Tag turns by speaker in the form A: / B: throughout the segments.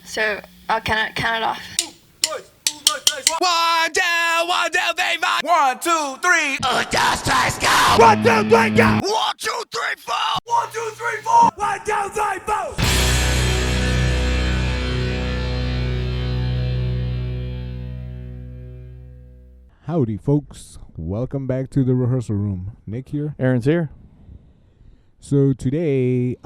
A: So I'll count it off.
B: 1, 2, 3, 4. 1, 2, 3. Just twice go. 1, 2, 3, go. 1, 2, 3, 4. 1, 2, 3, 4. 1, 2, 3, 4.
C: Howdy, folks. Welcome back to the Rehearsal Room. Nick here.
D: Aaron's here.
C: So today,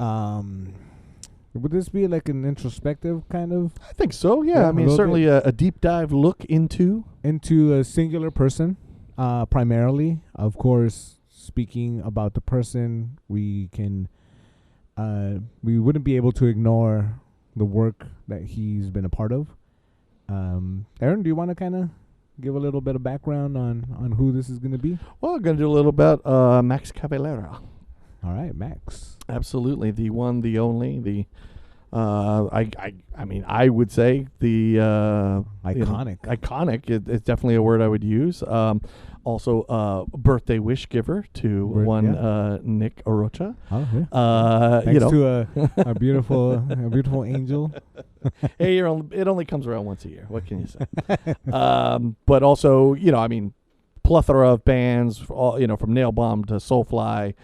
C: would this be like an introspective kind of?
D: I think so, yeah. I mean, certainly a deep dive look into
C: a singular person, primarily. Of course, speaking about the person, we wouldn't be able to ignore the work that he's been a part of. Aaron, do you want to kind of give a little bit of background on who this is going to be?
D: Well, I'm going to do a little about Max Cavalera.
C: All right, Max.
D: Absolutely, the one, the only, the I mean, I would say the
C: iconic.
D: Iconic. It's definitely a word I would use. Also, birthday wish giver to Nick Orocha.
C: Oh, yeah. Thanks to a beautiful angel.
D: Hey, it only comes around once a year. What can you say? But also, I mean, plethora of bands, from Nail Bomb to Soulfly,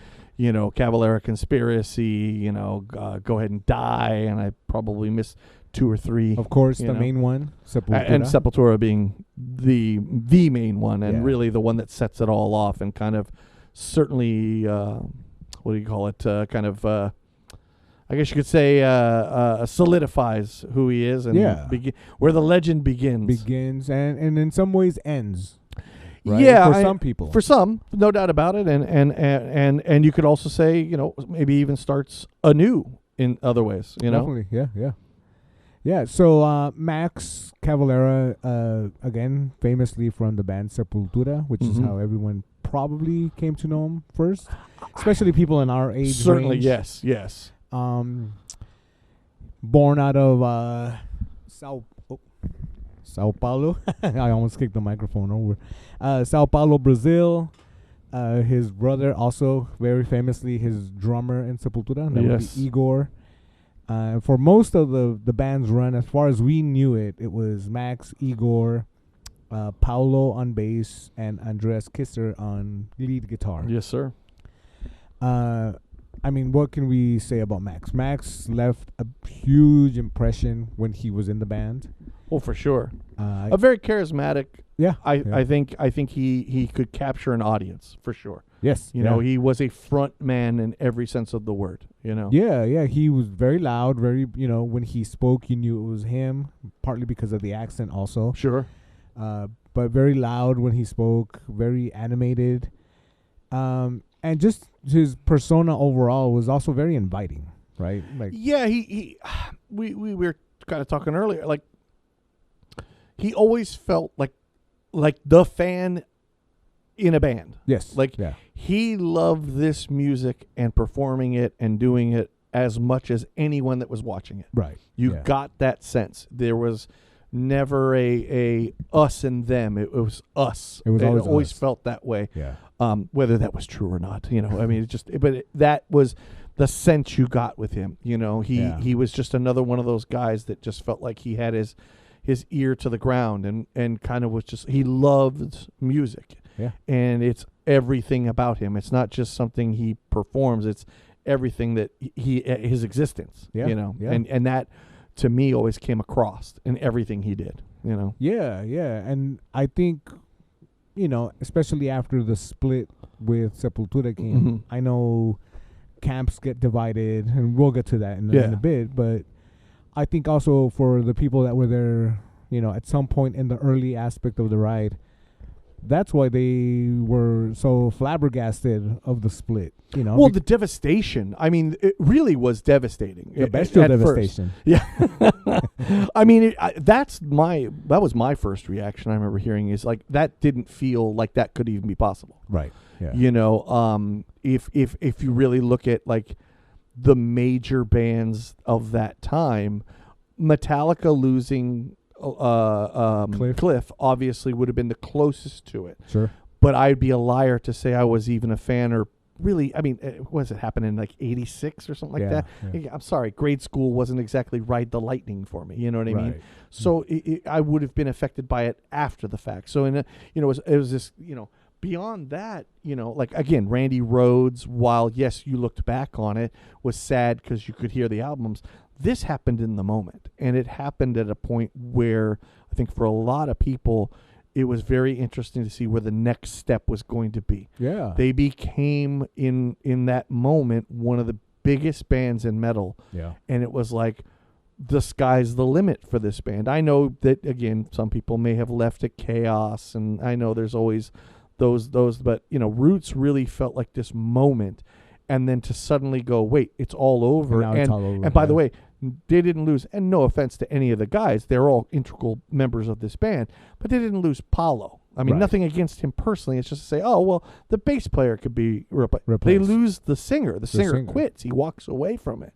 D: Cavalera Conspiracy, Go Ahead and Die, and I probably missed 2 or 3.
C: Of course, the main one, Sepultura.
D: And Sepultura being the main one, and really the one that sets it all off, and kind of certainly, what do you call it? I guess you could say solidifies who he is, and where the legend begins,
C: and in some ways ends. Right?
D: Yeah,
C: some people.
D: For some, no doubt about it, and you could also say, maybe even starts anew in other ways.
C: Definitely, yeah. So Max Cavalera, again, famously from the band Sepultura, which is how everyone probably came to know him first, especially people in our age
D: Certainly,
C: range.
D: yes.
C: Born out of Sao Paulo. I almost kicked the microphone over. Sao Paulo, Brazil. His brother also very famously his drummer in Sepultura. That would be Igor. For most of the band's run, as far as we knew it was Max, Igor, Paulo on bass, and Andreas Kisser on lead guitar.
D: Yes, sir.
C: I mean, what can we say about Max? Max left a huge impression when he was in the band.
D: Oh, for sure. A very charismatic.
C: Yeah.
D: I think he could capture an audience for sure.
C: Yes.
D: He was a front man in every sense of the word.
C: Yeah. He was very loud. Very. When he spoke, you knew it was him. Partly because of the accent, also.
D: Sure.
C: But very loud when he spoke. Very animated. And just his persona overall was also very inviting, right? Like,
D: yeah, we were kind of talking earlier, like he always felt like the fan in a band.
C: Yes.
D: He loved this music and performing it and doing it as much as anyone that was watching it.
C: Right.
D: You got that sense. There was never a us and them. It was us.
C: It was
D: always
C: us.
D: Felt that way.
C: Yeah.
D: Whether that was true or not, I mean, that was the sense you got with him. He was just another one of those guys that just felt like he had his ear to the ground and kind of was just, he loved music.
C: Yeah.
D: And it's everything about him. It's not just something he performs. It's everything that his existence,
C: Yeah.
D: and that to me always came across in everything he did,
C: Yeah. And I think, especially after the split with Sepultura came, I know camps get divided, and we'll get to that in a bit, but I think also for the people that were there, at some point in the early aspect of the ride, that's why they were so flabbergasted of the split,
D: Well, the devastation. I mean, it really was devastating.
C: The bestial devastation.
D: First. Yeah. I mean, that was my first reaction. I remember hearing is like that didn't feel like that could even be possible.
C: Right. Yeah.
D: If you really look at like the major bands of that time, Metallica losing Cliff obviously would have been the closest to it.
C: Sure.
D: But I'd be a liar to say I was even a fan or really, I mean, was it happened in like 86 or something like that?
C: Yeah.
D: I'm sorry, grade school wasn't exactly Ride the Lightning for me. You know what I mean?
C: Right.
D: So I would have been affected by it after the fact. So it was this, beyond that, like again, Randy Rhoads, while yes, you looked back on it, was sad because you could hear the albums. This happened in the moment, and it happened at a point where I think for a lot of people, it was very interesting to see where the next step was going to be.
C: Yeah.
D: They became in that moment one of the biggest bands in metal.
C: Yeah.
D: And it was like the sky's the limit for this band. I know that again, some people may have left at Chaos, and I know there's always those, but Roots really felt like this moment, and then to suddenly go, wait, it's all over.
C: And now it's all over,
D: and by the
C: yeah.
D: way, they didn't lose, and no offense to any of the guys, they're all integral members of this band, but they didn't lose Paulo. I mean,
C: Right.
D: nothing against him personally. It's just to say, oh, well, the bass player could be replaced. They
C: Replaced.
D: lose the singer. The singer
C: singer.
D: quits. He walks away from it.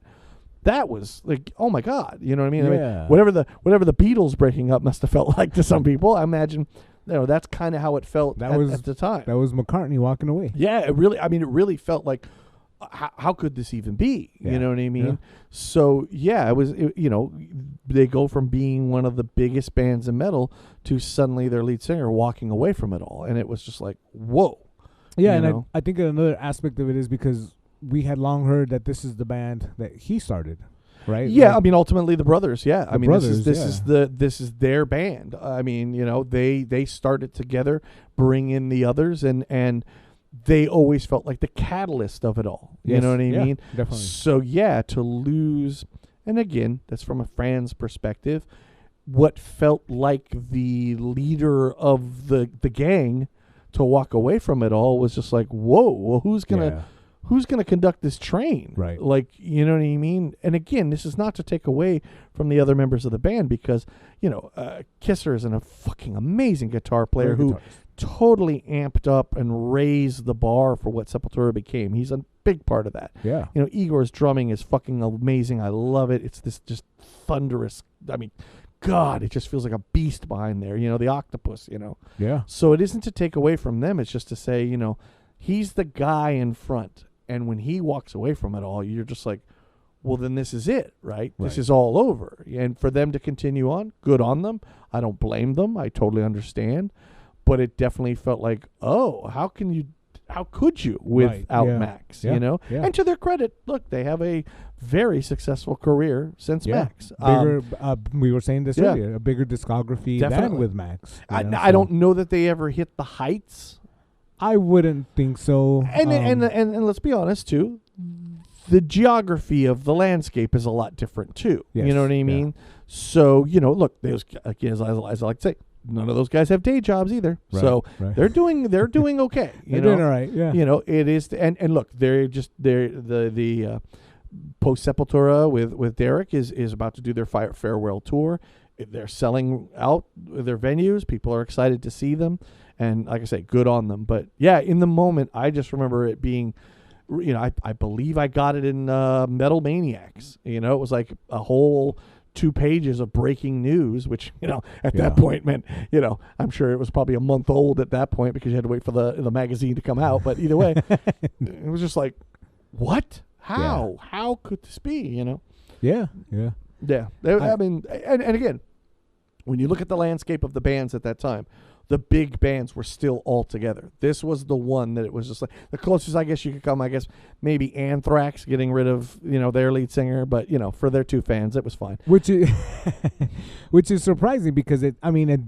D: That was like, oh my God. You know what I mean?
C: Yeah.
D: Whatever the Beatles breaking up must have felt like to some people, I imagine, that's kind of how it felt at the time.
C: That was McCartney walking away.
D: Yeah, it really felt like, how could this even be?
C: Yeah.
D: You know what I mean?
C: Yeah.
D: So yeah, they go from being one of the biggest bands in metal to suddenly their lead singer walking away from it all, and it was just like, whoa.
C: Yeah,
D: You
C: and
D: know?
C: I think another aspect of it is because we had long heard that this is the band that he started, right?
D: Yeah,
C: Like,
D: I mean, ultimately the brothers. Yeah, I mean,
C: brothers,
D: this is their band. I mean, they started together, bring in the others, and they always felt like the catalyst of it all. You
C: Yes,
D: know what I
C: yeah,
D: mean?
C: definitely.
D: So yeah, to lose, and again, that's from a fan's perspective, what felt like the leader of the gang to walk away from it all was just like, whoa, well, who's gonna conduct this train?
C: Right.
D: Like, you know what I mean? And again, this is not to take away from the other members of the band, because, Kisser is a fucking amazing guitar player
C: Great
D: who
C: guitarist.
D: totally amped up and raised the bar for what Sepultura became. He's a big part of that.
C: Yeah.
D: Igor's drumming is fucking amazing. I love it. It's this just thunderous, I mean, God, it just feels like a beast behind there, the octopus,
C: Yeah.
D: So it isn't to take away from them. It's just to say, he's the guy in front. And when he walks away from it all, you're just like, well, then this is it, right? This
C: Right.
D: is all over. And for them to continue on, good on them. I don't blame them. I totally understand. But it definitely felt like, oh, how could you without
C: yeah.
D: Max,
C: Yeah. Yeah.
D: And to their credit, look, they have a very successful career since
C: Yeah.
D: Max.
C: Bigger, we were saying this
D: yeah.
C: earlier, a bigger discography than
D: Definitely.
C: with Max.
D: I don't know that they ever hit the heights.
C: I wouldn't think so.
D: And let's be honest too, the geography of the landscape is a lot different too.
C: Yes,
D: You know what I
C: yeah.
D: mean? So look, those, again, as I like to say, none of those guys have day jobs either.
C: Right,
D: So
C: right.
D: they're doing okay.
C: They're doing all right. Yeah.
D: It is, and look, they're the post Sepultura with Derek is about to do their farewell tour. They're selling out their venues. People are excited to see them. And like I say, good on them. But yeah, in the moment, I just remember it being, I believe I got it in Metal Maniacs. It was like a whole 2 pages of breaking news, which, at that point meant, I'm sure it was probably a month old at that point because you had to wait for the magazine to come out. But either way, it was just like, what? How?
C: Yeah.
D: How could this be,
C: Yeah. Yeah.
D: Yeah. I mean, and again, when you look at the landscape of the bands at that time, the big bands were still all together. This was the one that it was just like the closest I guess you could come, I guess, maybe Anthrax getting rid of, their lead singer. But, for their 2 fans, it was fine.
C: Which is surprising because it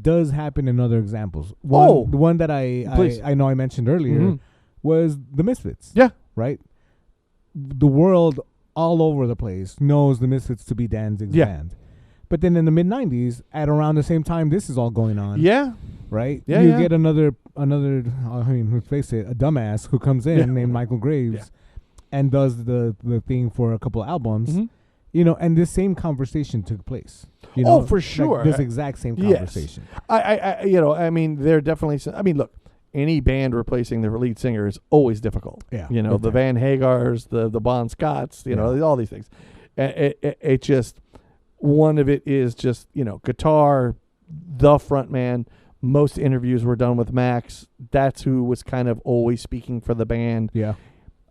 C: does happen in other examples. The one that I know I mentioned earlier
D: Mhm.
C: was the Misfits.
D: Yeah.
C: Right? The world all over the place knows the Misfits to be Danzig's
D: Yeah.
C: band. But then in the mid-90s, at around the same time this is all going on,
D: Yeah.
C: right?
D: Yeah,
C: you
D: yeah.
C: get another let's face it, a dumbass who comes in
D: Yeah.
C: named Michael Graves and does the thing for a couple albums.
D: Mhm.
C: And this same conversation took place.
D: Oh, for
C: like
D: sure.
C: this exact same
D: Yes.
C: conversation.
D: They're definitely, look, any band replacing their lead singer is always difficult.
C: Yeah,
D: The
C: big time.
D: Van Hagars, the Bon Scotts, all these things. It just, one of it is just, guitar, the front man. Most interviews were done with Max. That's who was kind of always speaking for the band.
C: Yeah.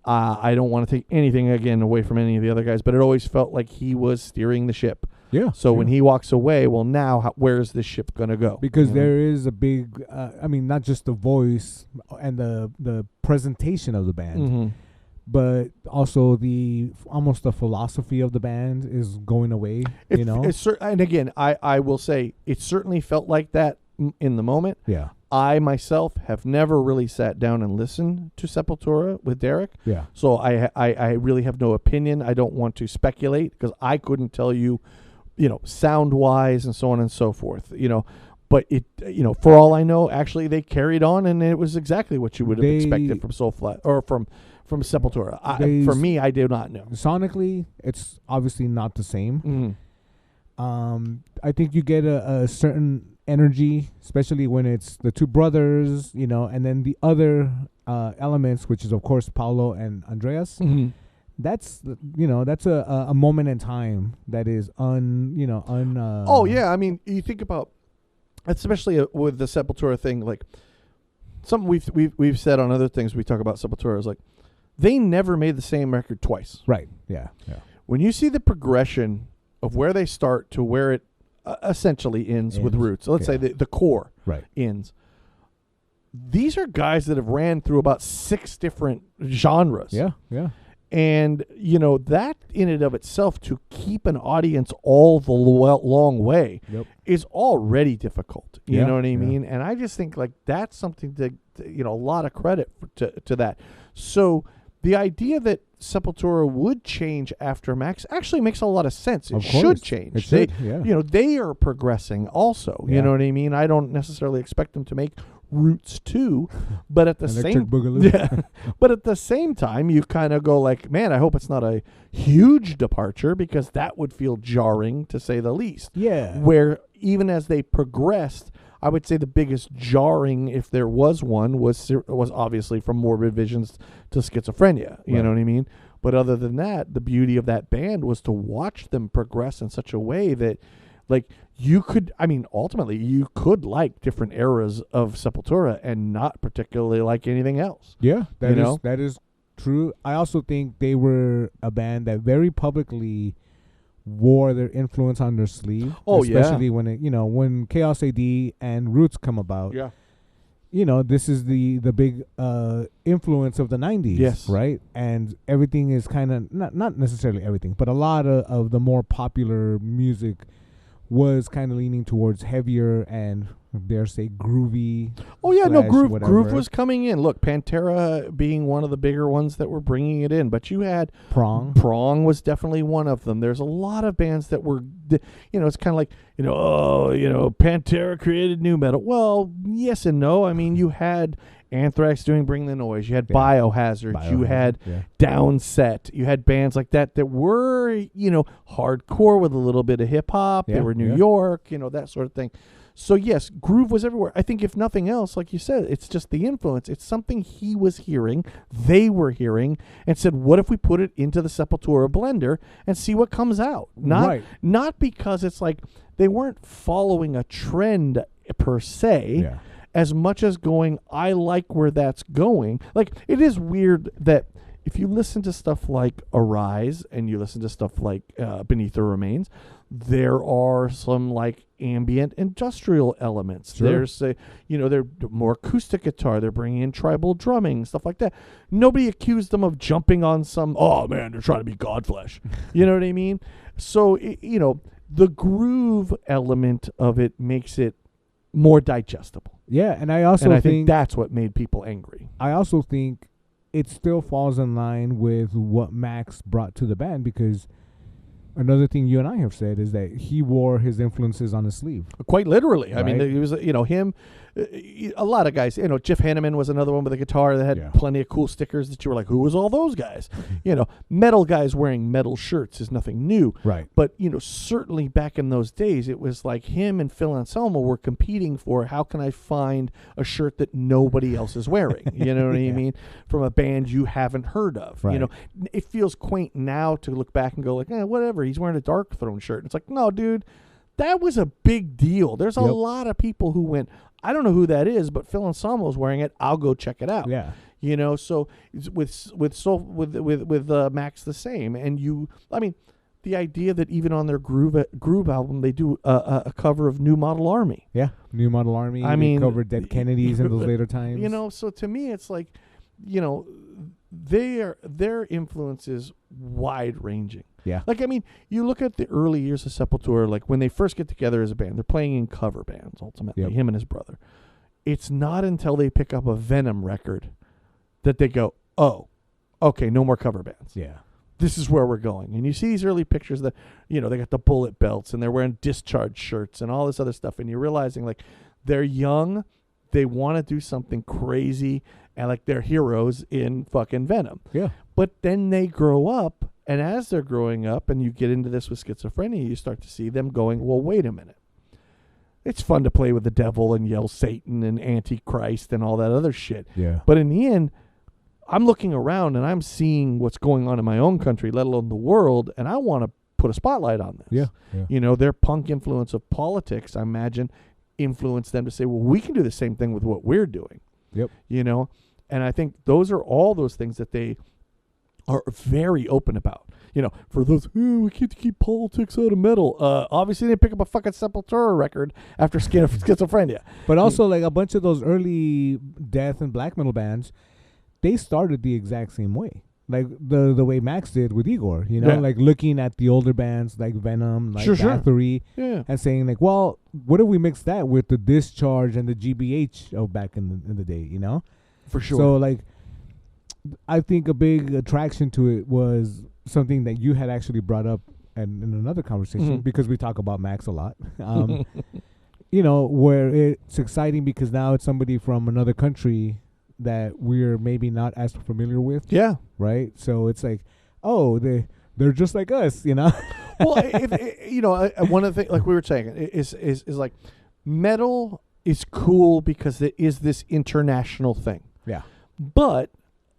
D: I don't want to take anything again away from any of the other guys, but it always felt like he was steering the ship.
C: Yeah.
D: So when he walks away, well, now where's this ship going to go?
C: Because there is a big, I mean, not just the voice and the presentation of the band, but also almost the philosophy of the band is going away.
D: And again, I will say it certainly felt like that in the moment.
C: Yeah.
D: I myself have never really sat down and listened to Sepultura with Derek.
C: Yeah.
D: So I really have no opinion. I don't want to speculate because I couldn't tell you, sound wise and so on and so forth, but it, for all I know, actually they carried on and it was exactly what you would have expected from Soulfly or from Sepultura. For me, I do not know.
C: Sonically, it's obviously not the same. I think you get a certain energy, especially when it's the two brothers, and then the other elements, which is of course Paulo and Andreas. That's that's a moment in time that is
D: oh yeah, I mean, you think about, especially with the Sepultura thing, like something we've said on other things we talk about Sepultura is like they never made the same record twice.
C: Right. Yeah.
D: When you see the progression of where they start to where it essentially ends with Roots. So let's say the core ends. These are guys that have ran through about 6 different genres.
C: Yeah.
D: And, that in and of itself, to keep an audience all the long way is already difficult. You know what I mean? And I just think, like, that's something to a lot of credit to that. So the idea that Sepultura would change after Max actually makes a lot of sense. It should change.
C: It should,
D: they are progressing also. You know what I mean? I don't necessarily expect them to make Roots 2, but at the but at the same time, you kind of go like, man, I hope it's not a huge departure because that would feel jarring to say the least.
C: Yeah.
D: Where even as they progressed, I would say the biggest jarring, if there was one, was obviously from Morbid Visions to Schizophrenia. You know what I mean? But other than that, the beauty of that band was to watch them progress in such a way that, like, ultimately you could like different eras of Sepultura and not particularly like anything else.
C: Yeah, that is true. I also think they were a band that very publicly wore their influence on their sleeve. Especially when when Chaos AD and Roots come about.
D: Yeah.
C: This is the big influence of the 90s.
D: Yes.
C: Right? And everything is kind of, not necessarily everything, but a lot of the more popular music was kind of leaning towards heavier and, dare say, groovy. Oh yeah,
D: groove was coming in. Look, Pantera being one of the bigger ones that were bringing it in, but you had Prong was definitely one of them. There's a lot of bands that were, it's kind of like, Pantera created new metal. Well, yes and no. I mean, you had Anthrax doing Bring the Noise. You had Biohazard. You had Downset. You had bands like that were, hardcore with a little bit of hip hop. They were New York, that sort of thing. So yes, groove was everywhere. I think if nothing else, like you said, it's just the influence. It's something he was hearing, they were hearing, and said, what if we put it into the Sepultura blender and see what comes out? Not because it's like they weren't following a trend per se, as much as going, I like where that's going. Like, it is weird that if you listen to stuff like Arise and you listen to stuff like Beneath the Remains, there are some like ambient industrial elements.
C: Sure.
D: There's they're more acoustic guitar. They're bringing in tribal drumming, stuff like that. Nobody accused them of jumping on some, oh man, they're trying to be Godflesh. You know what I mean? So, the groove element of it makes it more digestible.
C: Yeah, and I also
D: think that's what made people angry.
C: I also think it still falls in line with what Max brought to the band, because another thing you and I have said is that he wore his influences on his sleeve.
D: Quite literally.
C: Right?
D: I mean, he was, him, a lot of guys, Jeff Hanneman was another one with a guitar that had plenty of cool stickers that you were like, who was all those guys? Metal guys wearing metal shirts is nothing new.
C: Right.
D: But, certainly back in those days, it was like him and Phil Anselmo were competing for how can I find a shirt that nobody else is wearing? You know what I mean? From a band you haven't heard of.
C: Right.
D: It feels quaint now to look back and go like, whatever, he's wearing a Dark Throne shirt. And it's like, no, dude, that was a big deal. There's a lot of people who went, I don't know who that is, but Phil Anselmo's wearing it. I'll go check it out.
C: Yeah.
D: You know, so with Max the same, and I mean, the idea that even on their groove album they do a cover of New Model Army.
C: Yeah, New Model Army.
D: I mean,
C: covered Dead Kennedys in those later times.
D: You know, so to me, it's like, you know, their influence is wide ranging.
C: Yeah.
D: Like, I mean, you look at the early years of Sepultura, like when they first get together as a band, they're playing in cover bands ultimately.
C: Yep.
D: Him and his brother. It's not until they pick up a Venom record that they go, oh, okay, no more cover bands.
C: Yeah.
D: This is where we're going. And you see these early pictures that, you know, they got the bullet belts and they're wearing Discharge shirts and all this other stuff. And you're realizing, like, they're young, they want to do something crazy, and, like, they're heroes in fucking Venom.
C: Yeah.
D: But then they grow up, and as they're growing up, and you get into this with schizophrenia, you start to see them going, well, wait a minute. It's fun to play with the devil and yell Satan and Antichrist and all that other shit.
C: Yeah.
D: But in the end, I'm looking around and I'm seeing what's going on in my own country, let alone the world, and I want to put a spotlight on this.
C: Yeah. Yeah.
D: You know, their punk influence of politics, I imagine, influenced them to say, well, we can do the same thing with what we're doing.
C: Yep.
D: You know, and I think those are all those things that they are very open about. You know, for those, we can't keep politics out of metal. Obviously, they pick up a fucking Sepultura record after schizophrenia.
C: But also, like, a bunch of those early death and black metal bands, they started the exact same way. Like the way Max did with Igor, you know,
D: Yeah.
C: like looking at the older bands like Venom, like
D: Sure.
C: Bathory,
D: Yeah.
C: and saying like, well, what if we mix that with the Discharge and the GBH of back in the day, you know?
D: For sure.
C: So, like, I think a big attraction to it was something that you had actually brought up in another conversation,
D: Mhm.
C: because we talk about Max a lot. You know, where it's exciting because now it's somebody from another country that we're maybe not as familiar with,
D: Yeah.
C: right? So it's like, oh, they're just like us, you know?
D: Well, you know, one of the things, like we were saying, is like metal is cool because it is this international thing.
C: Yeah.
D: But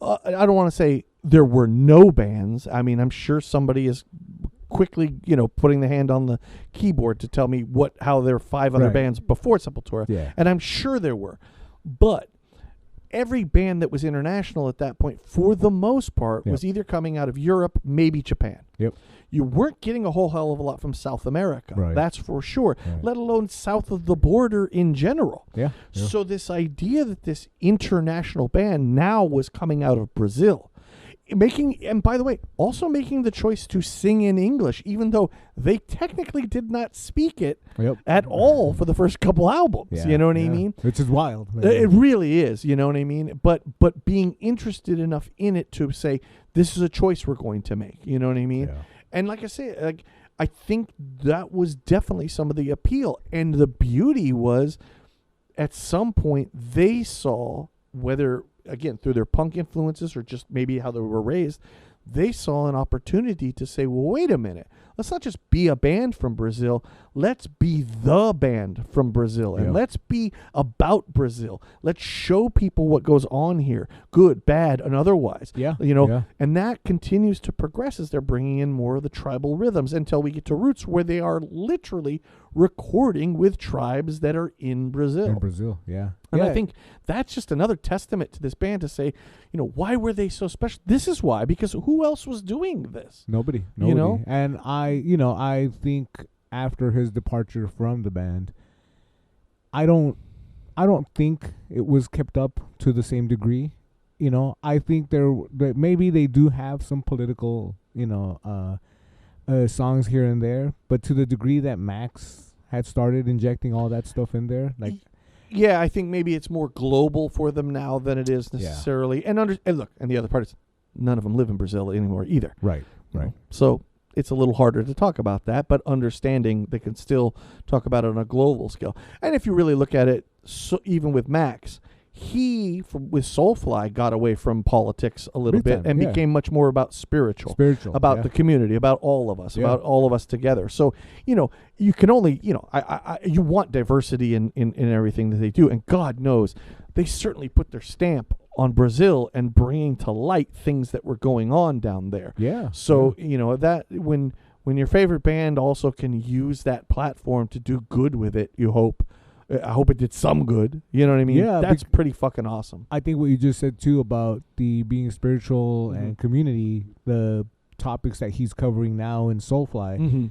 D: I don't want to say there were no bands. I mean, I'm sure somebody is quickly, you know, putting the hand on the keyboard to tell me how there were 5 other
C: Right.
D: bands before Sepultura.
C: Yeah.
D: And I'm sure there were. But every band that was international at that point, for the most part,
C: Yep.
D: was either coming out of Europe, maybe Japan.
C: Yep.
D: You weren't getting a whole hell of a lot from South America.
C: Right.
D: That's for sure.
C: Right.
D: Let alone south of the border in general.
C: Yeah. Yeah.
D: So this idea that this international band now was coming out of Brazil, and by the way, also making the choice to sing in English, even though they technically did not speak it
C: Yep.
D: at all for the first couple albums.
C: Yeah,
D: You know what I
C: yeah.
D: mean?
C: Which is wild.
D: It really is. You know what I mean? But being interested enough in it to say, this is a choice we're going to make. You know what I mean?
C: Yeah.
D: And like I say, like, I think that was definitely some of the appeal. And the beauty was, at some point, they saw, whether, again, through their punk influences or just maybe how they were raised, they saw an opportunity to say, well, wait a minute. Let's not just be a band from Brazil. Let's be the band from Brazil. And
C: Yeah.
D: let's be about Brazil. Let's show people what goes on here, good, bad, and otherwise.
C: Yeah,
D: You know,
C: yeah.
D: and that continues to progress as they're bringing in more of the tribal rhythms until we get to Roots, where they are literally recording with tribes that are in Brazil.
C: In Brazil, yeah.
D: And
C: yeah.
D: I think that's just another testament to this band to say, you know, why were they so special? This is why, because who else was doing this?
C: Nobody.
D: You know?
C: And I think after his departure from the band, I don't think it was kept up to the same degree. You know, I think that maybe they do have some political, songs here and there, but to the degree that Max had started injecting all that stuff in there, like,
D: Yeah, I think maybe it's more global for them now than it is necessarily. And look, and the other part is none of them live in Brazil anymore either.
C: right.
D: So it's a little harder to talk about that, but understanding they can still talk about it on a global scale. And if you really look at it, so even with Max, he, with Soulfly, got away from politics a little
C: Big
D: bit
C: time,
D: and
C: yeah.
D: became much more about spiritual, about
C: yeah.
D: the community, about all of us,
C: Yeah.
D: about all of us together. So, you know, you can only, you know, you want diversity in everything that they do. And God knows they certainly put their stamp on Brazil and bringing to light things that were going on down there.
C: Yeah.
D: So, you know, that when your favorite band also can use that platform to do good with it, you hope, I hope it did some good. You know what I mean?
C: Yeah,
D: That's pretty fucking awesome.
C: I think what you just said too about the being spiritual and community, the topics that he's covering now in Soulfly,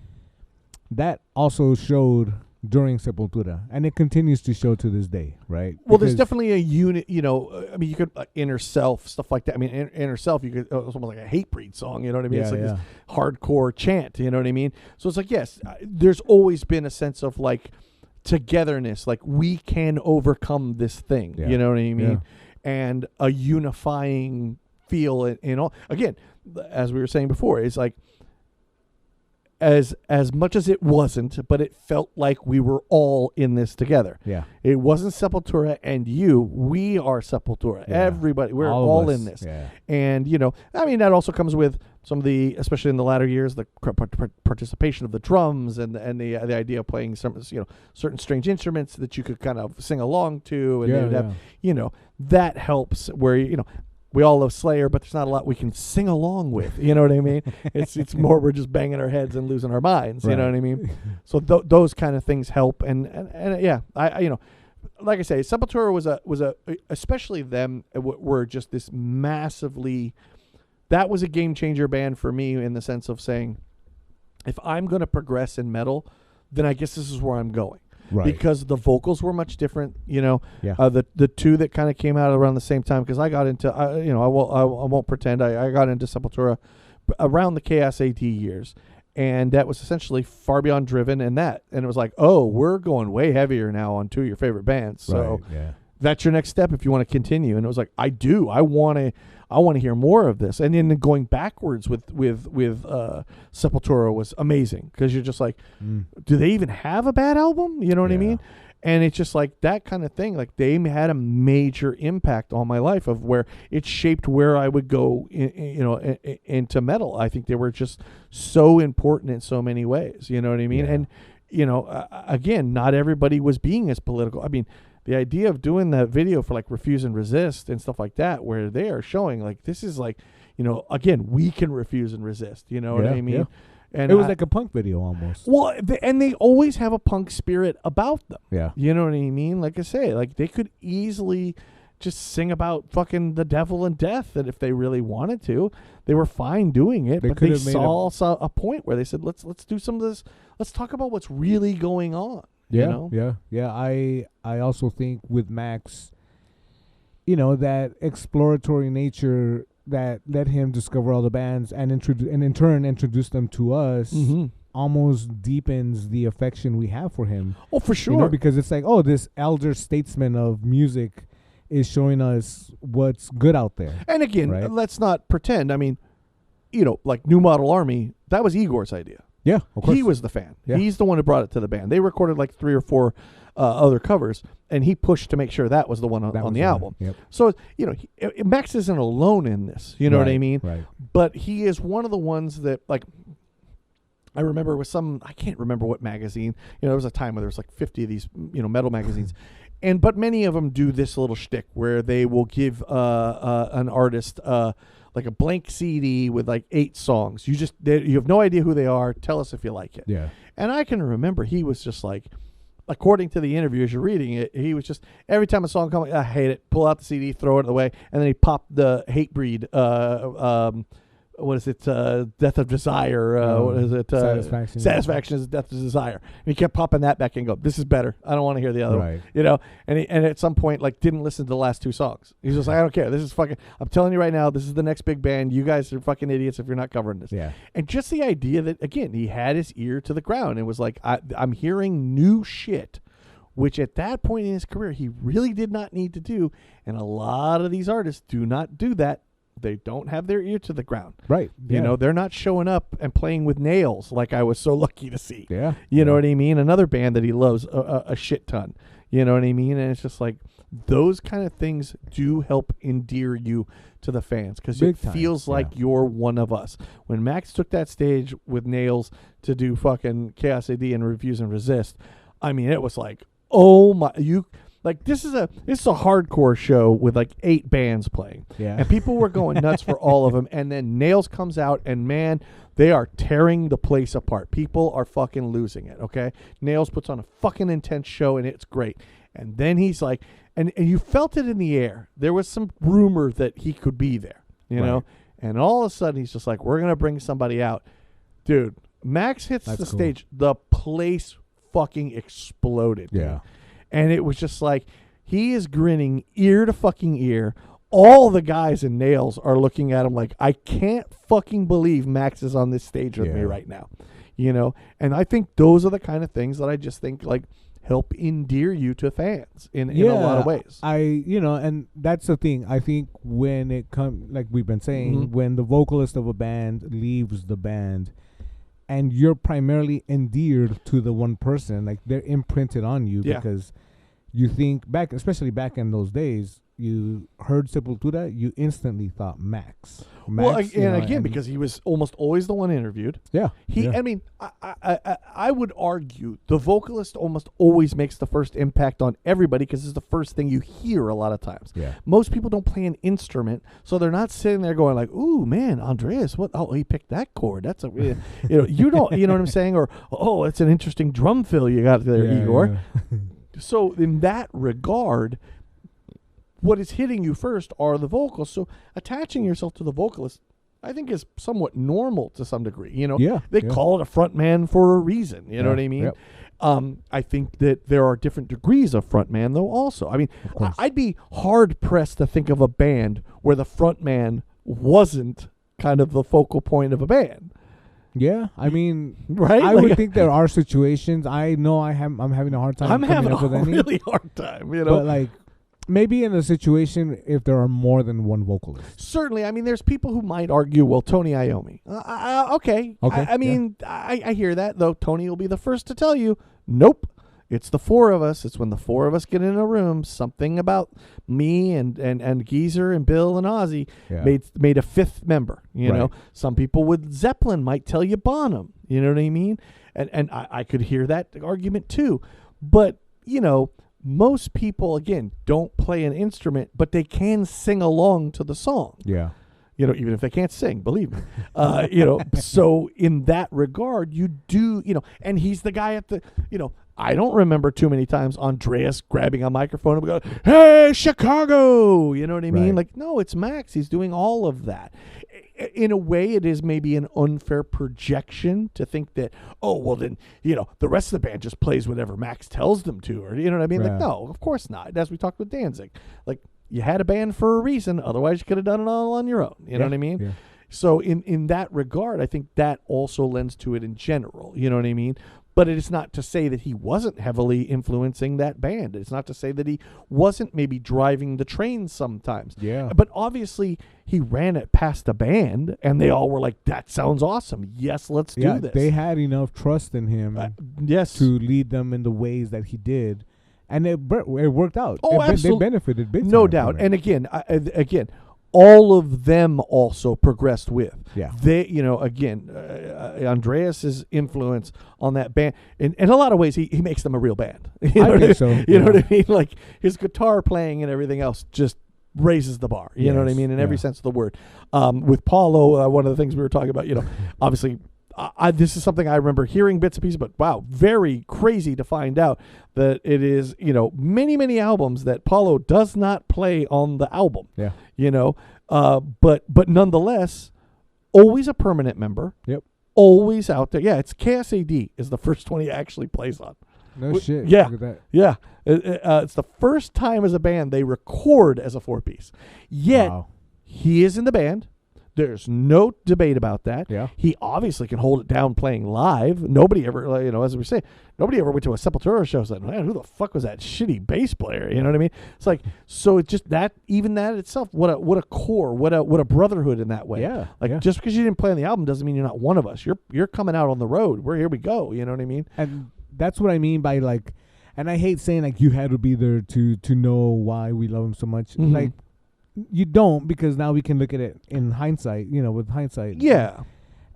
C: that also showed during Sepultura, and it continues to show to this day, right?
D: Well, there's definitely a unit, you know. I mean, you could inner self stuff like that. I mean, inner self, you could it's almost like a hate breed song. You know what I mean?
C: Yeah,
D: It's like
C: yeah.
D: this hardcore chant. You know what I mean? So it's like, yes, there's always been a sense of like togetherness, like we can overcome this thing.
C: Yeah.
D: You know what I mean?
C: Yeah.
D: And a unifying feel in all. Again, as we were saying before, it's like. As much as it wasn't, but it felt like we were all in this together.
C: Yeah.
D: It wasn't Sepultura and you. We are Sepultura.
C: Yeah.
D: Everybody. We're
C: All of
D: all
C: us.
D: in this.
C: Yeah.
D: And, you know, I mean, that also comes with some of the, especially in the latter years, the participation of the drums and the idea of playing some, you know, certain strange instruments that you could kind of sing along to. And
C: Yeah,
D: they'd have,
C: yeah.
D: you know, that helps where, you know, we all love Slayer, but there's not a lot we can sing along with. You know what I mean? It's more we're just banging our heads and losing our minds. You know
C: Right.
D: what I mean? So those kind of things help. And yeah, I you know, like I say, Sepultura was a especially them were just this massively. That was a game changer band for me in the sense of saying, if I'm going to progress in metal, then I guess this is where I'm going.
C: Right.
D: Because the vocals were much different, you know.
C: Yeah.
D: The two that kind of came out around the same time, because I got into, you know, I won't pretend I got into Sepultura around the Chaos AD years, and that was essentially Far Beyond Driven and it was like, oh, we're going way heavier now on two of your favorite bands, so
C: Right. Yeah.
D: that's your next step if you want to continue. And it was like, I want to hear more of this. And then going backwards with Sepultura was amazing, because you're just like, do they even have a bad album? You know what I
C: Yeah.
D: mean? And it's just like that kind of thing. Like they had a major impact on my life of where it shaped where I would go, into metal. I think they were just so important in so many ways. You know what I mean?
C: Yeah.
D: And you know, again, not everybody was being as political. I mean, the idea of doing that video for like Refuse and Resist and stuff like that, where they are showing like, this is like, you know, again, we can refuse and resist, you know what I mean?
C: Yeah.
D: And
C: It was like a punk video almost.
D: well, and they always have a punk spirit about them.
C: Yeah.
D: You know what I mean? Like I say, like they could easily just sing about fucking the devil and death, and if they really wanted to, they were fine doing it.
C: They
D: But
C: could
D: they
C: have made
D: saw a point where they said, let's do some of this. Let's talk about what's really going on.
C: Yeah,
D: You know?
C: yeah. I also think with Max, you know, that exploratory nature that let him discover all the bands and in turn introduce them to us almost deepens the affection we have for him.
D: Oh, for sure.
C: You know, because it's like, oh, this elder statesman of music is showing us what's good out there.
D: And again,
C: Right.
D: let's not pretend. I mean, you know, like New Model Army, that was Igor's idea.
C: Yeah, of course.
D: He was the fan.
C: Yeah.
D: He's the one who brought it to the band. They recorded like 3 or 4 other covers, and he pushed to make sure that was the one
C: That
D: on
C: was
D: the
C: the
D: album.
C: one. Yep.
D: So, you know, Max isn't alone in this. You know what I
C: Right,
D: mean?
C: Right.
D: But he is one of the ones that, like, I remember with I can't remember what magazine. You know, there was a time where there was like 50 of these, you know, metal magazines. But many of them do this little shtick where they will give an artist like a blank CD with like 8 songs. You have no idea who they are. Tell us if you like it.
C: Yeah.
D: And I can remember he was just like, according to the interview, as you're reading it, he was just, every time a song comes, I hate it, pull out the CD, throw it away, and then he popped the Hatebreed, what is it, Death of Desire, what is it?
C: Satisfaction.
D: Satisfaction is Death of Desire. And he kept popping that back and go, this is better. I don't want to hear the other
C: Right.
D: one. You know, and at some point, like, didn't listen to the last 2 songs. He's just like, I don't care. This is fucking, I'm telling you right now, this is the next big band. You guys are fucking idiots if you're not covering this.
C: Yeah.
D: And just the idea that, again, he had his ear to the ground and was like, I'm hearing new shit, which at that point in his career, he really did not need to do. And a lot of these artists do not do that. They don't have their ear to the ground.
C: Right.
D: You
C: Yeah.
D: know, they're not showing up and playing with nails like I was so lucky to see.
C: Yeah.
D: You know what I mean? Another band that he loves a shit ton. You know what I mean? And it's just like, those kind of things do help endear you to the fans, because it
C: Big time,
D: feels like
C: yeah.
D: you're one of us. When Max took that stage with Nails to do fucking Chaos AD and Refuse and Resist, I mean, it was like, oh my, Like this is a hardcore show with like 8 bands playing.
C: Yeah.
D: And people were going nuts for all of them. And then Nails comes out, and man, they are tearing the place apart. People are fucking losing it. Okay, Nails puts on a fucking intense show, and it's great. And then he's like, and you felt it in the air. There was some rumor that he could be there, you know. And all of a sudden, he's just like, we're gonna bring somebody out, dude. Max hits the stage, the place fucking exploded.
C: Yeah.
D: Dude. And it was just like, he is grinning ear to fucking ear. All the guys in Nails are looking at him like, I can't fucking believe Max is on this stage with me right now. You know? And I think those are the kind of things that I just think like help endear you to fans in a lot of ways.
C: And that's the thing. I think when it comes, like we've been saying, when the vocalist of a band leaves the band, and you're primarily endeared to the one person, like they're imprinted on you because you think back, especially back in those days, you heard Sepultura, you instantly thought Max.
D: Well, again, because he was almost always the one interviewed.
C: Yeah.
D: I mean, I would argue the vocalist almost always makes the first impact on everybody because it's the first thing you hear a lot of times.
C: Yeah.
D: Most people don't play an instrument, so they're not sitting there going like, "Ooh, man, Andreas, what? Oh, he picked that chord. That's a, you don't, you know what I'm saying? Or oh, it's an interesting drum fill you got there, Igor."
C: Yeah.
D: So in that regard, what is hitting you first are the vocals. So attaching yourself to the vocalist, I think, is somewhat normal to some degree. You know, they call it a front man for a reason. You know what I mean?
C: Yep.
D: I think that there are different degrees of front man, though, also. I mean, I'd be hard-pressed to think of a band where the front man wasn't kind of the focal point of a band.
C: Yeah, I mean,
D: right?
C: I would think there are situations. I know I'm having a hard time.
D: I'm having
C: up with
D: a
C: any,
D: really hard time, you know.
C: But like, maybe in a situation if there are more than one vocalist.
D: Certainly, I mean, there's people who might argue, well, Tony Iommi. Okay. I mean, I hear that, though. Tony will be the first to tell you, nope. It's the 4 of us. It's when the 4 of us get in a room. Something about me and Geezer and Bill and Ozzy made a 5th member. You know, some people with Zeppelin might tell you Bonham. You know what I mean? And I could hear that argument too. But you know, most people again don't play an instrument, but they can sing along to the song. Yeah. You know, even if they can't sing, believe me. You know, so in that regard, you do, you know, and he's the guy at the, you know, I don't remember too many times Andreas grabbing a microphone and going, "Hey, Chicago!" You know what I mean? Like, no, it's Max. He's doing all of that. In a way, it is maybe an unfair projection to think that, oh, well, then, you know, the rest of the band just plays whatever Max tells them to, or, you know what I mean? Like, no, of course not. As we talked with Danzig, like, you had a band for a reason. Otherwise, you could have done it all on your own. You know what I mean? Yeah. So in that regard, I think that also lends to it in general. You know what I mean? But it is not to say that he wasn't heavily influencing that band. It's not to say that he wasn't maybe driving the train sometimes. Yeah. But obviously, he ran it past the band, and they all were like, "That sounds awesome. Yes, let's do this."
C: They had enough trust in him to lead them in the ways that he did. And it worked out.
D: Oh, absolutely.
C: They benefited big time.
D: No doubt. And again, all of them also progressed with. Yeah. They, you know, again, Andreas's influence on that band, in a lot of ways, he makes them a real band. I think so. You know what I mean? Like, his guitar playing and everything else just raises the bar. You know what I mean? In every sense of the word. With Paulo, one of the things we were talking about, you know, obviously, this is something I remember hearing bits and pieces, but wow, very crazy to find out that it is, you know, many, many albums that Paulo does not play on the album. Yeah. You know, but nonetheless, always a permanent member. Yep. Always out there. Yeah, it's KSAD is the first one he actually plays on.
C: No shit.
D: Yeah.
C: Look at that.
D: Yeah. It's the first time as a band they record as a 4-piece. Yet, he is in the band. There's no debate about that. Yeah. He obviously can hold it down playing live. Nobody ever, you know, as we say, nobody ever went to a Sepultura show and said, "Man, who the fuck was that shitty bass player?" You know what I mean? It's like, so it's just that, even that itself, what a core, what a brotherhood in that way. Yeah. Like, just because you didn't play on the album doesn't mean you're not one of us. You're coming out on the road. Here we go. You know what I mean?
C: And that's what I mean by, like, and I hate saying, like, you had to be there to know why we love him so much. Mm-hmm. Like, you don't, because now we can look at it in hindsight, you know, with hindsight. Yeah.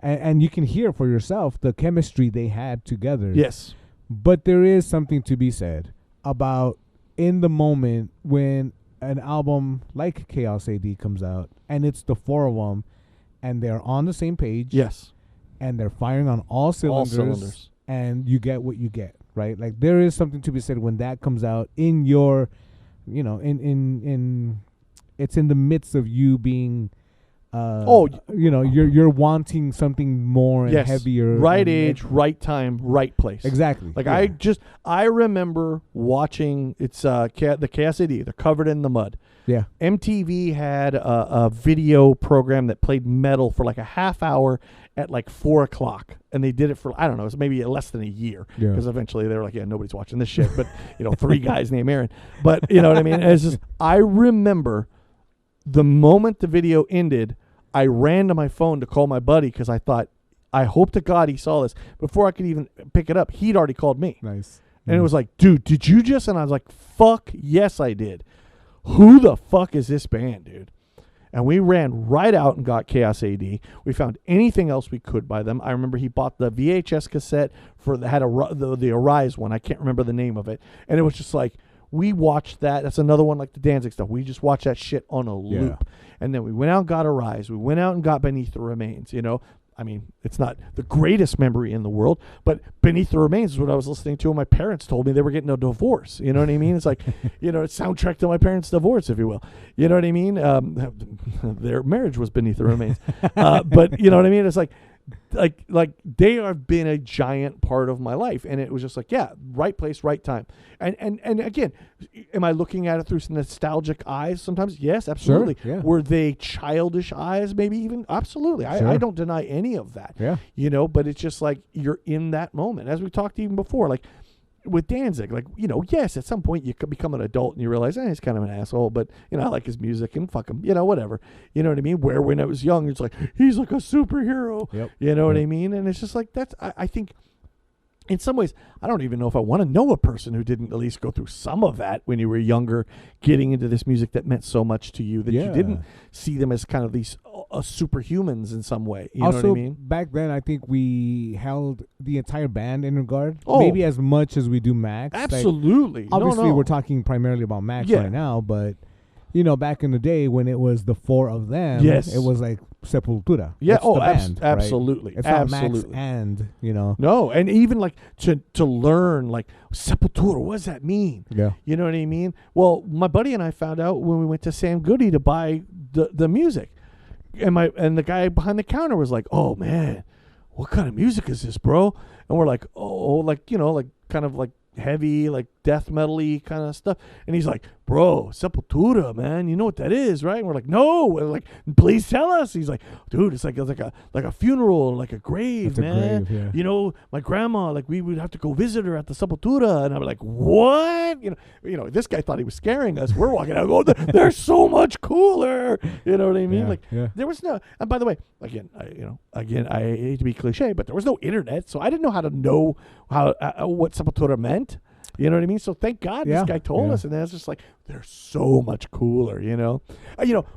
C: And you can hear for yourself the chemistry they had together. Yes. But there is something to be said about in the moment when an album like Chaos AD comes out and it's the four of them and they're on the same page.
D: Yes.
C: And they're firing on all cylinders. And you get what you get, right? Like there is something to be said when that comes out in your, you know, in it's in the midst of you being, you know, you're wanting something more and heavier.
D: Right age, right time, right place.
C: Exactly.
D: Like I remember watching the KSAD. They're covered in the mud.
C: Yeah.
D: MTV had a video program that played metal for like a half hour at like 4:00, and they did it for, I don't know, it was maybe less than a year, because eventually they were like, yeah, nobody's watching this shit, but you know, 3 guys named Aaron, but you know what I mean? And it's just, I remember the moment the video ended, I ran to my phone to call my buddy because I thought, I hope to God he saw this. Before I could even pick it up, he'd already called me.
C: Nice.
D: And it was like, dude, did you just? And I was like, fuck yes, I did. Who the fuck is this band, dude? And we ran right out and got Chaos AD. We found anything else we could by them. I remember he bought the VHS cassette for the Arise one. I can't remember the name of it. And it was just like, we watched that. That's another one like the Danzig stuff. We just watched that shit on a loop. And then we went out and got Arise. We went out and got Beneath the Remains, you know. I mean, it's not the greatest memory in the world, but Beneath the Remains is what I was listening to, and my parents told me they were getting a divorce. You know what I mean? It's like, you know, it's soundtrack to my parents' divorce, if you will. You know what I mean? Their marriage was Beneath the Remains. But you know what I mean? It's like they have been a giant part of my life, and it was just like, yeah, right place, right time. And again, am I looking at it through some nostalgic eyes sometimes? Yes, absolutely.
C: Sure, yeah.
D: Were they childish eyes, maybe even? Absolutely.
C: Sure.
D: I don't deny any of that.
C: Yeah.
D: You know, but it's just like you're in that moment. As we talked even before, like with Danzig, like, you know, yes, at some point you could become an adult and you realize, he's kind of an asshole, but, you know, I like his music and fuck him, you know, whatever. You know what I mean? Where when I was young, it's like, he's like a superhero.
C: Yep.
D: You know what I mean? And it's just like, that's, I think, in some ways, I don't even know if I want to know a person who didn't at least go through some of that when you were younger, getting into this music that meant so much to you, that you didn't see them as kind of these superhumans in some way. You
C: also,
D: know what I mean?
C: Back then, I think we held the entire band in regard.
D: Oh.
C: Maybe as much as we do Max.
D: Absolutely.
C: Like, obviously,
D: No.
C: we're talking primarily about Max right now, but, you know, back in the day when it was the four of them, it was like Sepultura.
D: Yeah.
C: It's the band, right?
D: Absolutely.
C: It's
D: absolutely.
C: not Max and, you know.
D: No, and even like to learn like Sepultura, what does that mean?
C: Yeah.
D: You know what I mean? Well, my buddy and I found out when we went to Sam Goody to buy the music. And the guy behind the counter was like, "Oh man, what kind of music is this, bro?" And we're like, "Oh, like, you know, like kind of like heavy, like death metal-y kind of stuff." And he's like, "Bro, Sepultura, man, you know what that is, right?" And we're like, "No." We're like, "Please tell us." He's like, "Dude, it's like a funeral, like a grave,
C: It's a
D: man.
C: grave, yeah.
D: You know, my grandma, like we would have to go visit her at the Sepultura." And I'm like, "What?" You know, this guy thought he was scaring us. We're walking out, going, "They're so much cooler." You know what I mean? There was no. And by the way, again, I hate to be cliche, but there was no internet, so I didn't know how what Sepultura meant. You know what I mean? So thank God this guy told us, and then it's just like, they're so much cooler, you know?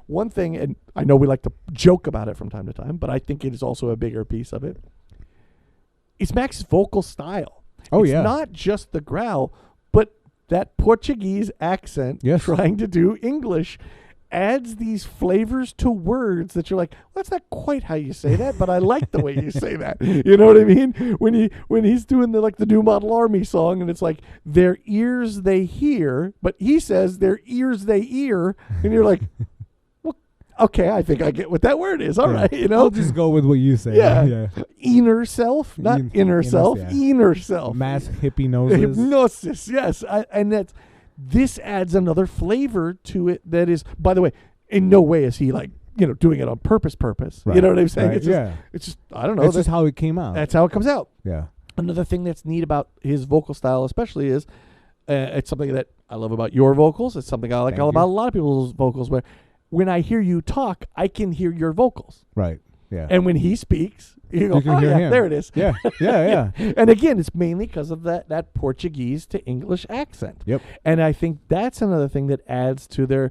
D: One thing, and I know we like to joke about it from time to time, but I think it is also a bigger piece of it. It's Max's vocal style. It's not just the growl, but that Portuguese accent trying to do English adds these flavors to words that you're like, well, that's not quite how you say that, but I like the way you say that. You know what I mean? When he's doing the New Model Army song, and it's like, their ears they hear, but he says their ears they ear, and you're like, well, okay, I think I get what that word is. All right, you know?
C: I'll just go with what you say.
D: Yeah. Inner self, not inner self, inner self.
C: Mass hippy noses.
D: Hypnosis, yes. And that's, this adds another flavor to it that is, by the way, in no way is he like, doing it on purpose.
C: Right.
D: You know what I'm saying?
C: Right.
D: It's just, I don't know.
C: That's just how it came out.
D: That's how it comes out.
C: Yeah.
D: Another thing that's neat about his vocal style especially is, it's something that I love about your vocals. It's something I like about a lot of people's vocals, where when I hear you talk, I can hear your vocals.
C: Right. Yeah.
D: And when he speaks, you go,
C: can hear him.
D: There it is.
C: Yeah. Yeah.
D: And again, it's mainly because of that Portuguese to English accent.
C: Yep.
D: And I think that's another thing that adds to their,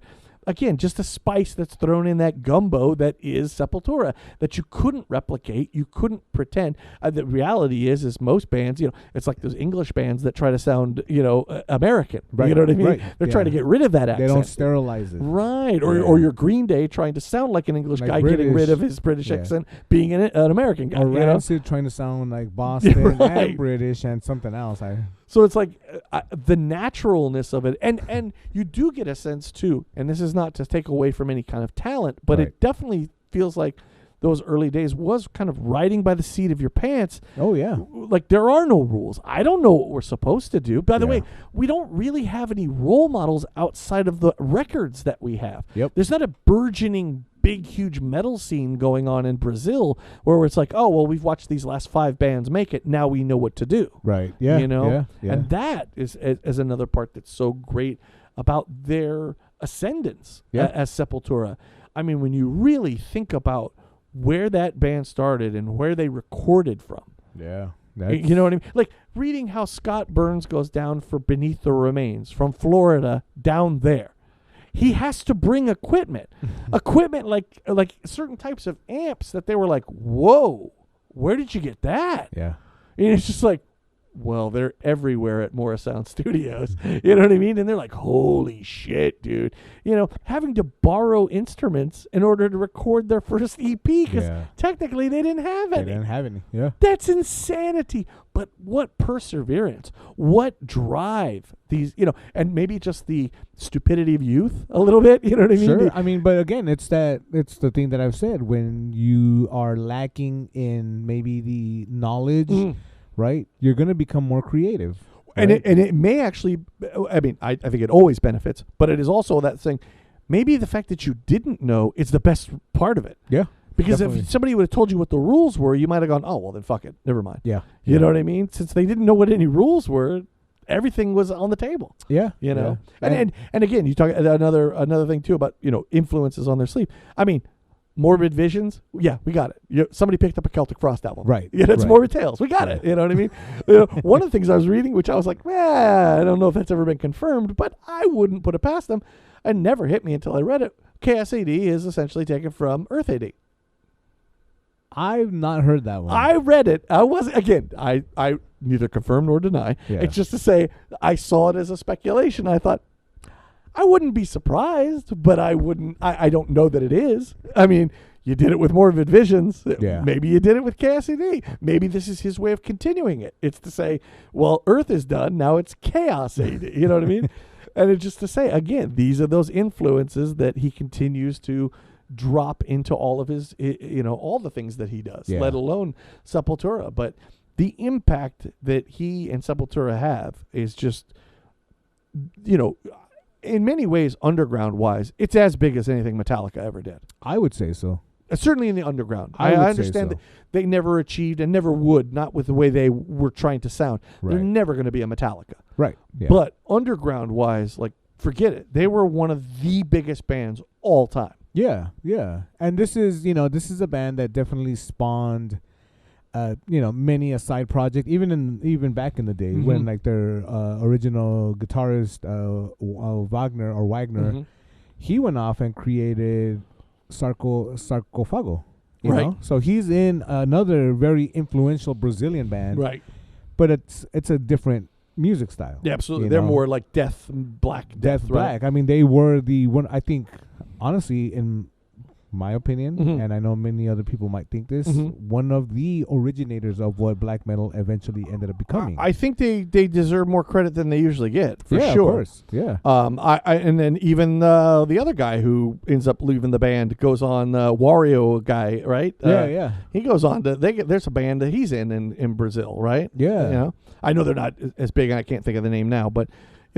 D: again, just a spice that's thrown in that gumbo that is Sepultura that you couldn't replicate, you couldn't pretend. The reality is most bands, it's like those English bands that try to sound, American.
C: Right.
D: You know what I mean?
C: Right.
D: They're trying to get rid of that accent.
C: They don't sterilize it.
D: Right. Or your Green Day trying to sound like an English
C: Like
D: guy,
C: British.
D: getting rid of his British accent, being an American guy.
C: Or Rancid trying to sound like Boston
D: Right.
C: and British and something else.
D: So it's like the naturalness of it. And you do get a sense, too, and this is not to take away from any kind of talent, but
C: Right.
D: it definitely feels like those early days was kind of riding by the seat of your pants.
C: Oh, yeah.
D: Like, there are no rules. I don't know what we're supposed to do. By the
C: Yeah.
D: way, we don't really have any role models outside of the records that we have.
C: Yep.
D: There's not a burgeoning, big, huge metal scene going on in Brazil where it's like, oh, well, we've watched these last 5 bands make it. Now we know what to do.
C: Right. Yeah.
D: Yeah.
C: Yeah.
D: And that is another part that's so great about their ascendance as Sepultura. I mean, when you really think about where that band started and where they recorded from.
C: Yeah.
D: You know what I mean? Like reading how Scott Burns goes down for Beneath the Remains from Florida down there. He has to bring equipment like certain types of amps that they were like, whoa, where did you get that?
C: Yeah.
D: And it's just like, well, they're everywhere at Morris Sound Studios. You know what I mean? And they're like, holy shit, dude. Having to borrow instruments in order to record their first EP because technically they didn't have any.
C: They didn't have any. Yeah.
D: That's insanity. But what perseverance, what drive these, and maybe just the stupidity of youth a little bit. You know what I mean?
C: Sure. I mean, but again, it's the thing that I've said. When you are lacking in maybe the knowledge, right, you're going to become more creative. Right?
D: And it may actually, I mean, I think it always benefits, but it is also that thing, maybe the fact that you didn't know is the best part of it.
C: Yeah.
D: Because
C: definitely.
D: if somebody would have told you what the rules were, you might have gone, oh, well, then fuck it. Never mind.
C: Yeah.
D: You know what I mean? Since they didn't know what any rules were, everything was on the table.
C: Yeah.
D: Yeah.
C: And
D: And again, you talk another thing too about, influences on their sleep. I mean, Morbid Visions, yeah, we got it. Somebody picked up a Celtic Frost album.
C: Right.
D: Yeah, that's
C: right.
D: Morbid Tales. We got it. You know what I mean? One of the things I was reading, which I was like, I don't know if that's ever been confirmed, but I wouldn't put it past them. It never hit me until I read it. KSAD is essentially taken from Earth AD.
C: I've not heard that one.
D: I read it. I neither confirm nor deny.
C: Yeah.
D: It's just to say I saw it as a speculation. I thought, I wouldn't be surprised, but I don't know that it is. I mean, you did it with Morbid Visions.
C: Yeah.
D: Maybe you did it with Cassidy. Maybe this is his way of continuing it. It's to say, well, Earth is done. Now it's Chaos AD. You know what I mean? And it's just to say, again, these are those influences that he continues to drop into all of his, all the things that he does, let alone Sepultura. But the impact that he and Sepultura have is just, in many ways, underground-wise, it's as big as anything Metallica ever did.
C: I would say so.
D: Certainly in the underground.
C: I would
D: understand
C: say so.
D: that they never achieved and never would, not with the way they were trying to sound.
C: Right.
D: They're never going to be a Metallica.
C: Right. Yeah.
D: But underground-wise, like, forget it. They were one of the biggest bands all time.
C: Yeah, yeah. And this is a band that definitely spawned many a side project, even back in the day when like their original guitarist Wagner, he went off and created Sarcófago. You
D: Right.
C: know? So he's in another very influential Brazilian band.
D: Right.
C: But it's a different music style.
D: Yeah, absolutely.
C: you
D: They're
C: know?
D: more like Death Black.
C: Death Black. I mean, they were the one, I think, honestly, in my opinion, and I know many other people might think this, one of the originators of what black metal eventually ended up becoming.
D: I think they deserve more credit than they usually get, for
C: yeah,
D: sure.
C: Of course. Yeah.
D: And then even the other guy who ends up leaving the band goes on, Wario guy, right?
C: Yeah.
D: He goes on to there's a band that he's in Brazil, right?
C: Yeah.
D: I know they're not as big. I can't think of the name now, but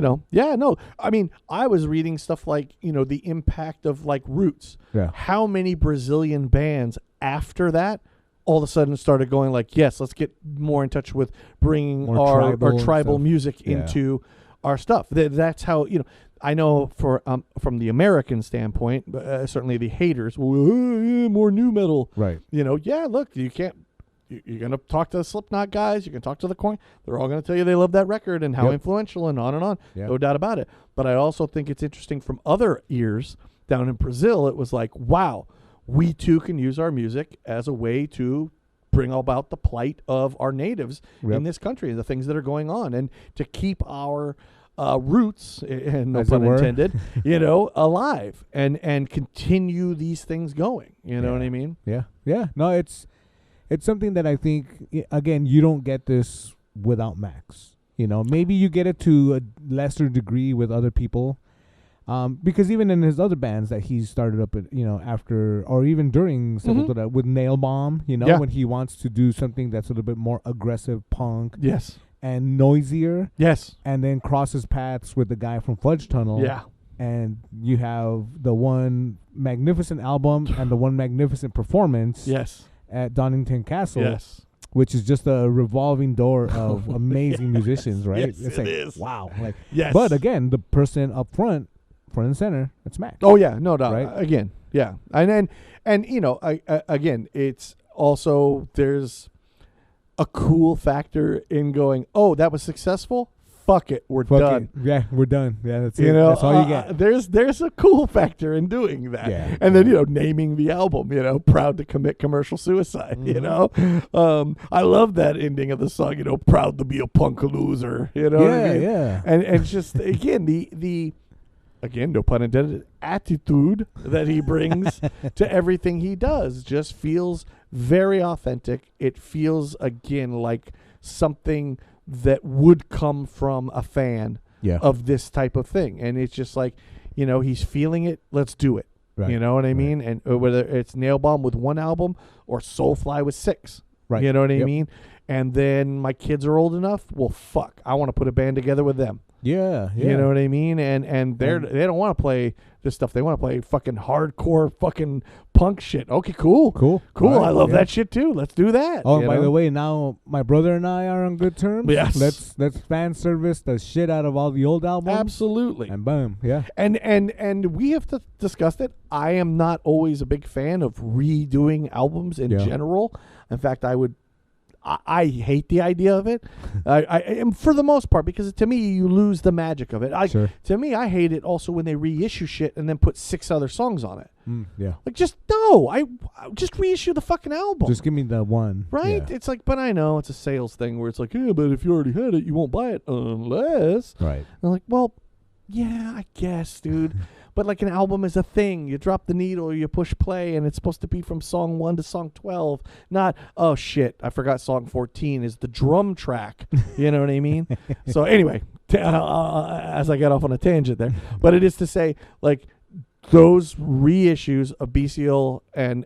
D: I mean, I was reading stuff like, the impact of like Roots.
C: Yeah.
D: How many Brazilian bands after that all of a sudden started going like, yes, let's get more in touch with bringing
C: More
D: our tribal
C: stuff.
D: music into our stuff. That's how, I know from the American standpoint, certainly the haters, more new metal.
C: Right.
D: Look, you can't. You're going to talk to the Slipknot guys. You can talk to the Korn. They're all going to tell you they love that record and how influential and on and on.
C: Yep.
D: No doubt about it. But I also think it's interesting from other ears down in Brazil, it was like, wow, we too can use our music as a way to bring about the plight of our natives in this country and the things that are going on, and to keep our roots, and no
C: As it
D: pun
C: were.
D: intended, alive and continue these things going. You know what I mean?
C: Yeah. Yeah. No, it's something that I think, again, you don't get this without Max. Maybe you get it to a lesser degree with other people. Because even in his other bands that he started up at, after or even during Sepultura with Nail Bomb, when he wants to do something that's a little bit more aggressive punk
D: Yes.
C: and noisier,
D: Yes.
C: and then crosses paths with the guy from Fudge Tunnel.
D: Yeah.
C: And you have the one magnificent album and the one magnificent performance
D: Yes.
C: at Donington Castle.
D: Yes.
C: Which is just a revolving door of amazing musicians, right?
D: Yes,
C: It's
D: it
C: like,
D: is.
C: wow. Like,
D: Yes.
C: but again, the person up front and center, it's Max.
D: Oh yeah, no doubt.
C: Right?
D: Again, yeah, and again, it's also there's a cool factor in going, oh, that was successful. Fuck it, we're
C: Fuck
D: done.
C: it. Yeah, we're done. Yeah, that's it. That's all you get.
D: There's a cool factor in doing that.
C: Yeah.
D: And then, naming the album, proud to commit commercial suicide, I love that ending of the song, proud to be a punk loser, what I mean?
C: Yeah.
D: And it's just, again, the again, no pun intended, attitude that he brings to everything he does just feels very authentic. It feels, again, like something that would come from a fan of this type of thing. And it's just like, he's feeling it. Let's do it.
C: Right.
D: You know what I mean? And whether it's Nail Bomb with 1 album or Soulfly with 6.
C: Right.
D: You know what I
C: Yep.
D: mean? And then my kids are old enough. Well, fuck, I want to put a band together with them.
C: Yeah.
D: You know what I mean? And they don't want to play this stuff. They want to play fucking hardcore fucking punk shit. Okay, cool.
C: Cool.
D: I love that shit too. Let's do that.
C: Oh, and by the way, now my brother and I are on good terms.
D: Yes.
C: Let's fan service the shit out of all the old albums.
D: Absolutely.
C: And boom. Yeah.
D: And we have to discuss it. I am not always a big fan of redoing albums in general. In fact, I hate the idea of it. I am for the most part, because to me you lose the magic of it.
C: Sure.
D: To me, I hate it also when they reissue shit and then put 6 other songs on it.
C: Yeah.
D: Like, just no. I just reissue the fucking album.
C: Just give me the one.
D: Right?
C: Yeah.
D: It's like, but I know it's a sales thing where it's like, yeah, but if you already had it, you won't buy it unless.
C: Right.
D: And I'm like, well, yeah, I guess, dude. But like, an album is a thing. You drop the needle, you push play, and it's supposed to be from song 1 to song 12. Not, oh shit, I forgot song 14 is the drum track. You know what I mean? So anyway, as I got off on a tangent there, but it is to say, like, those reissues of BCL and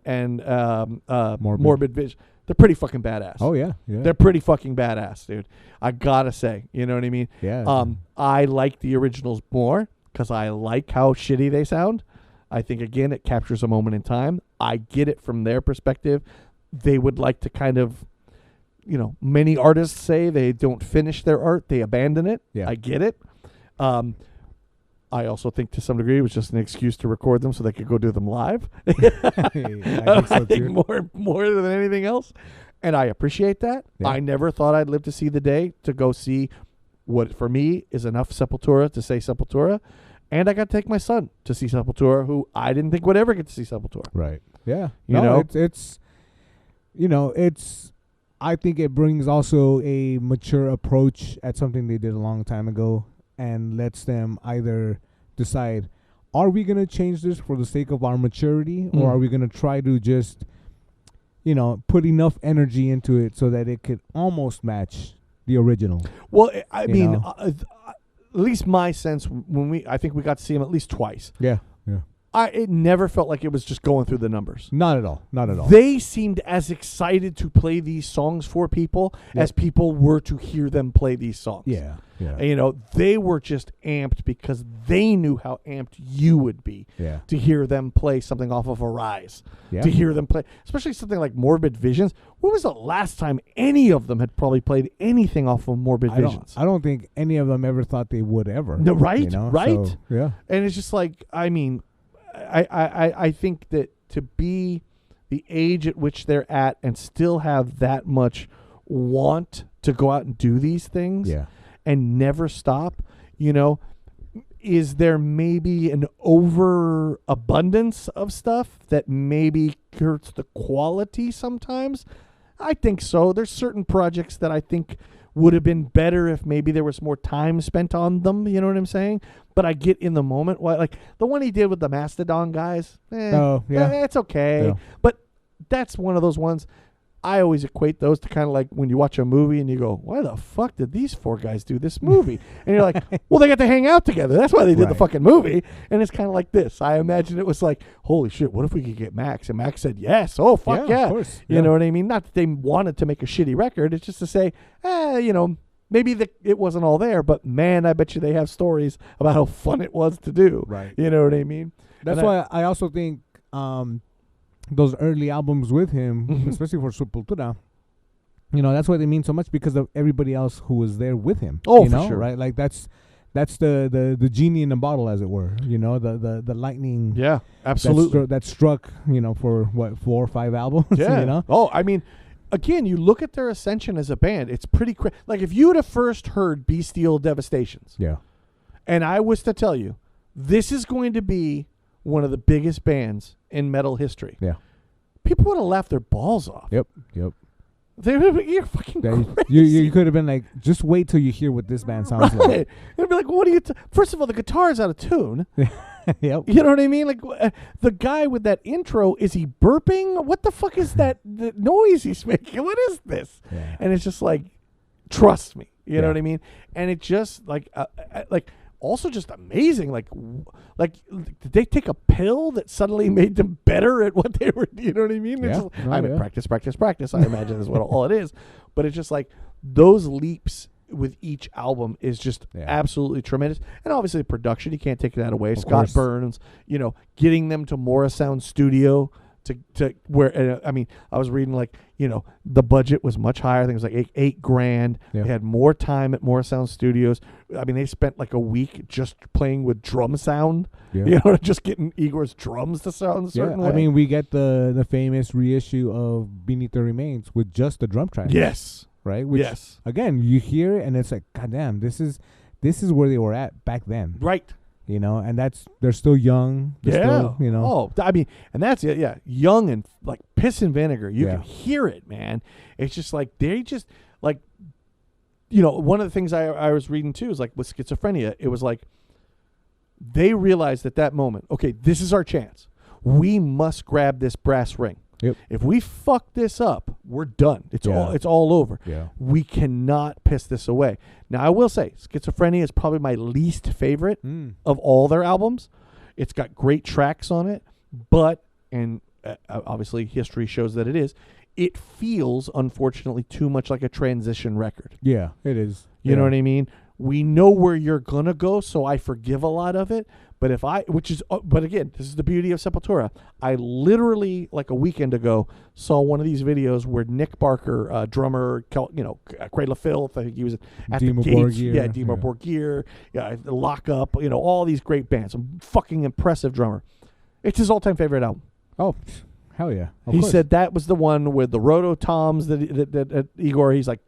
D: Morbid Vision, they're pretty fucking badass.
C: Oh yeah. Yeah.
D: They're pretty fucking badass, dude. I gotta say, you know what I mean?
C: Yeah.
D: I like the originals more because I like how shitty they sound. I think, again, it captures a moment in time. I get it from their perspective. They would like to kind of, many artists say they don't finish their art, they abandon it.
C: Yeah.
D: I get it. I also think to some degree it was just an excuse to record them so they could go do them live.
C: I think so
D: I think
C: too.
D: more than anything else. And I appreciate that.
C: Yeah.
D: I never thought I'd live to see the day to go see what for me is enough Sepultura to say Sepultura. And I got to take my son to see Sepultura, who I didn't think would ever get to see Sepultura.
C: Right. Yeah.
D: You know?
C: It's I think it brings also a mature approach at something they did a long time ago, and lets them either decide, are we going to change this for the sake of our maturity, or are we going to try to just, put enough energy into it so that it could almost match the original.
D: Well, I mean, at least my sense, I think we got to see him at least twice.
C: Yeah.
D: It never felt like it was just going through the numbers.
C: Not at all. Not at all.
D: They seemed as excited to play these songs for people as people were to hear them play these songs.
C: Yeah.
D: And, they were just amped because they knew how amped you would be to hear them play something off of Arise.
C: Yeah.
D: To hear them play, especially something like Morbid Visions. When was the last time any of them had probably played anything off of Morbid Visions?
C: I don't think any of them ever thought they would ever.
D: No, right? Right?
C: So, yeah.
D: And it's just like, I mean, I think that to be the age at which they're at and still have that much want to go out and do these things and never stop, is there maybe an overabundance of stuff that maybe hurts the quality sometimes? I think so. There's certain projects that I think would have been better if maybe there was more time spent on them. You know what I'm saying? But I get in the moment why, like the one he did with the Mastodon guys. It's okay. Yeah. But that's one of those ones. I always equate those to kind of like when you watch a movie and you go, why the fuck did these 4 guys do this movie? And you're like, well, they got to hang out together. That's why they did the fucking movie. And it's kind of like this. I imagine it was like, holy shit, what if we could get Max? And Max said, yes. Oh, fuck yeah.
C: Of course.
D: You know what I mean? Not that they wanted to make a shitty record. It's just to say, maybe it wasn't all there, but man, I bet you they have stories about how fun it was to do.
C: Right.
D: You know what I mean?
C: That's why I also think those early albums with him, especially for Sepultura, that's why they mean so much because of everybody else who was there with him.
D: Oh, for sure.
C: Right? Like that's the genie in the bottle, as it were. The lightning.
D: Yeah, absolutely.
C: That struck. For what 4 or 5 albums.
D: Yeah. Oh, I mean, again, you look at their ascension as a band. It's pretty like if you would have first heard Bestial Devastations.
C: Yeah. And
D: I was to tell you, this is going to be one of the biggest bands in metal history.
C: Yeah.
D: People would have laughed their balls off.
C: Yep.
D: They would have been, you're fucking crazy.
C: You could have been like, just wait till you hear what this band sounds like.
D: It'd be like, what are you... First of all, the guitar is out of tune.
C: Yep.
D: You know what I mean? Like, the guy with that intro, is he burping? What the fuck is that the noise he's making? What is this?
C: Yeah.
D: And it's just like, trust me. You know what I mean? And it just, like also just amazing. Like, did they take a pill that suddenly made them better at what they were? You know what I mean?
C: Yeah.
D: Practice. I imagine is what all it is. But it's just like those leaps with each album is just absolutely tremendous. And obviously the production, you can't take that away.
C: Of
D: Scott
C: course.
D: Burns, getting them to Morrisound Studio to where I was reading the budget was much higher. I think it was like $8,000.
C: Yeah.
D: They had more time at Morrisound Studios. I mean, they spent like a week just playing with drum sound.
C: Yeah.
D: Just getting Igor's drums to sound a certain way.
C: I mean, we get the famous reissue of Beneath the Remains with just the drum track.
D: Yes.
C: Right? Which, again, you hear it and it's like, goddamn, this is where they were at back then.
D: Right.
C: And they're still young. They're still,
D: Oh, I mean, and that's it. Yeah. Young and like piss and vinegar. You can hear it, man. It's just like, they just like, one of the things I was reading too is like with Schizophrenia, it was like, they realized at that moment, okay, this is our chance. We must grab this brass ring.
C: Yep.
D: If we fuck this up, we're done. It's all over.
C: Yeah.
D: We cannot piss this away. Now, I will say, Schizophrenia is probably my least favorite of all their albums. It's got great tracks on it, but, and obviously history shows that it feels, unfortunately, too much like a transition record.
C: Yeah, it is.
D: You know what I mean? We know where you're going to go, so I forgive a lot of it. But but again, this is the beauty of Sepultura. I literally, like a weekend ago, saw one of these videos where Nick Barker, drummer, Cradle of Filth, I think he was at
C: Dimmu
D: the gates.
C: Borgir.
D: Yeah, Dimmu Borgir, Lock Up, all these great bands. A fucking impressive drummer. It's his all-time favorite album.
C: Oh, hell yeah.
D: He said that was the one with the Rototoms that Igor, he's like,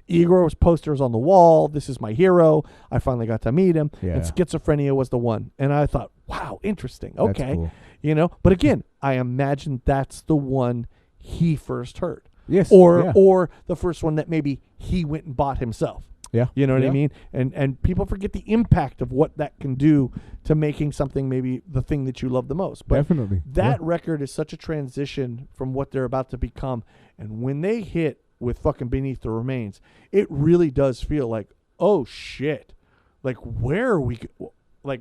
D: Igor's posters on the wall. This is my hero. I finally got to meet him.
C: Yeah.
D: And Schizophrenia was the one. And I thought, wow, interesting. Okay.
C: That's cool.
D: But again, I imagine that's the one he first heard.
C: Yes.
D: Or the first one that maybe he went and bought himself.
C: Yeah.
D: You know what I mean? And people forget the impact of what that can do to making something maybe the thing that you love the most. But
C: definitely.
D: That record is such a transition from what they're about to become. And when they hit with fucking Beneath the Remains, it really does feel like, oh shit, like where are we, like,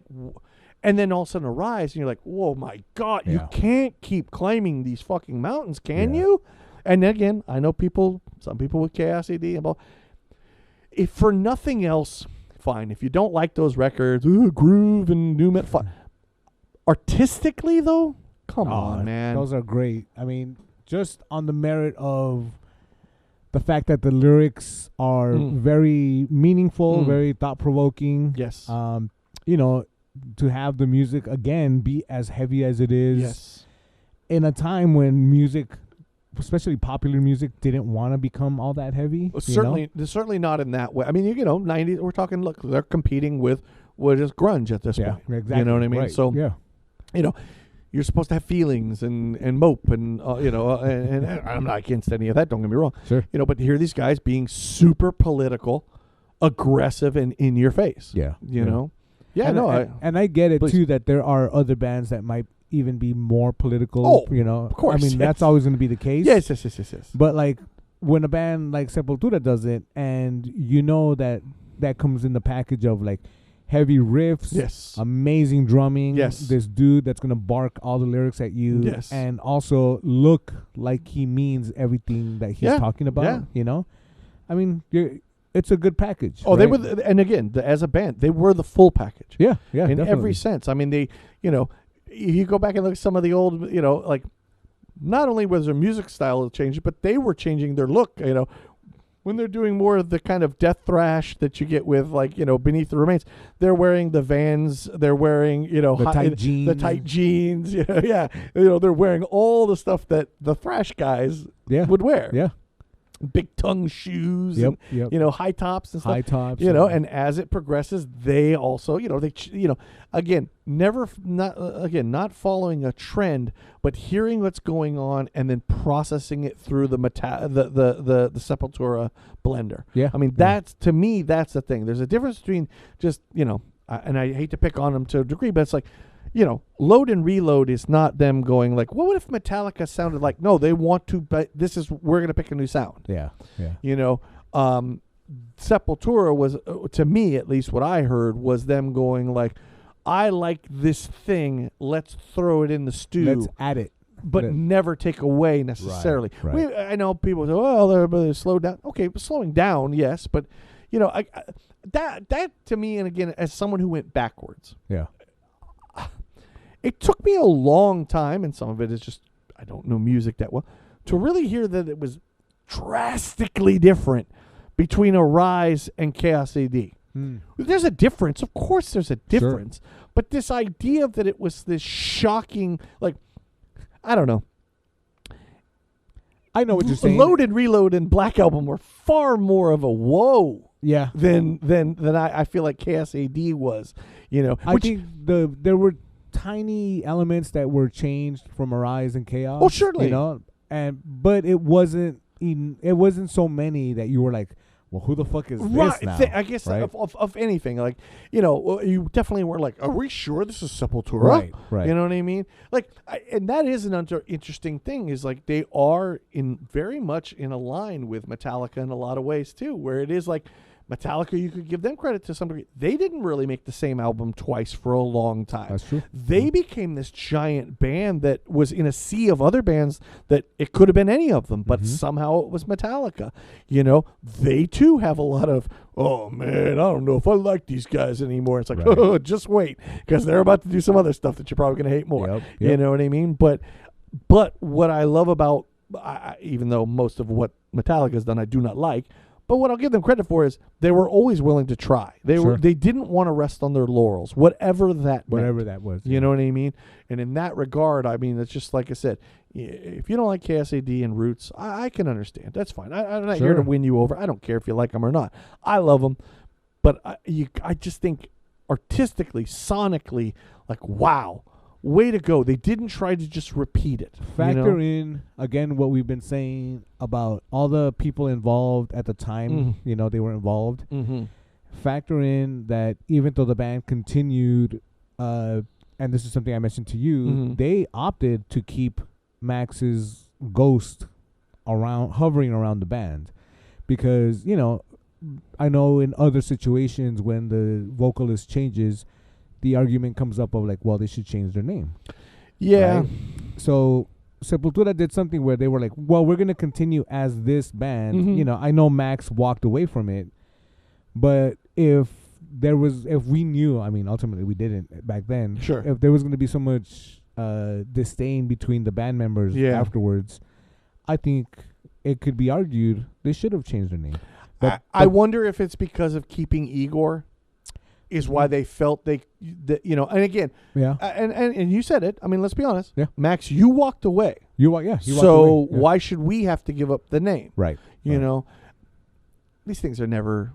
D: and then all of a sudden Arise, and you're like, whoa, my God, you can't keep climbing these fucking mountains, can you? And again, I know some people with Chaos AD, if for nothing else, fine. If you don't like those records, groove and new metal, fine. Artistically though, come on, man,
C: those are great. I mean, just on the merit of the fact that the lyrics are very meaningful, very thought-provoking.
D: Yes.
C: To have the music, again, be as heavy as it is.
D: Yes.
C: In a time when music, especially popular music, didn't want to become all that heavy.
D: Certainly not in that way. I mean, 90s, we're talking, look, they're competing with well, just grunge at this point.
C: exactly.
D: You know what I mean?
C: Right.
D: So,
C: yeah.
D: you know, you're supposed to have feelings and mope and and I'm not against any of that. Don't get me wrong.
C: Sure.
D: You know, but here these guys being super political, aggressive, and in your face.
C: Yeah.
D: You know. Yeah.
C: And I get it
D: please.
C: too that there are other bands that might even be more political.
D: Oh,
C: you know,
D: of course.
C: I mean, that's always going to be the case.
D: Yes.
C: But like when a band like Sepultura does it, and you know that comes in the package of like heavy riffs,
D: yes,
C: amazing drumming,
D: yes,
C: this dude that's gonna bark all the lyrics at you,
D: yes,
C: and also look like he means everything that he's talking about.
D: Yeah.
C: You know, I mean, it's a good package.
D: Oh,
C: right?
D: they were, and again, as a band, they were the full package.
C: Yeah,
D: in
C: definitely.
D: every sense. I mean, they, you know, you go back and look at some of the old, you know, like not only was their music style changing, but they were changing their look. You know, when they're doing more of the kind of death thrash that you get with, like, you know, Beneath the Remains, they're wearing the Vans, they're wearing, you know,
C: the tight jeans,
D: you know, they're wearing all the stuff that the thrash guys would wear.
C: Yeah.
D: Big tongue shoes,
C: yep.
D: you know, high tops and stuff.
C: High tops,
D: you know, and as it progresses, they also, you know, again, not following a trend, but hearing what's going on and then processing it through the Sepultura blender.
C: Yeah,
D: I mean, that's to me, that's the thing. There's a difference between just, you know, and I hate to pick on them to a degree, but it's like, you know, Load and Reload is not them going like, well, what if Metallica sounded like? No, they want to, but we're going to pick a new sound.
C: Yeah.
D: You know, Sepultura was, to me at least, what I heard was them going like, I like this thing, let's throw it in the stew.
C: Let's add it.
D: But never take away necessarily.
C: Right.
D: I know people say, oh, they're slowed down. Okay, but slowing down, yes. But, you know, that to me, and again, as someone who went backwards.
C: Yeah.
D: It took me a long time, and some of it is just, I don't know music that well, to really hear that it was drastically different between Arise and Chaos AD. There's a difference. Of course there's a difference. Sure. But this idea that it was this shocking, like, I don't know.
C: I know what you're saying.
D: Load and Reload and Black Album were far more of a whoa.
C: Yeah.
D: Than I feel like Chaos AD was. You know,
C: I think there were tiny elements that were changed from Arise and Chaos.
D: Oh, surely.
C: You know, but it wasn't so many that you were like, well, who the fuck is this now?
D: I guess
C: right?
D: of anything, like, you know, you definitely were like, are we sure this is Sepultura?
C: Right.
D: You know what I mean? Like, and that is an interesting thing, is like they are very much in a line with Metallica in a lot of ways too, where it is like, Metallica, you could give them credit to some degree. They didn't really make the same album twice for a long time.
C: That's true.
D: They became this giant band that was in a sea of other bands that it could have been any of them, but somehow it was Metallica. You know, they too have a lot of, oh man, I don't know if I like these guys anymore. It's like, oh, just wait, because they're about to do some other stuff that you're probably going to hate more.
C: Yep.
D: You know what I mean? But what I love about, even though most of what Metallica's done I do not like, but what I'll give them credit for is they were always willing to try. They didn't want to rest on their laurels, whatever that
C: was.
D: You know what I mean? And in that regard, I mean, it's just like I said, if you don't like KSAD and Roots, I can understand. That's fine. I'm not here to win you over. I don't care if you like them or not. I love them, but I just think artistically, sonically, like, wow. Way to go. They didn't try to just repeat it.
C: Factor in, again, what we've been saying about all the people involved at the time, you know, they were involved. Factor in that even though the band continued, and this is something I mentioned to you, they opted to keep Max's ghost hovering around the band. Because, you know, I know in other situations when the vocalist changes, the argument comes up of like, well, they should change their name.
D: Yeah.
C: Right? So Sepultura did something where they were like, well, we're going to continue as this band. You know, I know Max walked away from it, but if we knew, I mean, ultimately we didn't back then.
D: Sure.
C: If there was going to be so much disdain between the band members afterwards, I think it could be argued they should have changed their name. But
D: I wonder if it's because of keeping Igor. Is why they felt you know, and again, and you said it. I mean, let's be honest.
C: Yeah.
D: Max, you walked away.
C: You walked away.
D: So why should we have to give up the name?
C: Right.
D: You know, these things are never.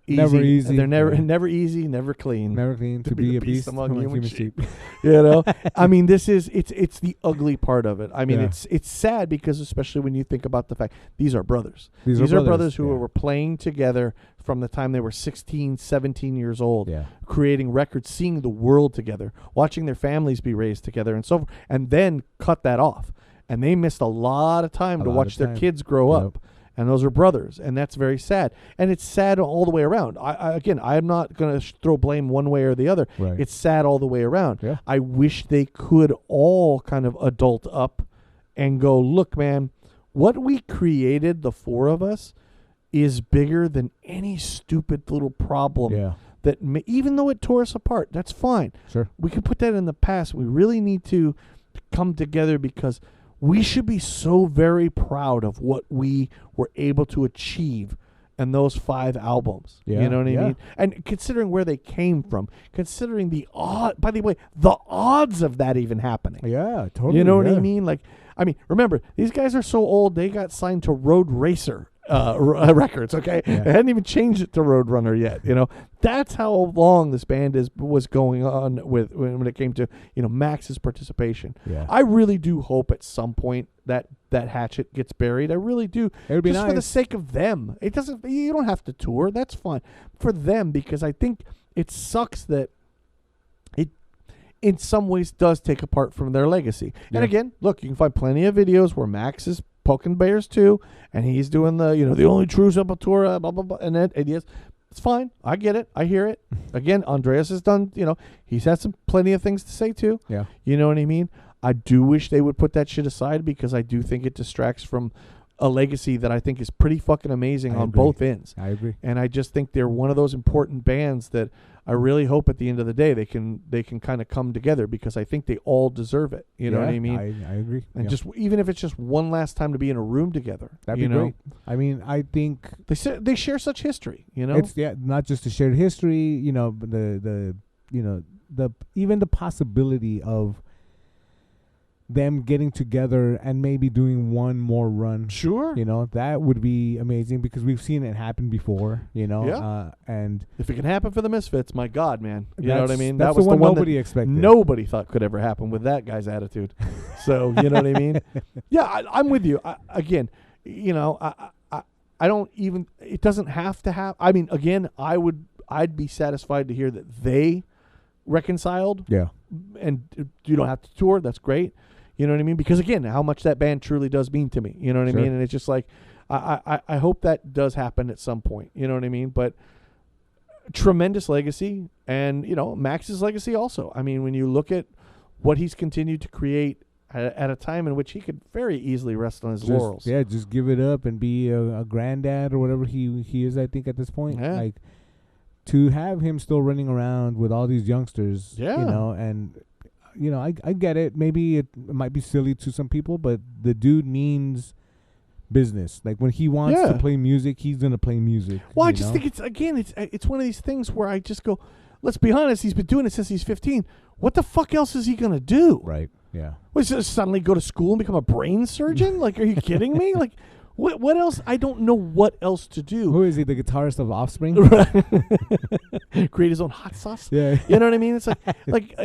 C: Never easy.
D: They're never
C: Yeah.
D: never easy, never clean.
C: Never clean to be a beast
D: among human sheep.
C: sheep.
D: You know, I mean, it's the ugly part of it. I mean,
C: Yeah.
D: it's sad because especially when you think about the fact these are brothers.
C: These
D: These
C: are
D: are brothers
C: brothers,
D: who
C: yeah.
D: were playing together from the time they were 16, 17 years old,
C: Yeah.
D: creating records, seeing the world together, watching their families be raised together, and so forth, and then cut that off. And they missed a lot of time
C: A
D: to
C: lot
D: watch
C: of
D: their
C: time.
D: kids grow
C: Yep.
D: up. And those are brothers, and that's very sad. And it's sad all the way around. Again, I'm not going to throw blame one way or the other.
C: Right.
D: It's sad all the way around.
C: Yeah.
D: I wish they could all kind of adult up and go, look, man, what we created, the four of us, is bigger than any stupid little problem.
C: Yeah.
D: That even though it tore us apart, that's fine.
C: Sure.
D: We can put that in the past. We really need to come together because we should be so very proud of what we were able to achieve in those 5 albums.
C: Yeah,
D: You know what I
C: yeah.
D: mean? And considering where they came from, considering the by the way, the odds of that even happening.
C: Yeah. Totally.
D: You know what I
C: yeah.
D: mean? Like, I mean, remember, these guys are so old, they got signed to Road Racer records, okay?
C: Yeah.
D: They hadn't even changed it to Roadrunner yet, you know? That's how long this band was going on with when it came to, you know, Max's participation.
C: Yeah.
D: I really do hope at some point that hatchet gets buried. I really do.
C: It would be
D: Just for the
C: nice.
D: sake of them. It doesn't, you don't have to tour. That's fine. For them, because I think it sucks that it in some ways does take apart from their legacy.
C: Yeah.
D: And again, look, you can find plenty of videos where Max is poking bears too, and he's doing the, you know, the only true Sepultura, blah, blah, blah, and then, and yes, it's fine. I get it. I hear it. Again, Andreas has done, you know, he's had some plenty of things to say too.
C: Yeah.
D: You know what I mean? I do wish they would put that shit aside because I do think it distracts from a legacy that I think is pretty fucking amazing
C: I
D: on
C: agree.
D: both ends.
C: I agree.
D: And I just think they're one of those important bands that I really hope at the end of the day they can kind of come together because I think they all deserve it. You know what I mean?
C: I agree.
D: And
C: Yeah.
D: just even if it's just one last time to be in a room together.
C: That'd
D: you
C: be
D: know?
C: great. I mean, I think
D: They share such history, you know?
C: it's not just the shared history, you know, but the you know, the even the possibility of them getting together and maybe doing one more run.
D: Sure.
C: You know, that would be amazing because we've seen it happen before, you know.
D: Yeah.
C: And
D: If it can happen for the Misfits, my God, man. You know what I mean?
C: That's
D: That was
C: the one
D: that
C: nobody expected.
D: nobody thought could ever happen with that guy's attitude. So, you know what I mean? Yeah, I'm with you. Again, you know, I don't even, it doesn't have to have, I mean, again, I'd be satisfied to hear that they reconciled
C: Yeah.
D: and you don't have to tour. That's great. You know what I mean? Because again, how much that band truly does mean to me. You know what I
C: Sure.
D: mean? And it's just like, I hope that does happen at some point. You know what I mean? But tremendous legacy, and you know Max's legacy also. I mean, when you look at what he's continued to create at a time in which he could very easily rest on his laurels.
C: Yeah, just give it up and be a granddad or whatever he is. I think at this point,
D: Yeah.
C: like to have him still running around with all these youngsters.
D: Yeah.
C: You know, and you know, I get it. Maybe it might be silly to some people, but the dude means business. Like when he wants
D: Yeah.
C: to play music, he's gonna play music.
D: Well, I
C: you
D: just
C: know?
D: think it's one of these things where I just go, let's be honest, he's been doing it since he's 15. What the fuck else is he gonna do?
C: right. Yeah.
D: Was he just suddenly go to school and become a brain surgeon? Like, are you kidding me? Like, what else? I don't know what else to do.
C: Who is he? The guitarist of Offspring?
D: Create his own hot sauce.
C: Yeah.
D: You know what I mean? It's like,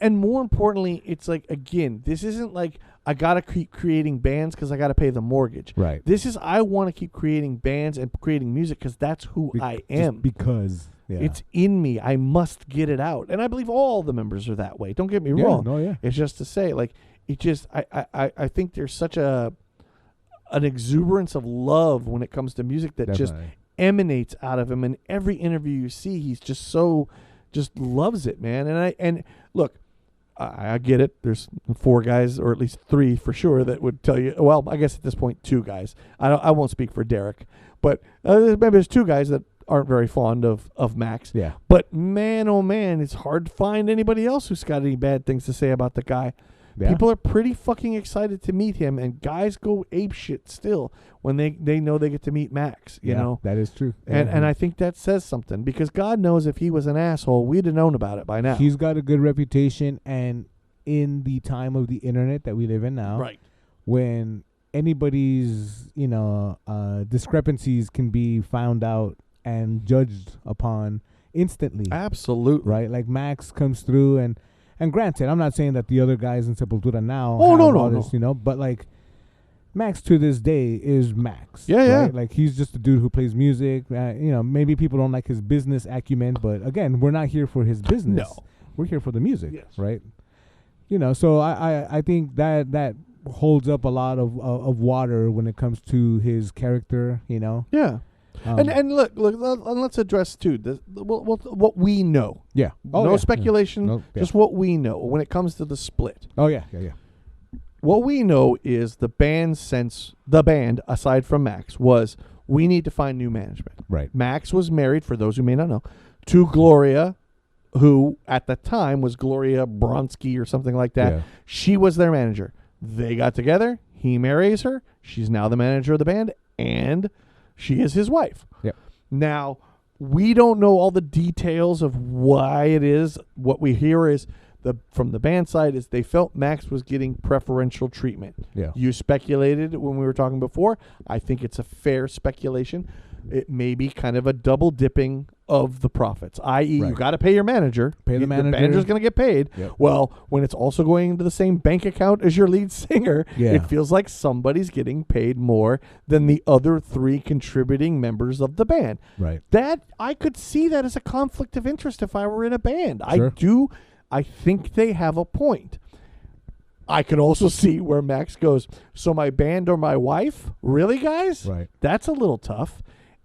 D: and more importantly, it's like, again, this isn't like I gotta keep creating bands because I gotta pay the mortgage.
C: Right.
D: This is I want to keep creating bands and creating music because that's who I am.
C: Because yeah.
D: It's in me. I must get it out, and I believe all the members are that way. Don't get me
C: Yeah,
D: wrong.
C: no, yeah.
D: It's just to say, like, it just I think there's such an exuberance of love when it comes to music that just
C: Definitely.
D: emanates out of him. And every interview you see, he's just loves it, man. And look, I get it. There's 4 guys, or at least 3 for sure, that would tell you. Well, I guess at this point, 2 guys. I won't speak for Derek, but maybe there's 2 guys that aren't very fond of Max.
C: Yeah.
D: But man, oh man, it's hard to find anybody else who's got any bad things to say about the guy.
C: Yeah.
D: People are pretty fucking excited to meet him, and guys go ape shit still when they know they get to meet Max. You know,
C: that is true.
D: and I think that says something, because God knows if he was an asshole, we'd have known about it by now.
C: He's got a good reputation, and in the time of the internet that we live in now,
D: Right.
C: when anybody's discrepancies can be found out and judged upon instantly.
D: Absolutely.
C: Right? Like Max comes through and granted, I'm not saying that the other guys in Sepultura now
D: Oh,
C: have
D: no,
C: all
D: no,
C: this, but like Max to this day is Max.
D: Yeah, yeah.
C: right? Like he's just a dude who plays music. Maybe people don't like his business acumen, but again, we're not here for his business.
D: No.
C: We're here for the music,
D: Yes.
C: right? So I think that holds up a lot of water when it comes to his character,
D: Yeah. And look, let's address too what we know.
C: Yeah.
D: No speculation,
C: No, yeah.
D: just what we know when it comes to the split.
C: Oh yeah.
D: What we know is the band, aside from Max, was we need to find new management.
C: Right.
D: Max was married, for those who may not know, to Gloria, who at the time was Gloria Bronsky or something like that.
C: Yeah.
D: She was their manager. They got together. He marries her. She's now the manager of the band, and she is his wife.
C: Yep.
D: Now, we don't know all the details of why it is. What we hear is from the band side is they felt Max was getting preferential treatment.
C: Yeah.
D: You speculated when we were talking before. I think it's a fair speculation. It may be kind of a double dipping of the profits, i.e. you
C: Right.
D: got to pay your manager.
C: Pay the manager.
D: The manager's going to get paid.
C: Yep.
D: Well, when it's also going into the same bank account as your lead singer,
C: Yeah.
D: it feels like somebody's getting paid more than the other three contributing members of the band.
C: Right.
D: That I could see that as a conflict of interest if I were in a band.
C: Sure.
D: I think they have a point. I could also see where Max goes, so my band or my wife? Really, guys?
C: Right.
D: That's a little tough.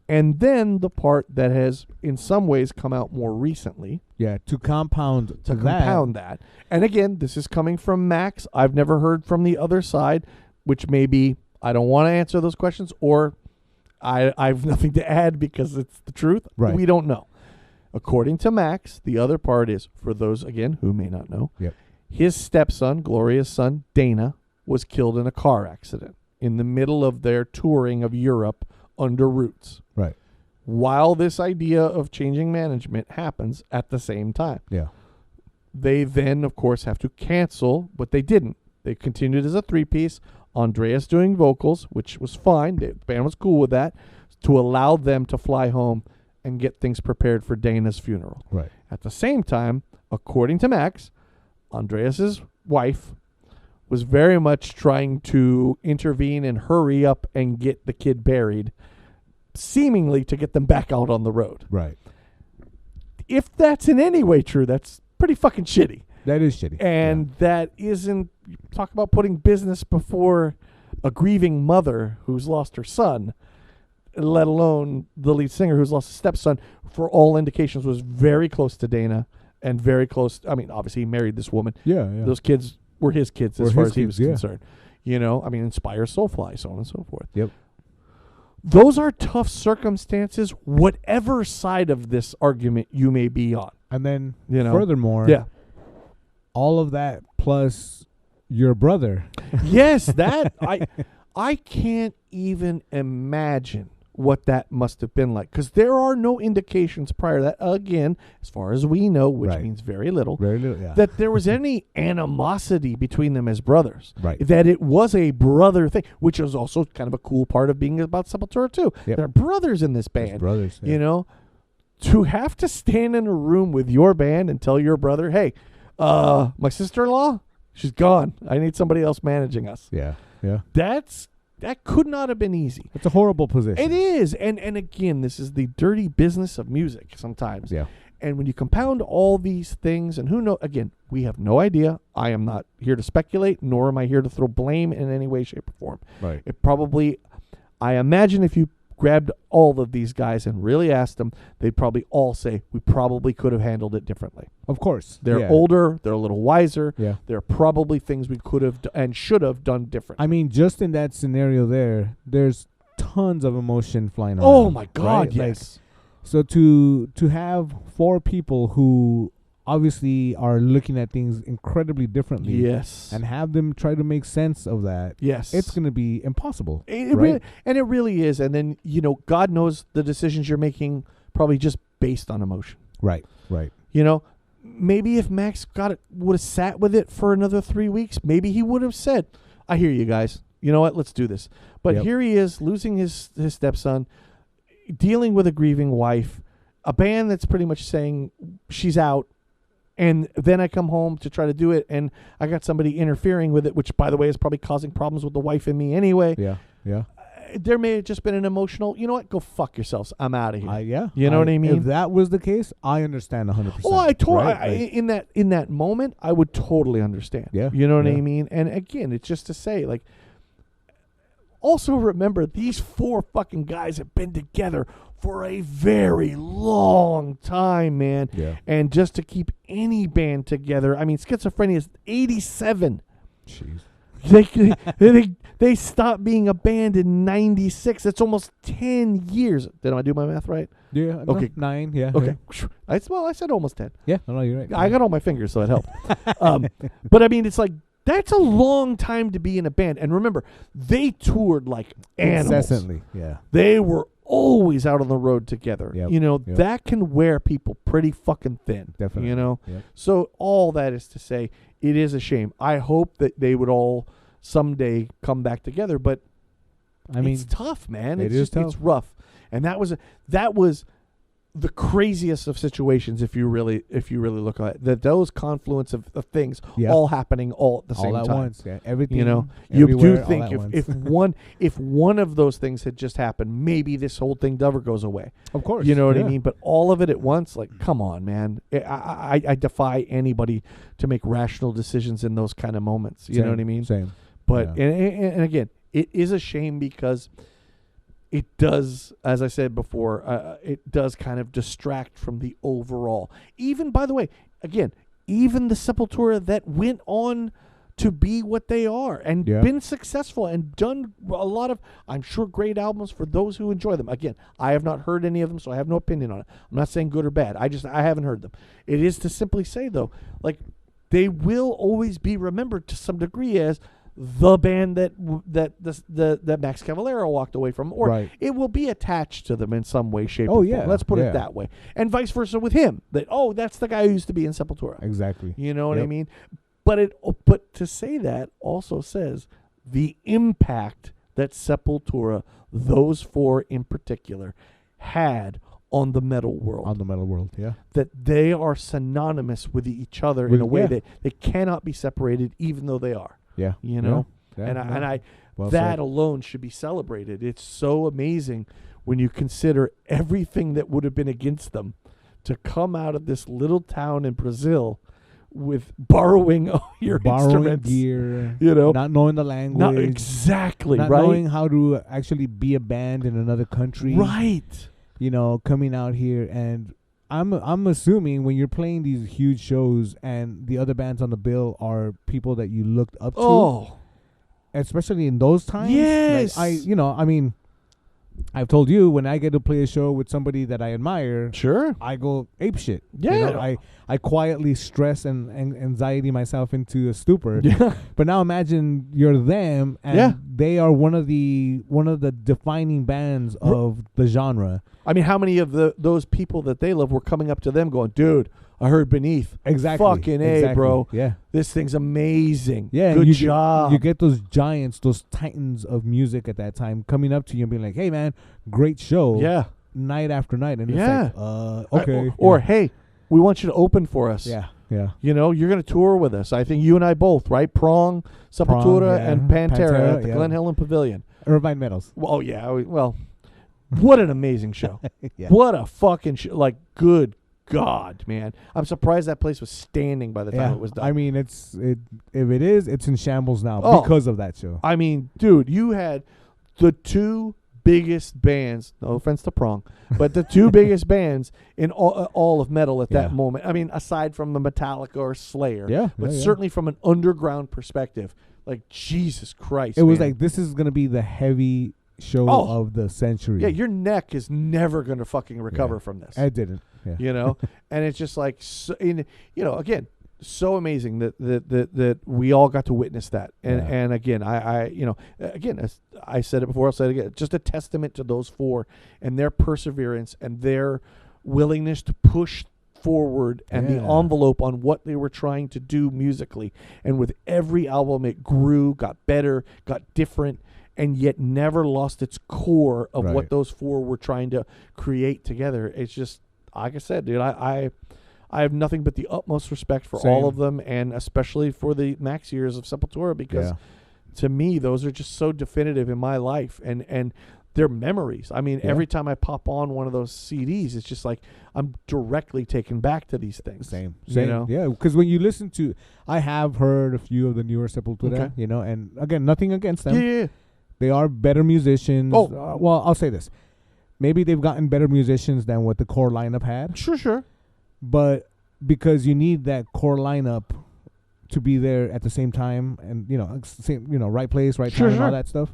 D: And then the part that has, in some ways, come out more recently.
C: Yeah, to compound
D: that. And again, this is coming from Max. I've never heard from the other side, which maybe I don't want to answer those questions, or I have nothing to add because it's the truth.
C: Right.
D: We don't know. According to Max, the other part is, for those, again, who may not know,
C: Yep.
D: his stepson, Gloria's son, Dana, was killed in a car accident in the middle of their touring of Europe under Roots.
C: Right.
D: While this idea of changing management happens at the same time.
C: Yeah.
D: They then, of course, have to cancel, but they didn't. They continued as a three-piece, Andreas doing vocals, which was fine. The band was cool with that, to allow them to fly home and get things prepared for Dana's funeral.
C: Right.
D: At the same time, according to Max, Andreas's wife was very much trying to intervene and hurry up and get the kid buried, seemingly to get them back out on the road.
C: Right.
D: If that's in any way true, that's pretty fucking shitty.
C: That is shitty.
D: And that isn't, talk about putting business before a grieving mother who's lost her son, let alone the lead singer who's lost a stepson, for all indications was very close to Dana and very close. I mean, obviously he married this woman.
C: Yeah.
D: Those kids were his kids
C: Were
D: as far
C: his
D: as he
C: kids,
D: was
C: yeah.
D: concerned. I mean, Inspire Soulfly, so on and so forth.
C: Yep.
D: Those are tough circumstances, whatever side of this argument you may be on.
C: And then
D: Furthermore,
C: all of that plus your brother.
D: Yes, that I can't even imagine what that must have been like, because there are no indications prior to that, again, as far as we know, which
C: Right.
D: means very little,
C: Yeah.
D: that there was any animosity between them as brothers.
C: Right.
D: That it was a brother thing, which is also kind of a cool part of being about Sepultura too.
C: Yep.
D: They're brothers in this
C: His
D: band.
C: brothers. Yeah.
D: To have to stand in a room with your band and tell your brother, hey, my sister-in-law, she's gone. I need somebody else managing us.
C: Yeah.
D: That could not have been easy.
C: It's a horrible position.
D: It is. And again, this is the dirty business of music sometimes.
C: Yeah.
D: And when you compound all these things, and who knows, again, we have no idea. I am not here to speculate, nor am I here to throw blame in any way, shape, or form.
C: Right.
D: It probably, I imagine if you grabbed all of these guys and really asked them, they'd probably all say, we probably could have handled it differently.
C: Of course.
D: They're older. They're a little wiser.
C: Yeah.
D: There are probably things we could have and should have done differently.
C: I mean, just in that scenario there's tons of emotion flying around.
D: Oh, my God,
C: right?
D: yes.
C: So to have four people who obviously are looking at things incredibly differently,
D: Yes.
C: and have them try to make sense of that,
D: Yes.
C: it's going to be impossible.
D: It
C: right?
D: really is. And then, God knows the decisions you're making probably just based on emotion.
C: Right.
D: Maybe if Max would have sat with it for another 3 weeks, maybe he would have said, I hear you guys. You know what? Let's do this. But
C: Yep.
D: here he is losing his stepson. dealing with a grieving wife, a band that's pretty much saying she's out, and then I come home to try to do it, and I got somebody interfering with it, which, by the way, is probably causing problems with the wife and me anyway.
C: Yeah. Yeah.
D: There may have just been an emotional, you know what, go fuck yourselves. I'm out of here.
C: Yeah.
D: You know what I mean?
C: If that was the case, I understand 100%.
D: Oh,
C: right?
D: in that moment, I would totally understand.
C: Yeah.
D: You know what
C: Yeah.
D: I mean? And again, it's just to say, like, also remember, these 4 fucking guys have been together for a very long time, man.
C: Yeah.
D: And just to keep any band together, I mean, Schizophrenia is 87.
C: Jeez.
D: They stopped being a band in 96. That's almost 10 years. Did I do my math right?
C: Yeah.
D: Okay.
C: 9. Yeah.
D: Okay. I said almost 10.
C: Yeah. No, you're right.
D: I got all my fingers, so it helped. But I mean, it's like, that's a long time to be in a band. And remember, they toured like animals.
C: Incessantly. Yeah.
D: They were always out on the road together.
C: Yep.
D: You know,
C: Yep.
D: that can wear people pretty fucking thin.
C: Definitely.
D: You know?
C: Yep.
D: So all that is to say, it is a shame. I hope that they would all someday come back together, but
C: I mean,
D: it's tough, man.
C: it
D: It's
C: is
D: just, it's
C: tough.
D: rough. And that was the craziest of situations if you really look at it. That those confluence of things
C: Yeah.
D: all happening all at the same
C: all at
D: time.
C: once. Yeah. Everything.
D: You know, you do
C: everywhere, all
D: think
C: at once.
D: if one of those things had just happened, maybe this whole thing never goes away.
C: Of course.
D: You know what I
C: yeah.
D: mean? But all of it at once, like, come on, man. I defy anybody to make rational decisions in those kind of moments. You know what I mean?
C: Same.
D: But
C: Yeah.
D: and again, it is a shame because it does, as I said before, it does kind of distract from the overall. Even, by the way, again, even the Sepultura that went on to be what they are and
C: Yeah.
D: been successful and done a lot of, I'm sure, great albums for those who enjoy them. Again, I have not heard any of them, so I have no opinion on it. I'm not saying good or bad. I haven't heard them. It is to simply say, though, like, they will always be remembered to some degree as the band that Max Cavalera walked away from, or
C: Right.
D: it will be attached to them in some way, shape,
C: Oh,
D: or
C: yeah,
D: form. Let's put
C: yeah.
D: it that way, and vice versa with him. That that's the guy who used to be in Sepultura.
C: Exactly.
D: You know what I
C: Yep.
D: mean? But to say that also says the impact that Sepultura, those 4 in particular, had on the metal world.
C: On the metal world. Yeah.
D: That they are synonymous with each other in
C: With-
D: a way
C: yeah.
D: that they cannot be separated, even though they are.
C: Yeah.
D: You know?
C: Yeah.
D: And
C: Yeah.
D: I
C: Well
D: that
C: said.
D: alone should be celebrated. It's so amazing when you consider everything that would have been against them to come out of this little town in Brazil with borrowing your instruments,
C: gear.
D: you know,
C: Not knowing the language.
D: not exactly
C: not
D: right,
C: knowing how to actually be a band in another country.
D: right.
C: You know, coming out here, and I'm assuming when you're playing these huge shows and the other bands on the bill are people that you looked up to,
D: Oh,
C: especially in those times.
D: yes.
C: Like I mean, I've told you, when I get to play a show with somebody that I admire,
D: sure.
C: I go ape shit.
D: Yeah.
C: You know, I quietly stress and anxiety myself into a stupor.
D: Yeah.
C: But now imagine you're them, and
D: Yeah.
C: they are one of the defining bands of the genre.
D: I mean, how many of those people that they love were coming up to them going, dude, I heard Beneath.
C: Exactly.
D: Fucking A,
C: exactly.
D: bro.
C: Yeah.
D: This thing's amazing.
C: Yeah.
D: Good
C: you
D: job.
C: You get those giants, those titans of music at that time coming up to you and being like, "Hey, man, great show."
D: yeah.
C: Night after night, and
D: Yeah.
C: it's like, okay.
D: Or
C: yeah.
D: hey, we want you to open for us.
C: Yeah. Yeah.
D: You know, you're going to tour with us. I think you and I both, right? Prong, Sepultura,
C: yeah.
D: and Pantera at the
C: yeah.
D: Glen Helen Pavilion.
C: Irvine Metals.
D: Well, oh, yeah. Well, what an amazing show.
C: Yeah.
D: What a fucking show. Like, good God, man. I'm surprised that place was standing by the time
C: Yeah.
D: it was done.
C: I mean, if it is, it's in shambles now
D: Oh.
C: because of that show.
D: I mean, dude, you had the 2 biggest bands, no offense to Prong, but the 2 biggest bands in all of metal at that
C: Yeah.
D: moment. I mean, aside from the Metallica or Slayer,
C: Yeah,
D: but
C: yeah, yeah.
D: certainly from an underground perspective, like, Jesus Christ,
C: It was
D: man.
C: like, this is gonna be the heavy show
D: Oh.
C: of the century.
D: Yeah, your neck is never going to fucking recover
C: Yeah.
D: from this.
C: I didn't. Yeah.
D: You know, and it's just like, again, so amazing that we all got to witness that. And
C: Yeah.
D: and again, again, as I said it before, I'll say it again, just a testament to those 4 and their perseverance and their willingness to push forward and the
C: Yeah.
D: envelope on what they were trying to do musically. And with every album, it grew, got better, got different. and yet never lost its core of
C: Right.
D: what those four were trying to create together. It's just, like I said, dude, I have nothing but the utmost respect for
C: Same.
D: all of them, and especially for the Max years of Sepultura, because
C: Yeah.
D: to me, those are just so definitive in my life, and they're memories. I mean,
C: Yeah.
D: every time I pop on one of those CDs, it's just like I'm directly taken back to these things.
C: Same.
D: You know?
C: Yeah, because when you listen to, I have heard a few of the newer Sepultura,
D: Okay.
C: you know, and again, nothing against them.
D: Yeah.
C: They are better musicians.
D: Oh.
C: Well, I'll say this. Maybe they've gotten better musicians than what the core lineup had,
D: Sure.
C: but because you need that core lineup to be there at the same time, and right place, right
D: Sure,
C: time, and all
D: sure.
C: that stuff.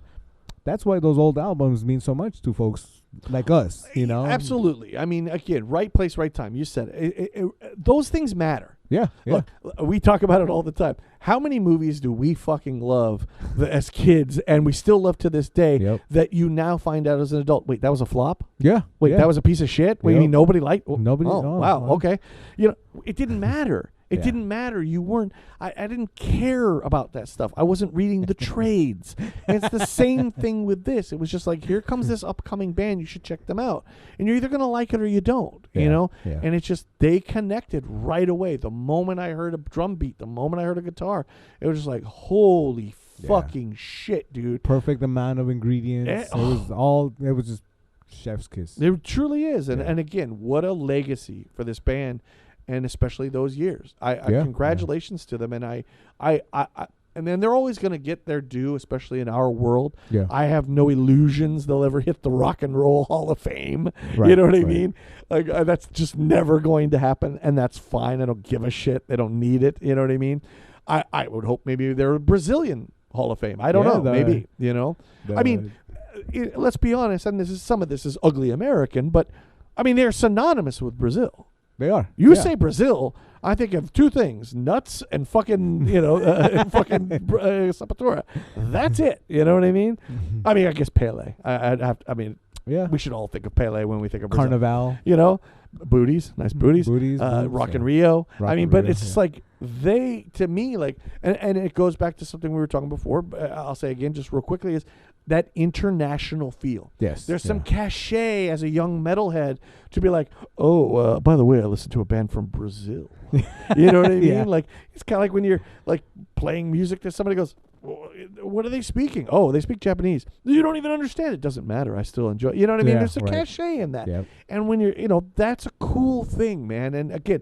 C: That's why those old albums mean so much to folks like us, you know.
D: Absolutely. I mean, again, right place, right time. You said it. Those things matter.
C: Yeah.
D: Look, we talk about it all the time. How many movies do we fucking love as kids, and we still love to this day,
C: Yep.
D: that you now find out as an adult? Wait, that was a flop?
C: Yeah.
D: Wait,
C: yeah.
D: that was a piece of shit? Wait, you
C: Yep.
D: mean nobody liked?
C: Nobody-
D: Oh,
C: oh,
D: wow.
C: wow.
D: Okay. It didn't matter. It
C: Yeah.
D: didn't matter. You weren't. I didn't care about that stuff. I wasn't reading the trades. And it's the same thing with this. It was just like, here comes this upcoming band. You should check them out. And you're either gonna like it or you don't. You
C: Yeah,
D: know.
C: yeah.
D: And it's just, they connected right away. The moment I heard a drum beat, the moment I heard a guitar, it was just like, holy
C: Yeah.
D: fucking shit, dude.
C: Perfect amount of ingredients.
D: Eh,
C: It was just chef's kiss.
D: There truly is. And
C: Yeah.
D: and again, what a legacy for this band, and especially those years. I
C: Yeah.
D: congratulations to them, and I and then they're always going to get their due, especially in our world.
C: Yeah.
D: I have no illusions they'll ever hit the Rock and Roll Hall of Fame. You
C: Right,
D: know what I
C: right.
D: mean? Like, that's just never going to happen, and that's fine. I don't give a shit. They don't need it. You know what I mean? I would hope maybe they're a Brazilian Hall of Fame. I don't
C: Yeah,
D: know. Maybe, you know. I mean, let's be honest, and some of this is ugly American, but I mean, they're synonymous with Brazil.
C: they are.
D: You
C: Yeah.
D: say Brazil, I think of two things: nuts and fucking, Sepultura. That's it. You know what I mean? I mean, I guess Pele. I mean,
C: Yeah.
D: we should all think of Pele when we think of Brazil.
C: Carnival.
D: You know, booties, nice booties.
C: Booties, boobs,
D: Rock in
C: yeah.
D: Rio.
C: Rock
D: I mean,
C: in
D: but
C: Rio,
D: it's just
C: yeah.
D: like they, to me, like, and it goes back to something we were talking before. I'll say again, just real quickly, is that international feel.
C: Yes.
D: There's some
C: yeah.
D: cachet as a young metalhead to be like, oh, by the way, I listened to a band from Brazil. You know what I mean?
C: Yeah.
D: Like, it's kind of like when you're like playing music that somebody goes, what are they speaking? Oh, they speak Japanese. You don't even understand. It doesn't matter. I still enjoy. You know what I mean?
C: Yeah,
D: There's a
C: right.
D: cachet in that.
C: Yep.
D: And when you're, that's a cool thing, man. And again,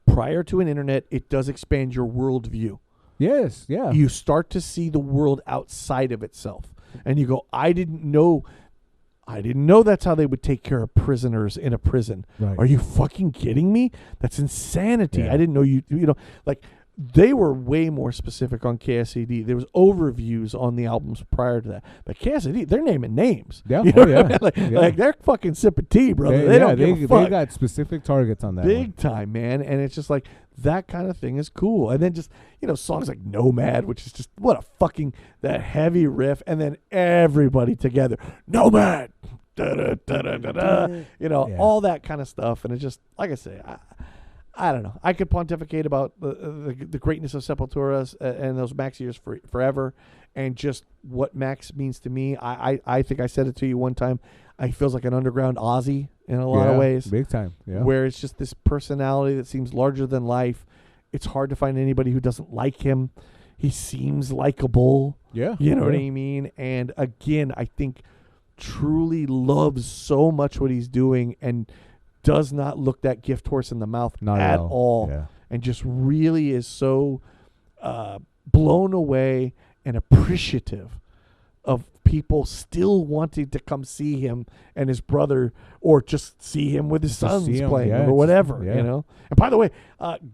D: prior to an internet, it does expand your worldview.
C: Yes. Yeah.
D: You start to see the world outside of itself. And you go, I didn't know that's how they would take care of prisoners in a prison.
C: Right.
D: Are you fucking kidding me? That's insanity.
C: Yeah.
D: I didn't know like they were way more specific on KSAD. There was overviews on the albums prior to that. But KSAD, they're naming names.
C: Yeah.
D: You know
C: Oh, yeah.
D: what I mean?
C: Yeah.
D: Like they're fucking sipping tea, brother. They don't give a fuck.
C: They got specific targets on that.
D: Big time, man. And it's just like, that kind of thing is cool. And then just, songs like Nomad, which is just, what a fucking, that heavy riff. And then everybody together, Nomad, da-da-da-da-da-da.
C: Yeah.
D: All that kind of stuff. And it's just, like I say, I don't know. I could pontificate about the greatness of Sepultura and those Max years forever, and just what Max means to me. I think I said it to you one time. He feels like an underground Ozzy in a lot of ways.
C: Big time. Yeah.
D: Where it's just this personality that seems larger than life. It's hard to find anybody who doesn't like him. He seems likable.
C: Yeah.
D: You know what
C: yeah.
D: I mean? And again, I think truly loves so much what he's doing and does not look that gift horse in the mouth
C: Not
D: at
C: at
D: all.
C: all. Yeah.
D: And just really is so blown away and appreciative of people still wanting to come see him and his brother, or just see him with his
C: Just to
D: sons
C: see him,
D: playing
C: yeah,
D: or whatever,
C: yeah.
D: And by the way,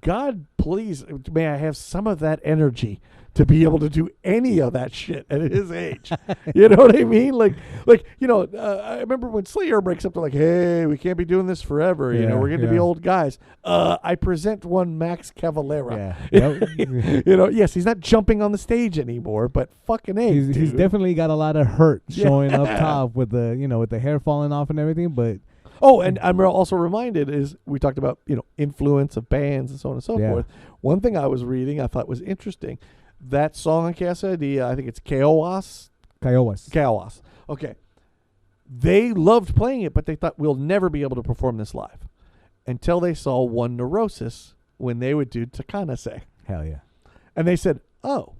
D: God, please, may I have some of that energy to be able to do any of that shit at his age. You know what I mean? Like I remember when Slayer breaks up, they're like, hey, we can't be doing this forever.
C: Yeah,
D: We're going to be
C: yeah.
D: old guys. I present one Max Cavalera.
C: Yeah. Yep.
D: Yes, he's not jumping on the stage anymore, but fucking A,
C: he's
D: dude.
C: definitely got a lot of hurt showing up
D: Yeah.
C: top with the with the hair falling off and everything, but
D: Oh, and I'm also reminded is we talked about, influence of bands and so on and so
C: Yeah.
D: forth. One thing I was reading I thought was interesting. That song on KSID, I think it's Chaos, Kiowas. Okay. They loved playing it, but they thought we'll never be able to perform this live until they saw One Neurosis when they would do Takanase.
C: Hell yeah.
D: And they said, oh,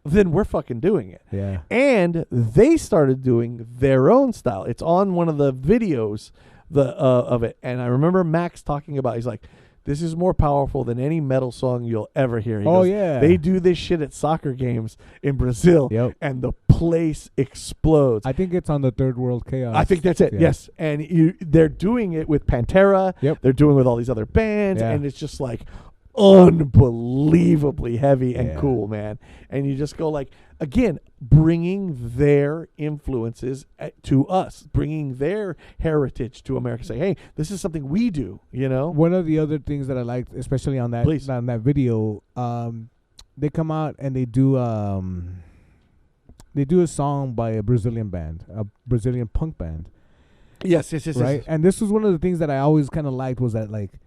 D: then we're fucking doing it.
C: Yeah.
D: And they started doing their own style. It's on one of the videos of it. And I remember Max talking about, he's like, this is more powerful than any metal song you'll ever hear. He goes,
C: yeah.
D: They do this shit at soccer games in Brazil, and the place explodes.
C: I think it's on the Third World Chaos.
D: I think that's it, yes. And they're doing it with Pantera.
C: Yep.
D: They're doing it with all these other bands, and it's just like unbelievably heavy and cool, man. And you just go like, again, bringing their influences to us, bringing their heritage to America. Say, hey, this is something we do, you know?
C: One of the other things that I liked, especially on that video, they come out and they do a song by a Brazilian band, a Brazilian punk band.
D: Yes.
C: Right? And this was one of the things that I always kind of liked, was that, like,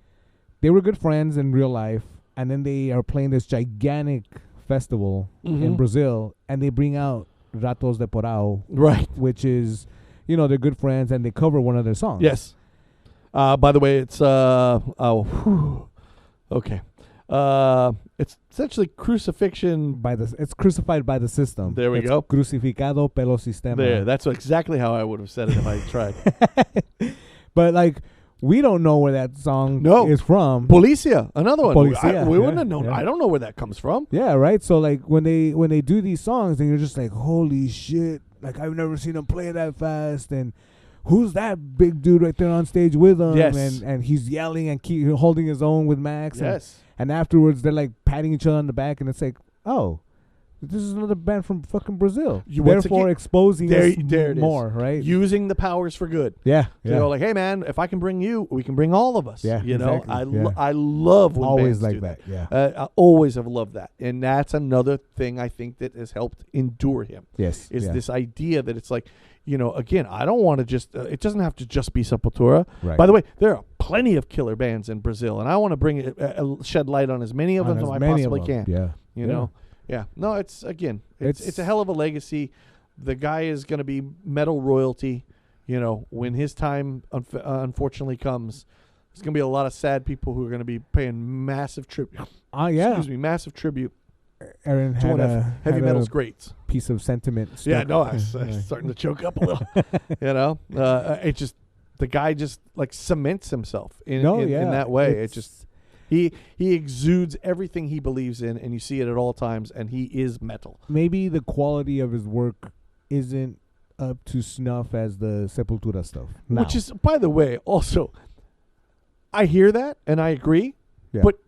C: they were good friends in real life, and then they are playing this gigantic festival in Brazil, and they bring out Ratos de Porão,
D: right? Which
C: is, they're good friends, and they cover one of their songs.
D: Yes. By the way, it's okay. It's essentially crucifixion
C: it's crucified by the system.
D: There we go.
C: Crucificado pelo sistema.
D: There, that's exactly how I would have said it if I tried.
C: But like, we don't know where that song is from.
D: Policia, another one.
C: Policia,
D: we wouldn't have known. Yeah. I don't know where that comes from.
C: Yeah, right. So like, when they do these songs, and you're just like, holy shit! Like, I've never seen them play that fast. And who's that big dude right there on stage with him?
D: Yes.
C: And he's yelling and keep holding his own with Max.
D: Yes.
C: And afterwards, they're like patting each other on the back, and it's like, oh, this is another band from fucking Brazil. Therefore, exposing us more, right?
D: Using the powers for good.
C: Yeah.
D: Like, hey, man, if I can bring you, we can bring all of us.
C: Yeah,
D: exactly. I love when
C: always
D: bands
C: like
D: do
C: that. Yeah.
D: I always have loved that. And that's another thing I think that has helped endure him.
C: Yes.
D: Is this idea that it's like, again, I don't want to just, it doesn't have to just be Sepultura.
C: Right.
D: By the way, there are plenty of killer bands in Brazil, and I want to bring it, shed light on as many of them as I possibly can.
C: Yeah.
D: You know? Yeah. No, it's a hell of a legacy. The guy is going to be metal royalty. When his time unfortunately comes, there's going to be a lot of sad people who are going to be paying massive tribute. Massive tribute.
C: Aaron
D: to one of heavy metal's greats.
C: Piece of sentiment.
D: Yeah, no, I'm starting to choke up a little. It just, the guy just like cements himself in that way. It just. He exudes everything he believes in, and you see it at all times, and he is metal.
C: Maybe the quality of his work isn't up to snuff as the Sepultura stuff. No.
D: Which is, by the way, also, I hear that, and I agree, but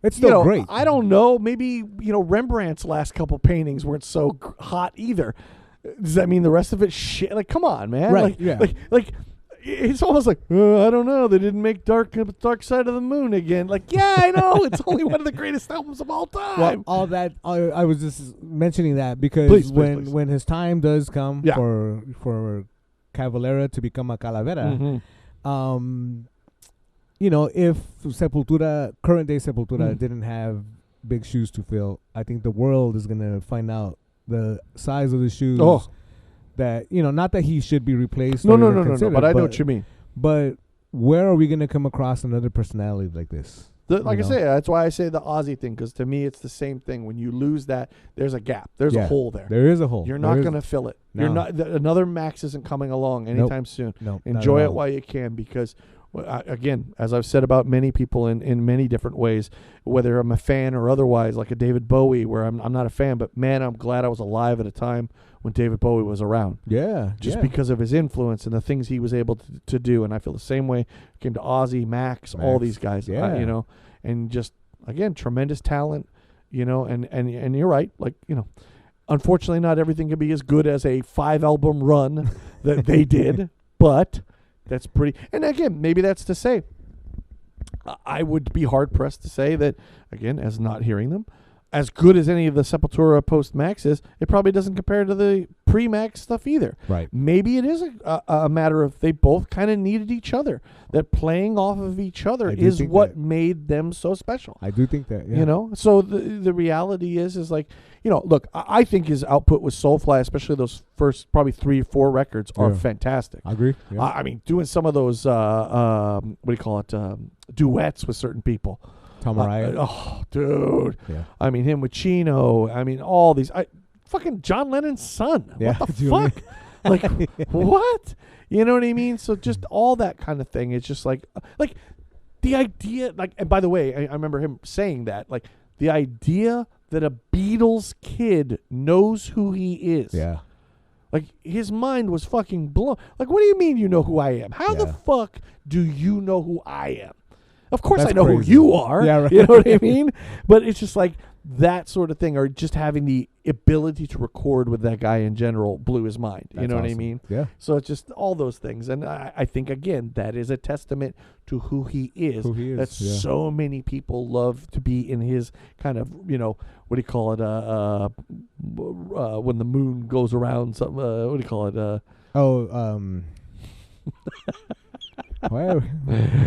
C: it's still great.
D: I don't know. Maybe, Rembrandt's last couple paintings weren't so hot either. Does that mean the rest of it shit? Like, come on, man.
C: Right,
D: Like, it's almost like, I don't know. They didn't make Dark Side of the Moon again. Like, yeah, I know. It's only one of the greatest albums of all time.
C: Well, all that, I was just mentioning that because when his time does come for Cavalera to become a Calavera, if Sepultura, current day Sepultura, didn't have big shoes to fill, I think the world is going to find out the size of the shoes. Oh. That, not that he should be replaced.
D: No, but I know what you mean.
C: But where are we going to come across another personality like this?
D: I say, that's why I say the Ozzy thing, because to me it's the same thing. When you lose that, there's a gap. There's a hole there.
C: There is a hole.
D: You're not going to fill it.
C: No.
D: You're not. Another Max isn't coming along anytime soon.
C: Nope,
D: enjoy it while you can, because, again, as I've said about many people in many different ways, whether I'm a fan or otherwise, like a David Bowie, where I'm not a fan, but man, I'm glad I was alive at a time when David Bowie was around.
C: Yeah.
D: Just because of his influence and the things he was able to do. And I feel the same way. Came to Ozzy, Max, all these guys, and just, again, tremendous talent, and you're right. Like, unfortunately not everything can be as good as a 5-album run that they did, but that's pretty. And again, maybe that's to say, I would be hard pressed to say that, again, as not hearing them, as good as any of the Sepultura post-Max is, it probably doesn't compare to the pre-Max stuff either.
C: Right.
D: Maybe it is a matter of they both kind of needed each other. That playing off of each other is what made them so special.
C: I do think that, yeah.
D: You know? So the reality is like, you know, look, I think his output with Soulfly, especially those first probably 3 or 4 records, are fantastic.
C: I agree. Yeah.
D: I mean, doing some of those, what do you call it, duets with certain people.
C: Tom Araya.
D: Oh, dude.
C: Yeah.
D: I mean, him with Chino. I mean, all these. Fucking John Lennon's son.
C: Yeah.
D: What the fuck? Like, what? You know what I mean? So just all that kind of thing. It's just like the idea, like, and by the way, I remember him saying that, like, the idea that a Beatles kid knows who he is.
C: Yeah.
D: Like, his mind was fucking blown. Like, what do you mean you know who I am? How the fuck do you know who I am? Of course I know who you are.
C: Yeah, right.
D: You know what I mean? But it's just like that sort of thing, or just having the ability to record with that guy in general blew his mind. You know what I mean?
C: Yeah.
D: So it's just all those things. And I think, again, that is a testament to who he is.
C: Who he is,
D: That so many people love to be in his kind of, you know, what do you call it? When the moon goes around, something, what do you call it?
C: Well,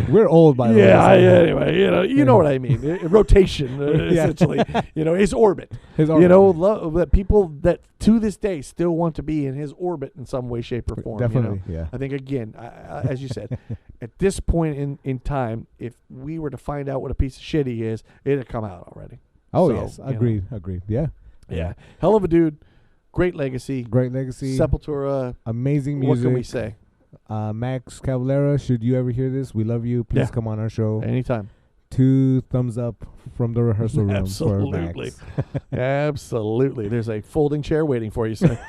C: we're old by the way.
D: Yeah, anyway, you know what I mean. Rotation, essentially. You know, his orbit.
C: His orbit.
D: You know, that people that to this day still want to be in his orbit in some way, shape, or form.
C: Definitely,
D: you know?
C: yeah.
D: I think, again, as you said, at this point in time, if we were to find out what a piece of shit he is, it'd come out already.
C: Oh,
D: So,
C: yes.
D: you
C: Agreed.
D: know.
C: Agreed. Yeah.
D: Yeah. Hell of a dude. Great legacy.
C: Great legacy.
D: Sepultura.
C: Amazing music.
D: What can we say?
C: Max Cavalera, should you ever hear this, we love you. Please come on our show.
D: Anytime.
C: 2 thumbs up from the rehearsal room.
D: Absolutely.
C: For Max.
D: Absolutely. There's a folding chair waiting for you, sir.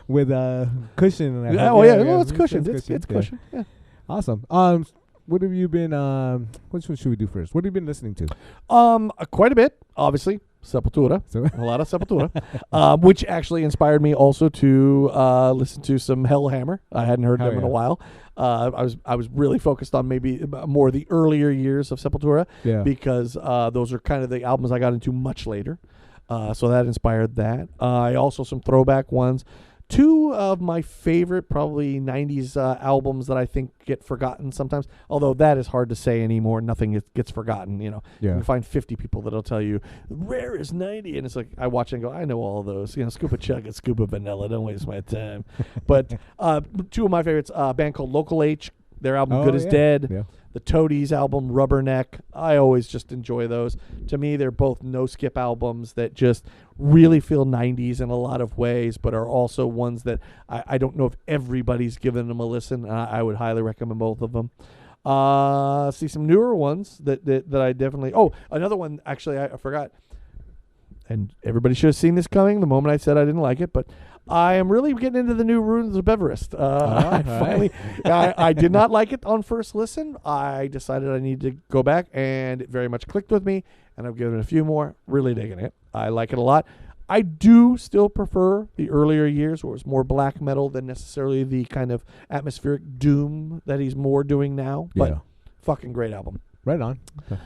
C: With a cushion.
D: Well, it's cushioned. It's cushioned. Yeah.
C: Awesome. What have you been? Which one should we do first? What have you been listening to?
D: Quite a bit, obviously. Sepultura, a lot of Sepultura, which actually inspired me also to listen to some Hellhammer. I hadn't heard them in a while. I was really focused on maybe more the earlier years of Sepultura, because those are kind of the albums I got into much later. So that inspired that. I also some throwback ones. 2 of my favorite probably 90s albums that I think get forgotten sometimes, although that is hard to say anymore. Nothing gets forgotten, you know. You can find 50 people that'll tell you, rare is 90, and it's like, I watch it and go, I know all those. You know, Scuba Chuck and Scuba Vanilla, don't waste my time. But 2 of my favorites, a band called Local H, their album Good as Dead.
C: Yeah.
D: The Toadies album, Rubberneck. I always just enjoy those. To me, they're both no-skip albums that just really feel 90s in a lot of ways, but are also ones that I don't know if everybody's given them a listen. I would highly recommend both of them. See some newer ones that I definitely... Oh, another one, actually, I forgot. And everybody should have seen this coming the moment I said I didn't like it, but I am really getting into the new Runes of Everest. I did not like it on first listen. I decided I needed to go back, and it very much clicked with me, and I've given it a few more. Really digging it. I like it a lot. I do still prefer the earlier years where it's more black metal than necessarily the kind of atmospheric doom that he's more doing now. But fucking great album.
C: Right on. Okay.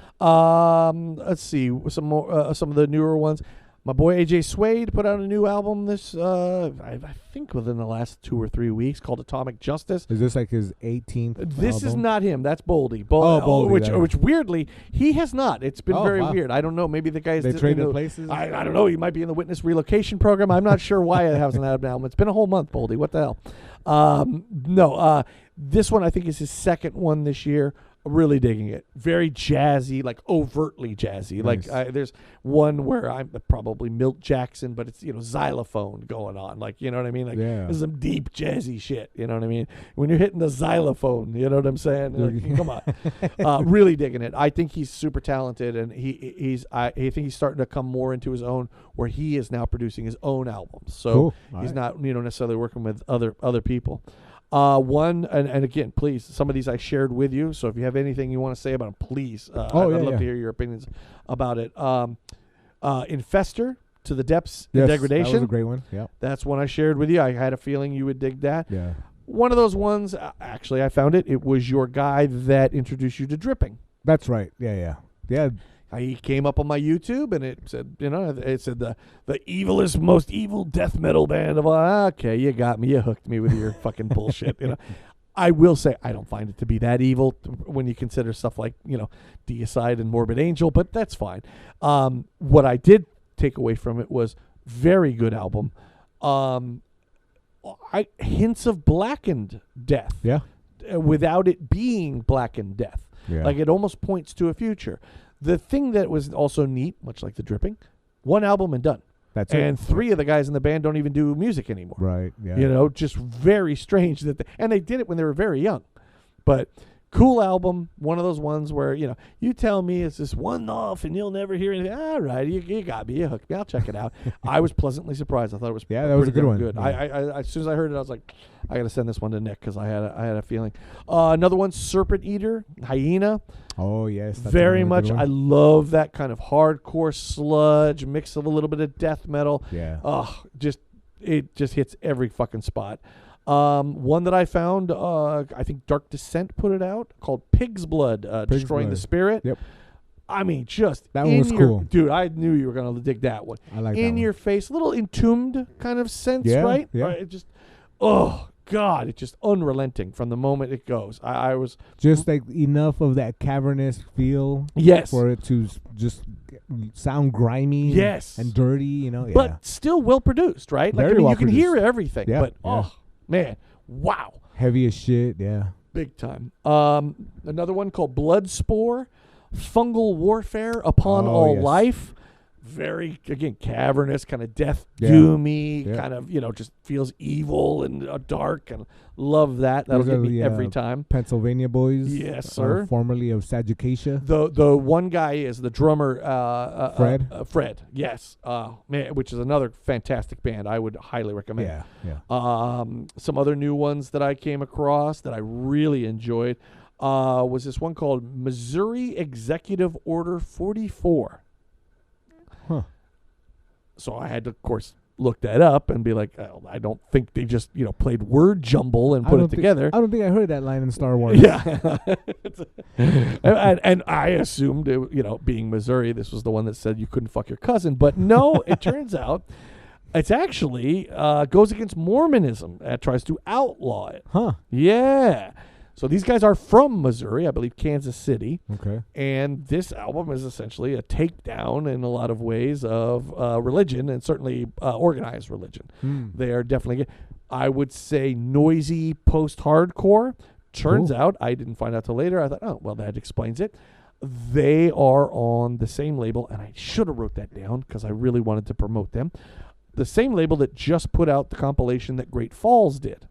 D: Let's see some more. Some of the newer ones. My boy AJ Suede put out a new album this, I think within the last 2 or 3 weeks, called Atomic Justice.
C: Is this like his 18th
D: This
C: album?
D: is not him. That's Boldy.
C: Boldy.
D: Which weirdly, he has not. It's been very weird. I don't know. Maybe the guy's...
C: They traded places?
D: I don't know. He might be in the witness relocation program. I'm not sure why it hasn't had an album. It's been a whole month, Boldy. What the hell? This one I think is his second one this year. Really digging it. Very jazzy, like overtly jazzy.
C: Nice.
D: Like there's one where I'm probably Milt Jackson, but it's, you know, xylophone going on. Like, you know what I mean? Like there's some deep jazzy shit. You know what I mean? When you're hitting the xylophone, you know what I'm saying? Like, come on. Really digging it. I think he's super talented, and I think he's starting to come more into his own, where he is now producing his own albums. So he's not, you know, necessarily working with other people. One, and again, please, some of these I shared with you, so if you have anything you want to say about them, please. I'd love to hear your opinions about it. Infester, To the Depths and Degradation.
C: That was a great one. Yeah.
D: That's one I shared with you. I had a feeling you would dig that.
C: Yeah.
D: One of those ones, actually, I found it. It was your guy that introduced you to Dripping.
C: That's right. Yeah.
D: I came up on my YouTube and it said, the evilest, most evil death metal band of all. Okay, you got me. You hooked me with your fucking bullshit. I will say I don't find it to be that evil when you consider stuff like, Deicide and Morbid Angel, but that's fine. What I did take away from it was very good album. Hints of blackened death.
C: Yeah.
D: Without it being blackened death.
C: Yeah.
D: Like it almost points to a future. The thing that was also neat, much like the Dripping, one album and done.
C: That's it.
D: And 3 of the guys in the band don't even do music anymore.
C: Right. Yeah.
D: Just very strange that and they did it when they were very young. But cool album, one of those ones where, you tell me it's this one off and you'll never hear anything. All right, you got me, you hooked me. I'll check it out. I was pleasantly surprised. I thought it was
C: that was a good one.
D: Good.
C: Yeah.
D: I as soon as I heard it, I was like, I got to send this one to Nick because I had a feeling. Another one, Serpent Eater, Hyena.
C: Oh yes, that's
D: Very
C: another good
D: much.
C: one.
D: I love that kind of hardcore sludge mix of a little bit of death metal.
C: Yeah.
D: It just hits every fucking spot. One that I found, I think Dark Descent put it out, called Pig's Blood, Destroying the Spirit.
C: Yep.
D: I mean, just
C: that one was cool,
D: dude. I knew you were gonna dig that one.
C: I like
D: in
C: that
D: your
C: one.
D: face, little entombed kind of sense,
C: Yeah,
D: right?
C: yeah.
D: Right, it just, oh God, it's just unrelenting from the moment it goes. I was
C: just like enough of that cavernous feel.
D: Yes.
C: For it to just sound grimy.
D: Yes.
C: And dirty, Yeah.
D: But still well produced, right? Like
C: Very
D: you
C: well
D: can hear
C: produced.
D: everything.
C: Yeah,
D: But
C: yeah.
D: oh man, wow.
C: Heavy as shit. Yeah.
D: Big time. Another one called Bloodspore, Fungal Warfare Upon
C: Oh,
D: All
C: yes.
D: Life. Very, again, cavernous, kind of death
C: Yeah.
D: doomy,
C: Yeah.
D: kind of, just feels evil and dark, and love that. That'll
C: Those
D: get
C: are
D: me
C: the,
D: every time.
C: Pennsylvania boys.
D: Yes, sir.
C: Formerly of Sagicacia.
D: The one guy is the drummer,
C: Fred?
D: Fred, yes. Man, which is another fantastic band I would highly recommend.
C: Yeah.
D: Some other new ones that I came across that I really enjoyed was this one called Missouri Executive Order 44.
C: Huh.
D: So I had to, of course, look that up and be like, oh, I don't think they just, played word jumble and put it together.
C: I don't think I heard that line in Star Wars.
D: Yeah. and I assumed, being Missouri, this was the one that said you couldn't fuck your cousin. But no, it turns out it's actually goes against Mormonism. It tries to outlaw it.
C: Huh.
D: Yeah. So these guys are from Missouri, I believe Kansas City.
C: Okay.
D: And this album is essentially a takedown in a lot of ways of religion, and certainly organized religion. They are definitely, I would say, noisy post-hardcore. Turns out, I didn't find out till later. I thought, oh, well, that explains it. They are on the same label, and I should have wrote that down because I really wanted to promote them. The same label that just put out the compilation that Great Falls did.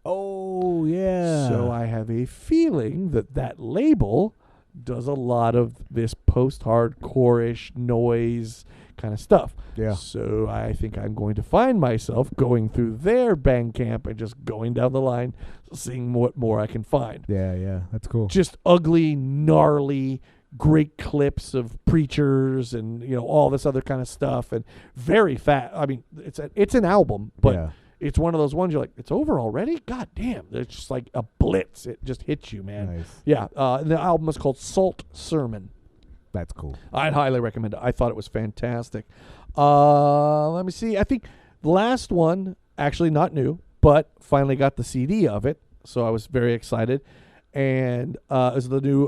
C: Oh, yeah.
D: So I have a feeling that label does a lot of this post-hardcore-ish noise kind of stuff.
C: Yeah.
D: So I think I'm going to find myself going through their Bandcamp and just going down the line, seeing what more I can find.
C: Yeah. That's cool.
D: Just ugly, gnarly, great clips of preachers and all this other kind of stuff, and very fat. I mean, it's an album, but.
C: Yeah.
D: It's one of those ones you're like, it's over already? God damn. It's just like a blitz. It just hits you, man.
C: Nice.
D: Yeah. And the album is called Salt Sermon.
C: That's cool.
D: I'd highly recommend it. I thought it was fantastic. Let me see. I think the last one, actually not new, but finally got the CD of it. So I was very excited. And is the new,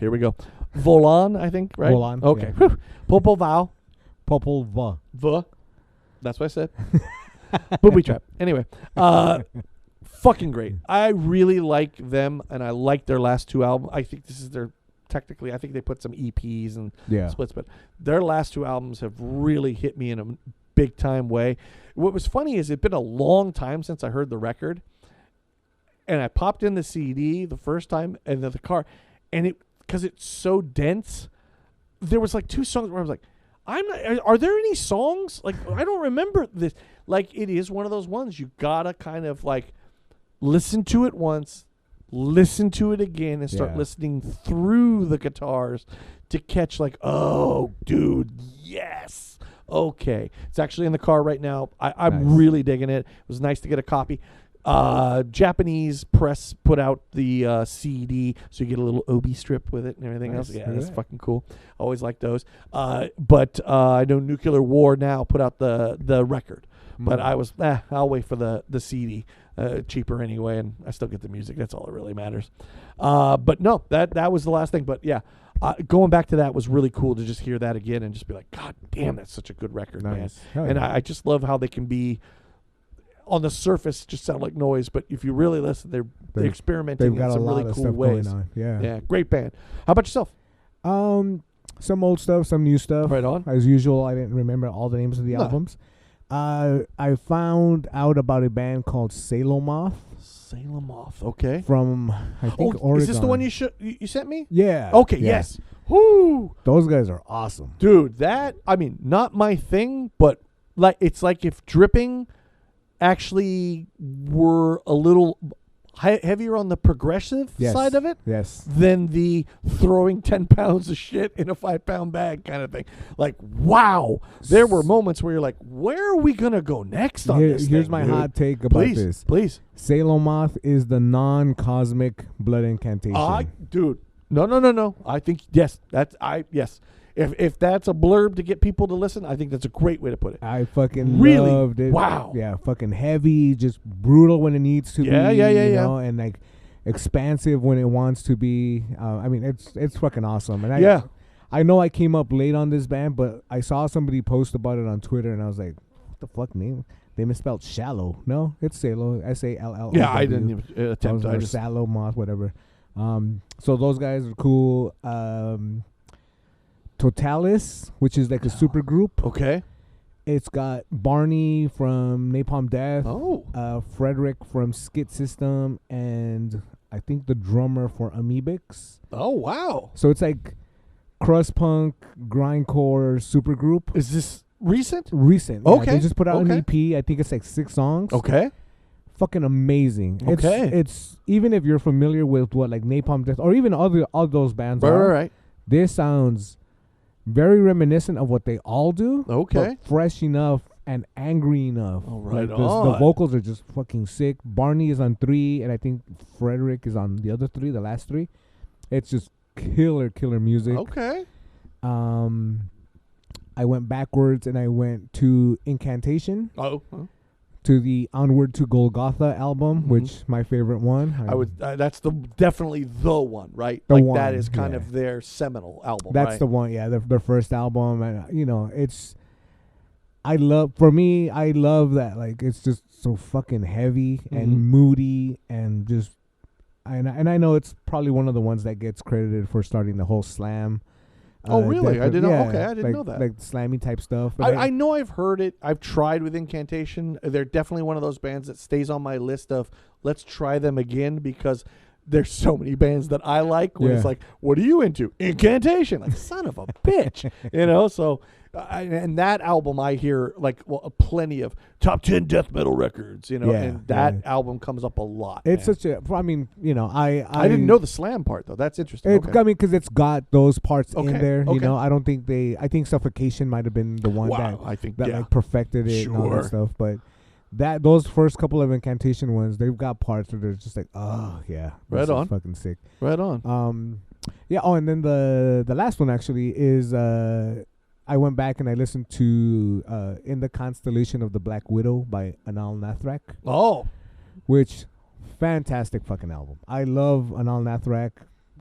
D: here we go, Volan, I think, right?
C: Volan.
D: Okay.
C: Yeah.
D: Popol Vow.
C: Popol Vuh.
D: The. That's what I said. Booby trap. Anyway, fucking great. I really like them, and I like their last 2 albums. I think this is their, technically, I think they put some EPs and splits, but their last 2 albums have really hit me in a big time way. What was funny is it'd been a long time since I heard the record, and I popped in the CD the first time and the car, and because it's so dense, there was like 2 songs where I was like, are there any songs? Like, I don't remember this. Like, it is one of those ones you gotta kind of like listen to it once, listen to it again, and start listening through the guitars to catch like, oh, dude, yes. Okay. It's actually in the car right now. I'm
C: Nice.
D: really digging it. It was nice to get a copy. Japanese press put out the CD, so you get a little obi strip with it and everything else. Yeah, that's fucking cool. Always like those. But I know Nuclear War now put out the record. But I was, I'll wait for the CD. Cheaper anyway, and I still get the music. That's all that really matters. But no, that was the last thing. But yeah, going back to that was really cool to just hear that again and just be like, God damn, that's such a good record, man. And I just love how they can be, on the surface, just sound like noise, but if you really listen, they're experimenting in some really cool ways. Going on. Yeah, great band. How about yourself?
C: Some old stuff, some new stuff.
D: Right on.
C: As usual, I didn't remember all the names of the albums. I found out about a band called Salomoth.
D: Salomoth, okay.
C: From, I think, Oregon.
D: Is this the one you sent me?
C: Yeah.
D: Okay, yes. Woo!
C: Those guys are awesome.
D: Dude, not my thing, but it's like if Dripping actually were a little heavier on the progressive side of it than the throwing 10 pounds of shit in a 5-pound bag kind of thing. Like, wow. There were moments where you're like, where are we going to go next on this
C: Here's
D: thing,
C: my
D: dude?
C: hot take about this.
D: Please.
C: Salomoth is the non-cosmic blood incantation.
D: Dude, no. I think, yes. Yes. If that's a blurb to get people to listen, I think that's a great way to put it.
C: I fucking loved it.
D: Wow.
C: Yeah, fucking heavy, just brutal when it needs to be.
D: Yeah.
C: You know, and like expansive when it wants to be. I mean, it's fucking awesome. And I know I came up late on this band, but I saw somebody post about it on Twitter, and I was like, what the fuck name? They misspelled shallow. No, it's Salo. S-A-L-L.
D: Yeah, I didn't even attempt.
C: I just Salomoth, whatever. So those guys are cool. Totalis, which is like a super group.
D: Okay.
C: It's got Barney from Napalm Death.
D: Oh.
C: Frederick from Skit System, and I think the drummer for Amoebics.
D: Oh, wow.
C: So it's like crust punk, grindcore super group.
D: Is this recent?
C: Recent.
D: Okay.
C: Yeah, they just put out an EP. I think it's like 6 songs.
D: Okay.
C: Fucking amazing.
D: Okay.
C: It's even if you're familiar with what like Napalm Death or even all those bands are.
D: Right.
C: This sounds very reminiscent of what they all do.
D: Okay.
C: But fresh enough and angry enough.
D: Oh, right
C: like
D: on.
C: The vocals are just fucking sick. Barney is on 3, and I think Frederick is on the other 3, the last 3. It's just killer music.
D: Okay.
C: I went backwards and I went to Incantation.
D: Oh.
C: To the Onward to Golgotha album, which my favorite one.
D: I would. That's definitely the one, right?
C: The
D: like
C: one,
D: that is kind of their seminal album.
C: That's
D: right?
C: the one. Yeah, their first album, and it's. I love that. Like it's just so fucking heavy and moody and just. And I know it's probably one of the ones that gets credited for starting the whole slam.
D: Oh, really? I didn't know. Okay, I didn't know that.
C: Like slammy type stuff.
D: I know I've heard it. I've tried with Incantation. They're definitely one of those bands that stays on my list of let's try them again because there's so many bands that I like where it's like, what are you into? Incantation. Like, son of a bitch. So... and that album I hear plenty of top 10 death metal records, and that album comes up a lot.
C: It's such a, I
D: didn't know the slam part though. That's interesting.
C: I mean, because it's got those parts in there,
D: Okay.
C: I don't think I think Suffocation might have been the one that perfected it and all that stuff. But those first couple of Incantation ones, they've got parts where they're just like, oh yeah,
D: right on,
C: fucking sick,
D: right on.
C: Yeah. Oh, and then the last one actually is I went back and I listened to In the Constellation of the Black Widow by Anal Nathrak.
D: Oh.
C: Which, fantastic fucking album. I love Anal Nathrak.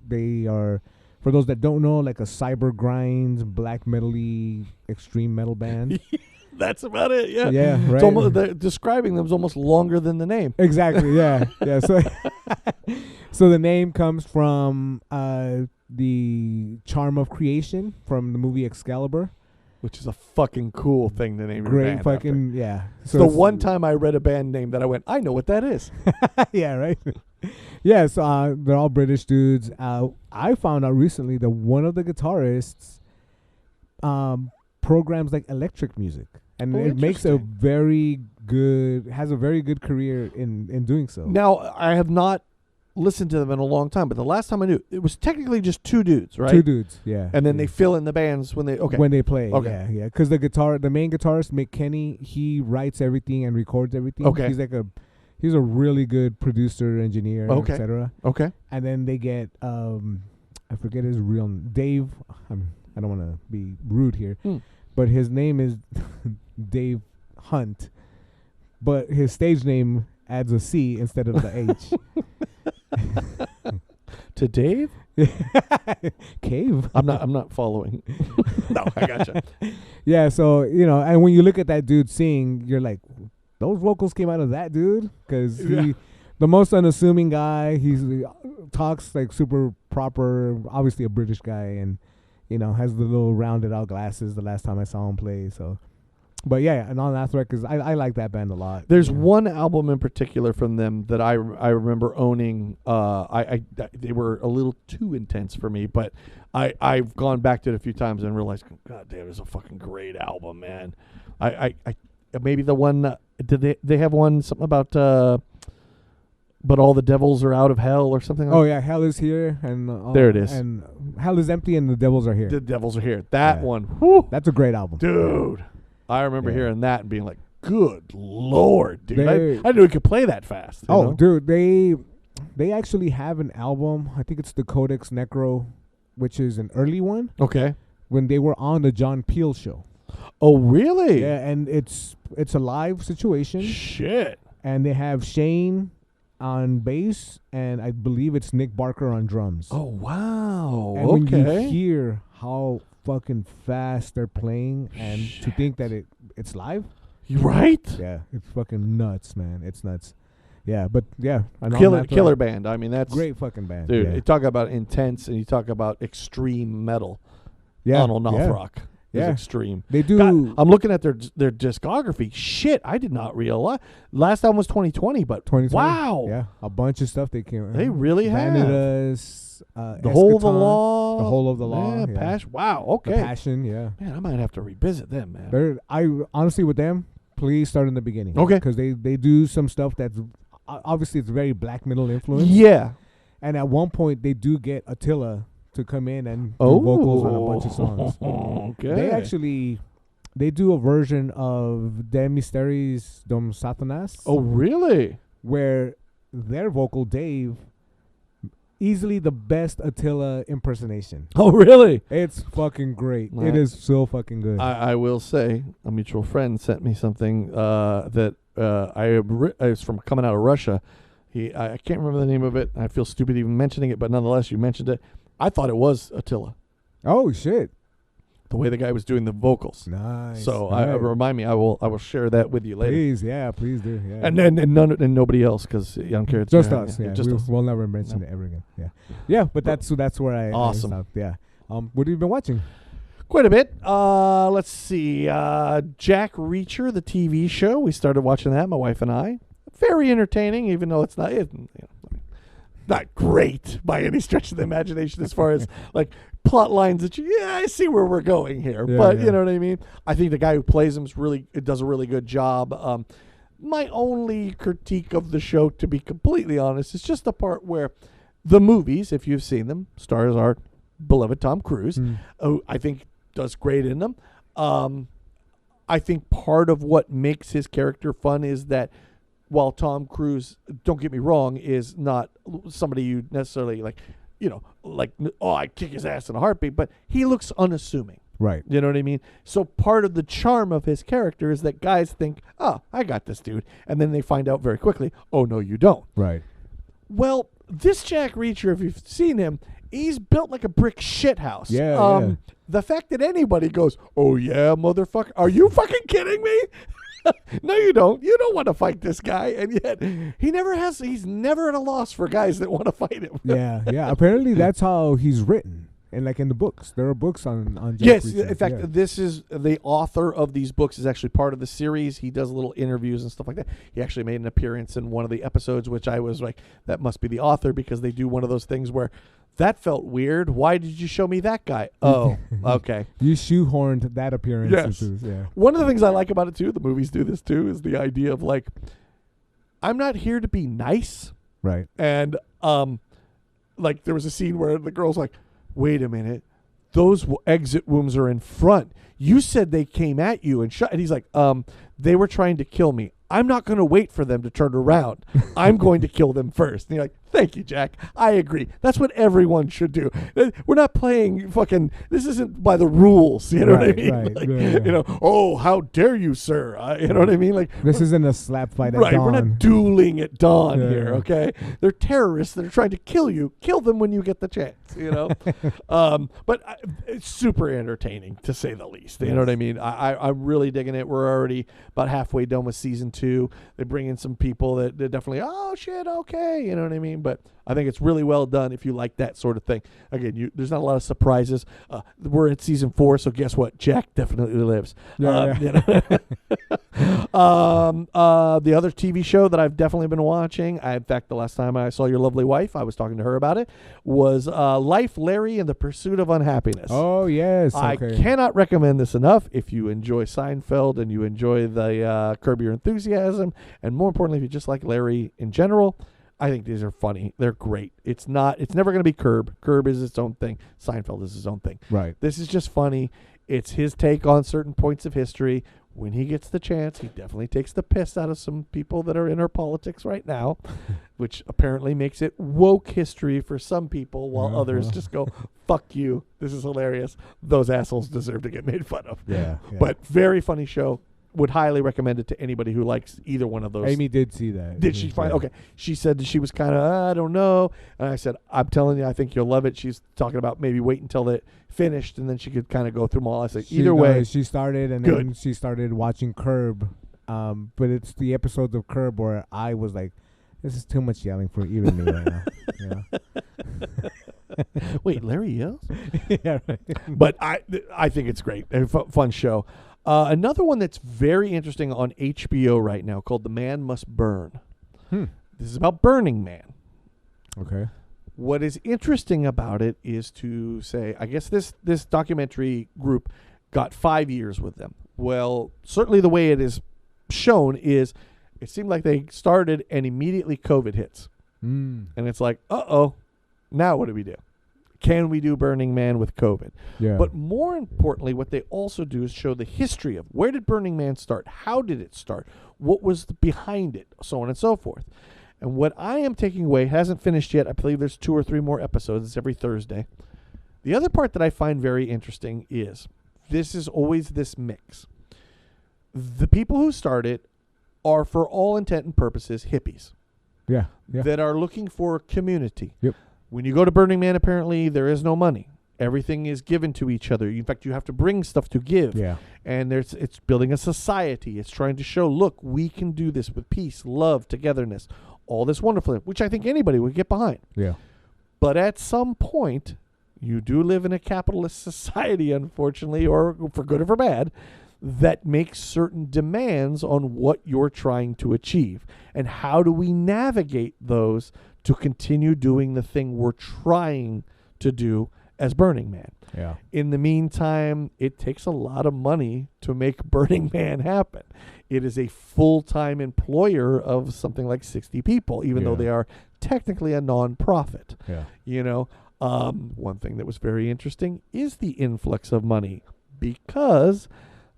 C: They are, for those that don't know, like a cyber grind, black metal-y, extreme metal band.
D: That's about it, yeah.
C: Yeah, right.
D: It's almost, describing them is almost longer than the name.
C: Exactly, yeah. So, so the name comes from the Charm of Creation from the movie Excalibur.
D: Which is a fucking cool thing to name your band
C: fucking,
D: after.
C: yeah.
D: So the one time I read a band name that I went, I know what that is.
C: Yeah, right? Yeah, so they're all British dudes. I found out recently that one of the guitarists programs like electric music. And it makes has a very good career in doing so.
D: Now, I have not listened to them in a long time, but the last time I knew, it was technically just 2 dudes, right?
C: 2 dudes, yeah.
D: And then they fill in the bands when they
C: play. Okay. Yeah. Because the main guitarist, Mick Kenny, he writes everything and records everything.
D: Okay.
C: He's a really good producer, engineer,
D: Okay.
C: etc.
D: Okay.
C: And then they get I forget his real Dave. I don't want to be rude here, but his name is Dave Hunt, but his stage name adds a C instead of the H.
D: To Dave?
C: Cave.
D: I'm not following. No, I gotcha.
C: Yeah, so and when you look at that dude sing, you're like, those vocals came out of that dude, because the most unassuming guy. He talks like super proper, obviously a British guy, and has the little rounded out glasses. The last time I saw him play, so. But yeah, and on that record, I like that band a lot.
D: There's one album in particular from them that I remember owning. They were a little too intense for me, but I've gone back to it a few times and realized, God damn, it's a fucking great album, man. I maybe the one did they have one something about but all the devils are out of hell or something like that?
C: Oh yeah, Hell is Here, and
D: there it is.
C: And Hell is Empty and the Devils are Here.
D: The devils are here. That one, whew,
C: that's a great album,
D: dude. I remember hearing that and being like, good Lord, dude. I didn't know we could play that fast.
C: Oh,
D: know?
C: dude, they actually have an album. I think it's the Codex Necro, which is an early one.
D: Okay.
C: When they were on the John Peel show.
D: Oh, really?
C: Yeah, and it's a live situation.
D: Shit.
C: And they have Shane on bass, and I believe it's Nick Barker on drums.
D: Oh, wow.
C: And when you hear how fucking fast they're playing, and to think that it's live,
D: right?
C: Yeah, it's fucking nuts, man. It's nuts. Yeah, but yeah,
D: killer band. I mean, that's
C: great fucking band,
D: dude.
C: Yeah.
D: You talk about intense, and you talk about extreme metal.
C: Yeah,
D: Arnold Rock.
C: Yeah,
D: extreme.
C: They do.
D: God, I'm looking at their discography. Shit, I did not realize. Last album was 2020, but
C: 2020,
D: wow,
C: yeah, a bunch of stuff they came.
D: They really have.
C: Vanitas,
D: the Whole of the Law.
C: The Whole of the Law.
D: Yeah,
C: yeah.
D: Passion. Wow. Okay.
C: The Passion. Yeah.
D: Man, I might have to revisit them, man.
C: I honestly with them, please start in the beginning.
D: Okay.
C: Because they do some stuff that's obviously it's very black metal influence.
D: Yeah.
C: And at one point they do get Attila to come in and do vocals on a bunch of songs.
D: Okay.
C: They do a version of De Mysteris Dom Satanas.
D: Oh, really?
C: Where their vocal, Dave, easily the best Attila impersonation.
D: Oh, really?
C: It's fucking great.
D: Right.
C: It is so fucking good.
D: I will say, a mutual friend sent me something that it's from coming out of Russia. I can't remember the name of it. I feel stupid even mentioning it, but nonetheless, you mentioned it. I thought it was Attila.
C: Oh shit!
D: The way the guy was doing the vocals.
C: Nice.
D: So
C: right.
D: remind me. I will share that with you later.
C: Please do. Yeah.
D: And nobody else, because I don't care.
C: Just us. Yeah.
D: Just us.
C: We'll never mention it ever again. Yeah. Yeah. But that's where I
D: awesome.
C: stopped. Yeah. What have you been watching?
D: Quite a bit. Let's see. Jack Reacher, the TV show. We started watching that, my wife and I. Very entertaining, even though it's not not great by any stretch of the imagination as far as like plot lines that I see where we're going here.
C: Yeah,
D: but
C: yeah.
D: you know what I mean? I think the guy who plays him does a really good job. My only critique of the show, to be completely honest, is just the part where the movies, if you've seen them, stars our beloved Tom Cruise, who I think does great in them. I think part of what makes his character fun is that while Tom Cruise, don't get me wrong, is not somebody you necessarily I'd kick his ass in a heartbeat, but he looks unassuming.
C: Right.
D: You know what I mean? So part of the charm of his character is that guys think, oh, I got this dude. And then they find out very quickly, oh, no, you don't.
C: Right.
D: Well, this Jack Reacher, if you've seen him, he's built like a brick shithouse.
C: Yeah.
D: The fact that anybody goes, oh, yeah, motherfucker, are you fucking kidding me? No, you don't. You don't want to fight this guy. And yet he's never at a loss for guys that want to fight him.
C: Yeah. Apparently that's how he's written. And like in the books, there are books on Jack
D: yes,
C: Reacher.
D: in fact, this is the author of these books is actually part of the series. He does little interviews and stuff like that. He actually made an appearance in one of the episodes, which I was like, that must be the author, because they do one of those things where that felt weird. Why did you show me that guy? Oh, okay.
C: You shoehorned that appearance.
D: Yes.
C: Yeah.
D: One of the things I like about it too, the movies do this too, is the idea of like, I'm not here to be nice.
C: Right.
D: And like there was a scene where the girl's like, wait a minute, those exit wounds are in front. You said they came at you and shot. And he's like, they were trying to kill me. I'm not going to wait for them to turn around. I'm going to kill them first. And you're like, thank you, Jack. I agree. That's what everyone should do. We're not playing fucking, this isn't by the rules. You know what I mean? Like, you know, oh, how dare you, sir? You know what I mean? Like,
C: this isn't a slap fight at
D: right,
C: dawn.
D: we're not dueling at dawn
C: Yeah.
D: here, okay? They're terrorists that are trying to kill you. Kill them when you get the chance, you know? But it's super entertaining, to say the least. You know what I mean? I'm really digging it. We're already about halfway done with season 2. They bring in some people that definitely, oh, shit, okay. You know what I mean? But I think it's really well done if you like that sort of thing. Again, there's not a lot of surprises. We're in season 4, so guess what? Jack definitely lives.
C: Yeah.
D: You know? The other TV show that I've definitely been watching, in fact, the last time I saw your lovely wife, I was talking to her about it, was Life, Larry, and the Pursuit of Unhappiness.
C: Oh, yes.
D: I
C: Okay.
D: cannot recommend this enough. If you enjoy Seinfeld and you enjoy the Curb Your Enthusiasm, and more importantly, if you just like Larry in general, I think these are funny. They're great. It's never going to be Curb. Curb is its own thing. Seinfeld is his own thing.
C: Right.
D: This is just funny. It's his take on certain points of history. When he gets the chance, he definitely takes the piss out of some people that are in our politics right now, which apparently makes it woke history for some people, while others just go, fuck you. This is hilarious. Those assholes deserve to get made fun of.
C: Yeah.
D: But very funny show. Would highly recommend it to anybody who likes either one of those.
C: Amy did see that.
D: Did she find? Okay. She said that she was kind of, I don't know. And I said, I'm telling you, I think you'll love it. She's talking about maybe wait until it finished and then she could kind of go through them all. I said, either way.
C: She started and
D: good.
C: then she started watching Curb. But it's the episodes of Curb where I was like, this is too much yelling for even me right now. Yeah.
D: Wait, Larry yells?
C: Yeah, right.
D: But I think it's great. A fun show. Another one that's very interesting on HBO right now called The Man Must Burn. This is about Burning Man.
C: Okay.
D: What is interesting about it is to say, I guess this documentary group got 5 years with them. Well, certainly the way it is shown is it seemed like they started and immediately COVID hits. And it's like, uh-oh, now what do we do? Can we do Burning Man with COVID?
C: Yeah.
D: But more importantly, what they also do is show the history of where did Burning Man start? How did it start? What was behind it? So on and so forth. And what I am taking away, hasn't finished yet. I believe there's 2 or 3 more episodes. It's every Thursday. The other part that I find very interesting is this is always this mix. The people who start it are, for all intent and purposes, hippies.
C: Yeah.
D: That are looking for community.
C: Yep.
D: When you go to Burning Man, apparently there is no money. Everything is given to each other. In fact, you have to bring stuff to give.
C: Yeah.
D: And it's building a society. It's trying to show, look, we can do this with peace, love, togetherness, all this wonderful, which I think anybody would get behind.
C: Yeah.
D: But at some point, you do live in a capitalist society, unfortunately, or for good or for bad, that makes certain demands on what you're trying to achieve. And how do we navigate those to continue doing the thing we're trying to do as Burning Man?
C: Yeah.
D: In the meantime, it takes a lot of money to make Burning Man happen. It is a full-time employer of something like 60 people, even though they are technically a non-profit.
C: Yeah.
D: You know, one thing that was very interesting is the influx of money, because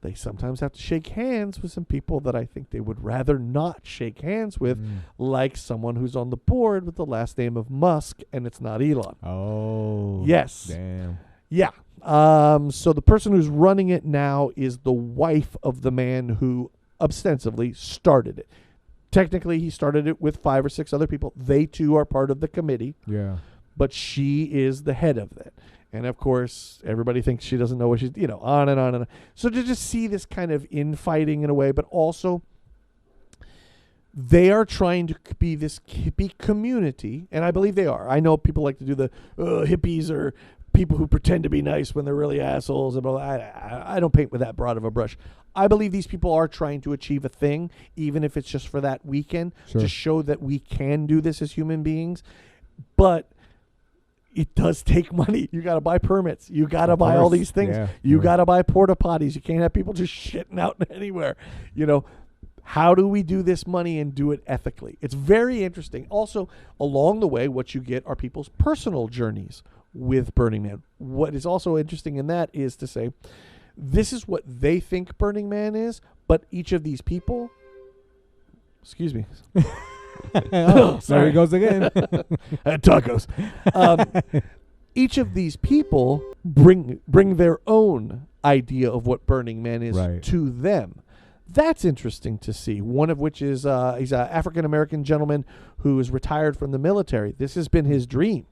D: they sometimes have to shake hands with some people that I think they would rather not shake hands with, like someone who's on the board with the last name of Musk, and it's not Elon.
C: Oh.
D: Yes.
C: Damn.
D: Yeah. So the person who's running it now is the wife of the man who ostensibly started it. Technically, he started it with 5 or 6 other people. They too are part of the committee.
C: Yeah.
D: But she is the head of it. And of course, everybody thinks she doesn't know what she's, on and on and on. So to just see this kind of infighting in a way, but also they are trying to be this hippie community, and I believe they are. I know people like to do the hippies or people who pretend to be nice when they're really assholes. And blah, blah. I don't paint with that broad of a brush. I believe these people are trying to achieve a thing, even if it's just for that weekend, to show that we can do this as human beings. But it does take money. You got to buy permits. You got to buy all these things.
C: Yeah.
D: You got to buy porta potties. You can't have people just shitting out anywhere. How do we do this money and do it ethically? It's very interesting. Also, along the way, what you get are people's personal journeys with Burning Man. What is also interesting in that is to say, this is what they think Burning Man is, but each of these people Excuse me.
C: There
D: Sorry.
C: he goes again.
D: Tacos. Each of these people bring their own idea of what Burning Man is
C: Right.
D: to them. That's interesting to see. One of which is he's an African-American gentleman who is retired from the military. This has been his dream.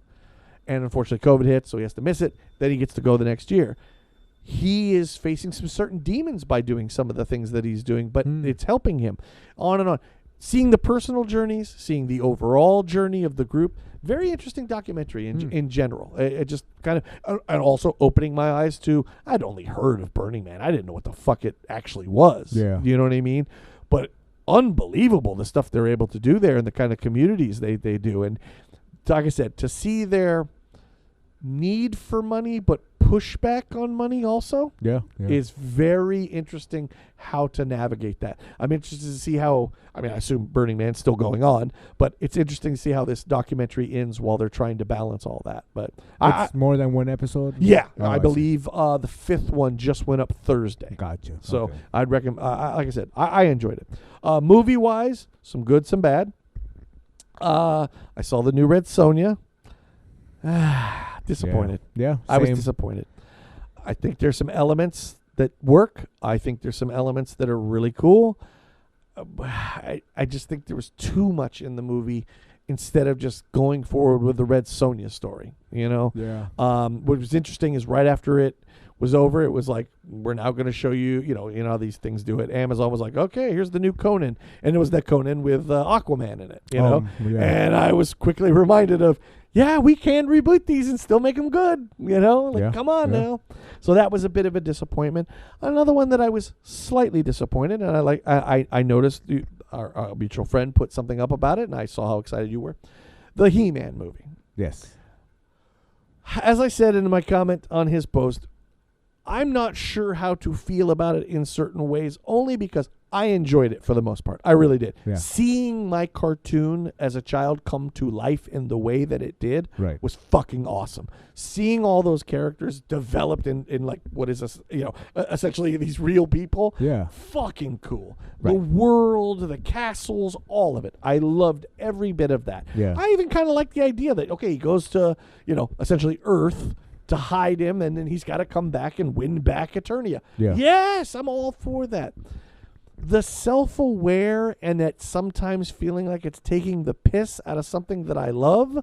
D: And unfortunately, COVID hits, so he has to miss it. Then he gets to go the next year. He is facing some certain demons by doing some of the things that he's doing, but it's helping him. On and on. Seeing the personal journeys, seeing the overall journey of the group. Very interesting documentary in general. It just kind of, and also opening my eyes to, I'd only heard of Burning Man. I didn't know what the fuck it actually was.
C: Yeah.
D: You know what I mean? But unbelievable the stuff they're able to do there and the kind of communities they do. And like I said, to see their need for money but pushback on money also is very interesting how to navigate that. I'm interested to see how, I assume Burning Man's still going on, but it's interesting to see how this documentary ends while they're trying to balance all that. But
C: it's more than one episode?
D: Yeah.
C: Oh,
D: I believe the fifth one just went up Thursday.
C: Gotcha.
D: So
C: Okay.
D: I'd recommend, like I said, I enjoyed it. Movie-wise, some good, some bad. I saw the new Red Sonja. Disappointed.
C: Yeah.
D: I was
C: same.
D: disappointed. I think there's some elements that work. I think there's some elements that are really cool. I just think there was too much in the movie instead of just going forward with the Red Sonja story, you know?
C: Yeah.
D: What was interesting is right after it was over, it was like, we're now going to show you, you know how these things do it. Amazon was like, okay, here's the new Conan. And it was that Conan with Aquaman in it, you know?
C: Yeah.
D: And I was quickly reminded of, yeah, we can reboot these and still make them good, you know? Like,
C: Yeah,
D: come on
C: yeah.
D: now. So that was a bit of a disappointment. Another one that I was slightly disappointed, and I noticed our mutual friend put something up about it, and I saw how excited you were. The He-Man movie.
C: Yes.
D: As I said in my comment on his post, I'm not sure how to feel about it in certain ways, only because I enjoyed it for the most part. I really did.
C: Yeah.
D: Seeing my cartoon as a child come to life in the way that it did
C: Right.
D: was fucking awesome. Seeing all those characters developed in like, what is this, essentially these real people.
C: Yeah.
D: Fucking cool.
C: Right.
D: The world, the castles, all of it. I loved every bit of that.
C: Yeah.
D: I even kind of like the idea that, okay, he goes to, essentially Earth to hide him, and then he's got to come back and win back Eternia.
C: Yeah.
D: Yes, I'm all for that. The self-aware and that sometimes feeling like it's taking the piss out of something that I love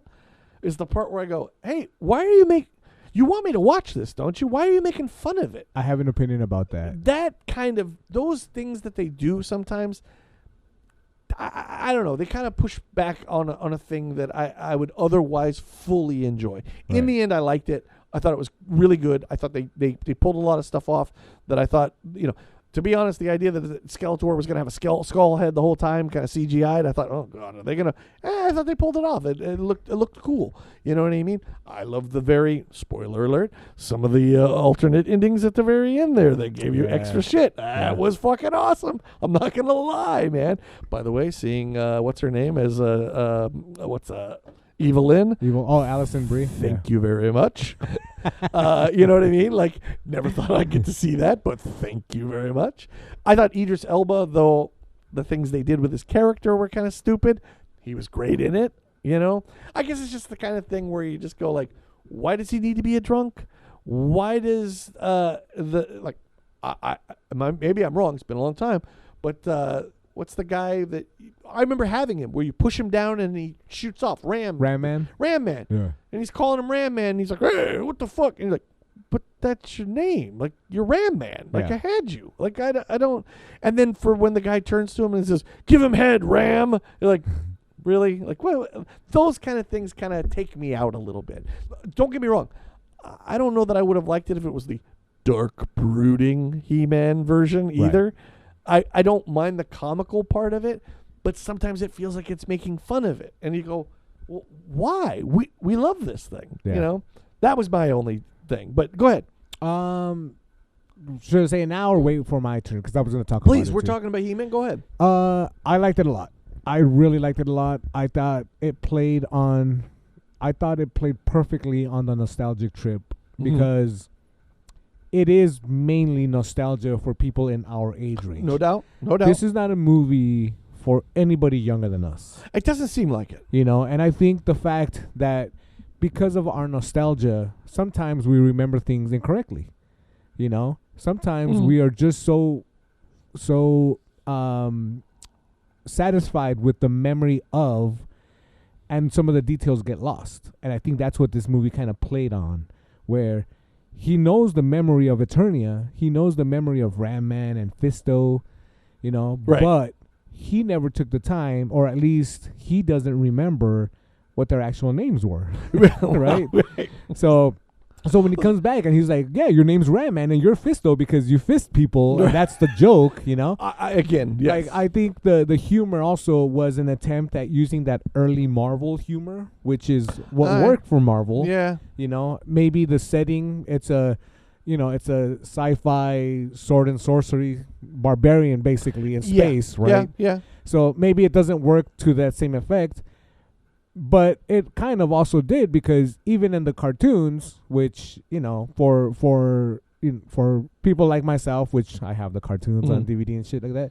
D: is the part where I go, hey, why are you want me to watch this, don't you? Why are you making fun of it?
C: I have an opinion about that.
D: That kind of, those things that they do sometimes, I don't know, they kind of push back on a thing that I would otherwise fully enjoy. In
C: Right.
D: the end, I liked it. I thought it was really good. I thought they pulled a lot of stuff off that I thought, to be honest, the idea that Skeletor was going to have a skull head the whole time, kind of CGI'd, I thought, oh god, are they going to? I thought they pulled it off. It looked cool. You know what I mean? I love the very, spoiler alert, some of the alternate endings at the very end there. They gave you extra shit. That was fucking awesome. I'm not going to lie, man. By the way, seeing what's her name as Evelyn.
C: Alison Brie.
D: Thank you very much. You know what I mean? Like, never thought I'd get to see that, but thank you very much. I thought Idris Elba, though the things they did with his character were kind of stupid, he was great in it, I guess it's just the kind of thing where you just go like, why does he need to be a drunk? Why does maybe I'm wrong, it's been a long time, but what's the guy that I remember having him where you push him down and he shoots off? Ram Man.
C: Yeah.
D: And he's calling him Ram Man. And he's like, hey, what the fuck? And he's like, but that's your name. Like, you're Ram Man. Like,
C: Yeah.
D: I had you. Like, I don't. And then for when the guy turns to him and says, give him head, Ram. You're like, really? Like, well, those kind of things kind of take me out a little bit. Don't get me wrong. I don't know that I would have liked it if it was the dark, brooding He-Man version either. I don't mind the comical part of it, but sometimes it feels like it's making fun of it. And you go, well, why? We love this thing.
C: Yeah.
D: That was my only thing. But go ahead.
C: Should I say it now or wait for my turn? Because I was going to talk about it.
D: Please, we're
C: too.
D: talking about He-Man. Go ahead.
C: I liked it a lot. I really liked it a lot. I thought it played perfectly on the nostalgic trip because it is mainly nostalgia for people in our age range.
D: No doubt.
C: This is not a movie for anybody younger than us.
D: It doesn't seem like it.
C: You know, and I think the fact that because of our nostalgia, sometimes we remember things incorrectly. You know, sometimes we are just so satisfied with the memory of, and some of the details get lost. And I think that's what this movie kind of played on, where he knows the memory of Eternia, he knows the memory of Ram Man and Fisto, you know, but he never took the time, or at least he doesn't remember what their actual names were. Right? So when he comes back and he's like, yeah, your name's Ram Man and you're Fisto because you fist people, and that's the joke, you know?
D: Again, yes.
C: Like, I think the humor also was an attempt at using that early Marvel humor, which is what worked for Marvel.
D: Yeah.
C: You know, maybe the setting, it's a sci-fi sword and sorcery barbarian basically in space, right?
D: Yeah.
C: So maybe it doesn't work to that same effect. But it kind of also did, because even in the cartoons, which, you know, for people like myself, which I have the cartoons on DVD and shit like that,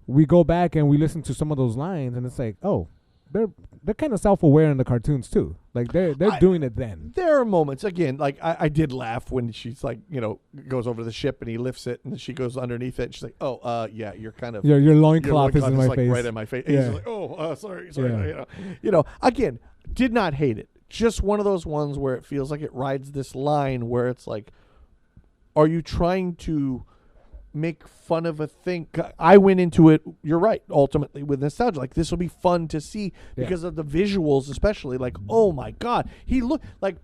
C: we go back and we listen to some of those lines, and it's like, oh, they're kind of self-aware in the cartoons too. Like they're doing it then.
D: There are moments, again, like I did laugh when she's like, you know, goes over to the ship and he lifts it and she goes underneath it and she's like, oh, yeah, you're kind of
C: your loincloth is in my
D: like
C: face.
D: right in my face. And he's like, oh, sorry.
C: Yeah.
D: You know, again, did not hate it. Just one of those ones where it feels like it rides this line where it's like, are you trying to make fun of a thing? I went into it, you're right, ultimately with nostalgia, like this will be fun to see because of the visuals, especially like, oh my god, he looked like,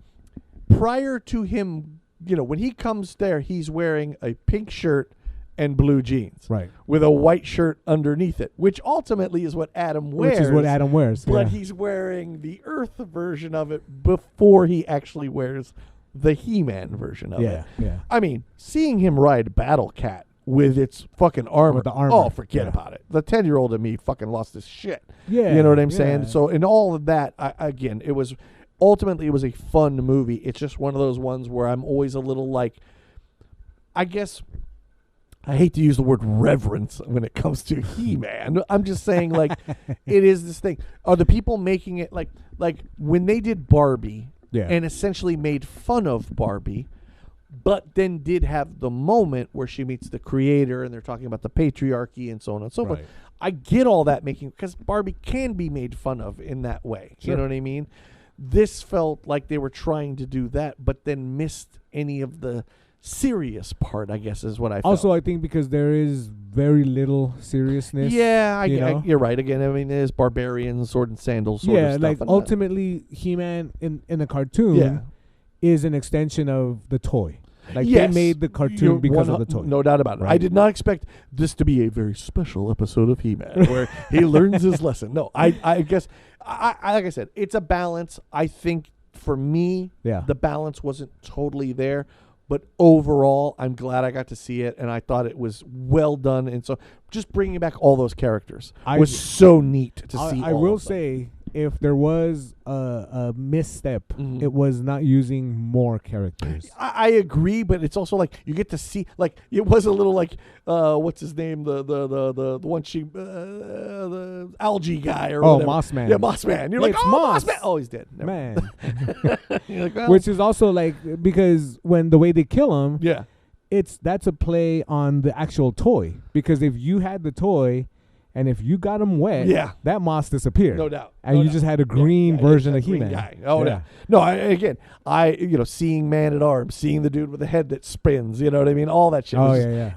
D: prior to him, you know, when he comes there, he's wearing a pink shirt and blue jeans,
C: right,
D: with a white shirt underneath it, which ultimately is what Adam wears, but he's wearing the Earth version of it before he actually wears the He-Man version of it. I mean, seeing him ride Battle Cat with its fucking armor.
C: With the armor.
D: Oh, forget about it. The 10-year-old in me fucking lost his shit.
C: Yeah.
D: You know what I'm saying? So in all of that, again, it was ultimately a fun movie. It's just one of those ones where I'm always a little like, I guess, I hate to use the word reverence when it comes to He-Man. I'm just saying, like, it is this thing. Are the people making it like when they did Barbie and essentially made fun of Barbie, but then did have the moment where she meets the creator and they're talking about the patriarchy and so on and so forth. I get all that because Barbie can be made fun of in that way. Sure. You know what I mean? This felt like they were trying to do that, but then missed any of the serious part, I guess, is what I felt.
C: Also, I think because there is very little seriousness.
D: Yeah, you're right. Again, I mean, there's barbarian, sword and sandals sort of stuff.
C: Yeah, like ultimately, He-Man in a cartoon is an extension of the toy. Like they made the cartoon because of the toy.
D: No doubt about it. Right? I did not expect this to be a very special episode of He-Man where he learns his lesson. No, I guess, I like I said, it's a balance. I think for me, the balance wasn't totally there. But overall, I'm glad I got to see it, and I thought it was well done. And so just bringing back all those characters was so neat to see.
C: I will say, if there was a misstep, it was not using more characters.
D: I agree, but it's also like you get to see, like it was a little like what's his name, the one the algae guy or whatever.
C: Mossman.
D: Yeah, Mossman. You're like,
C: Moss.
D: Mossman. Oh, he's dead.
C: Man.
D: You're like, well.
C: Which is also like, because when the way they kill him, that's a play on the actual toy. Because if you had the toy, and if you got him wet, that moss disappeared.
D: No doubt.
C: And you just had a green version of He-Man.
D: Guy. Oh, yeah. No, seeing Man-at-Arms, seeing the dude with the head that spins, you know what I mean? All that shit.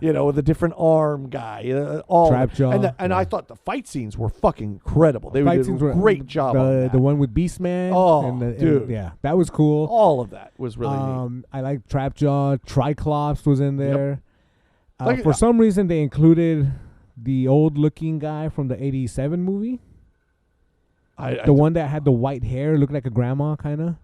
D: You know, with a different arm guy.
C: Trapjaw.
D: And I thought the fight scenes were fucking incredible. They did a great job on that.
C: The one with Beastman.
D: Oh, dude.
C: That was cool.
D: All of that was really neat.
C: I like Trapjaw. Triclops was in there. For some reason, they included the old-looking guy from the '87 movie, the one that had the white hair, looked like a grandma, kind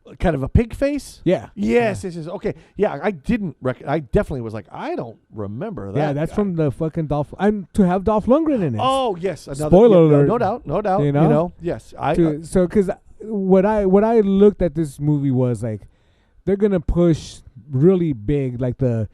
D: of a pig face.
C: Yeah.
D: Yes. Okay. Yeah, I didn't. I definitely was like, I don't remember that.
C: Yeah, that's from the fucking Dolph. I'm to have Dolph Lundgren in it.
D: Oh yes.
C: Spoiler alert.
D: No doubt. You know. Yes.
C: So because what I looked at this movie was like, they're gonna push really big, like to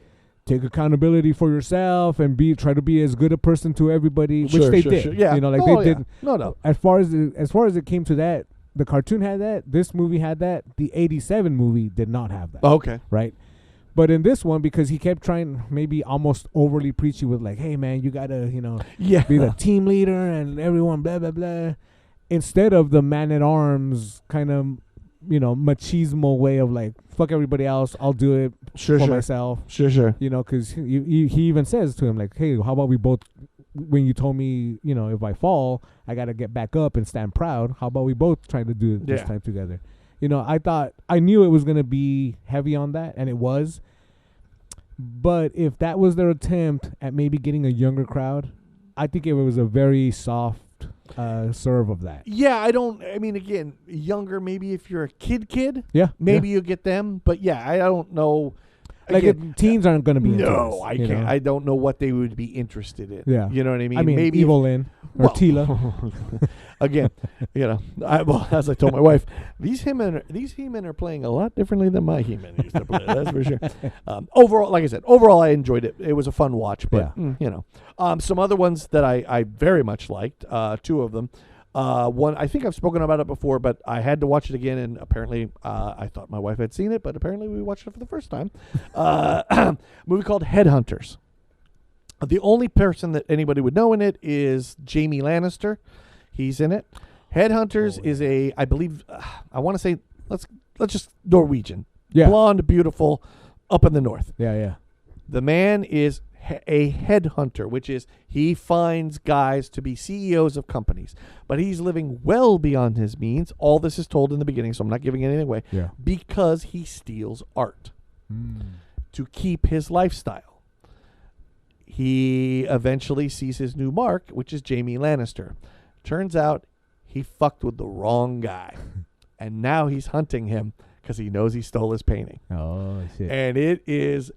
C: take accountability for yourself and try to be as good a person to everybody, which they did.
D: Sure. Yeah.
C: You know, like
D: Oh,
C: they
D: yeah.
C: did.
D: No.
C: As far as it came to that, the cartoon had that. This movie had that. The '87 movie did not have that.
D: Okay.
C: Right. But in this one, because he kept trying, maybe almost overly preachy with like, "Hey man, you gotta,
D: Yeah.
C: be the team leader and everyone blah blah blah," instead of the man at arms kind of, machismo way of like, "Fuck everybody else, I'll do it for myself."
D: Sure.
C: Because he even says to him like, "Hey, how about we both? When you told me, if I fall, I gotta get back up and stand proud. How about we both try to do it this time together?" I knew it was going to be heavy on that, and it was. But if that was their attempt at maybe getting a younger crowd, I think it was a very soft serve of that.
D: Yeah, again, younger, maybe if you're a kid,
C: Yeah.
D: maybe you get them. But yeah, I don't know.
C: Like
D: Again,
C: teens aren't going to be into
D: no,
C: this,
D: I can't. I don't know what they would be interested in.
C: Yeah.
D: You know what I mean?
C: I mean,
D: maybe
C: Evil Lynn or Tila.
D: Again, as I told my wife, these He-Men are playing a lot differently than my He-Men used to play. That's for sure. Overall, like I said, I enjoyed it. It was a fun watch. But some other ones that I very much liked. Two of them. One, I think I've spoken about it before, but I had to watch it again, and apparently I thought my wife had seen it, but apparently we watched it for the first time. A movie called Headhunters. The only person that anybody would know in it is Jamie Lannister. He's in it. Headhunters is I believe, I want to say, let's just Norwegian.
C: Yeah.
D: Blonde, beautiful, up in the north.
C: Yeah.
D: The man is a headhunter, which is he finds guys to be CEOs of companies, but he's living well beyond his means. All this is told in the beginning, so I'm not giving anything away.
C: Yeah.
D: Because he steals art to keep his lifestyle. He eventually sees his new mark, which is Jamie Lannister. Turns out he fucked with the wrong guy, and now he's hunting him because he knows he stole his painting.
C: Oh, shit.
D: And it is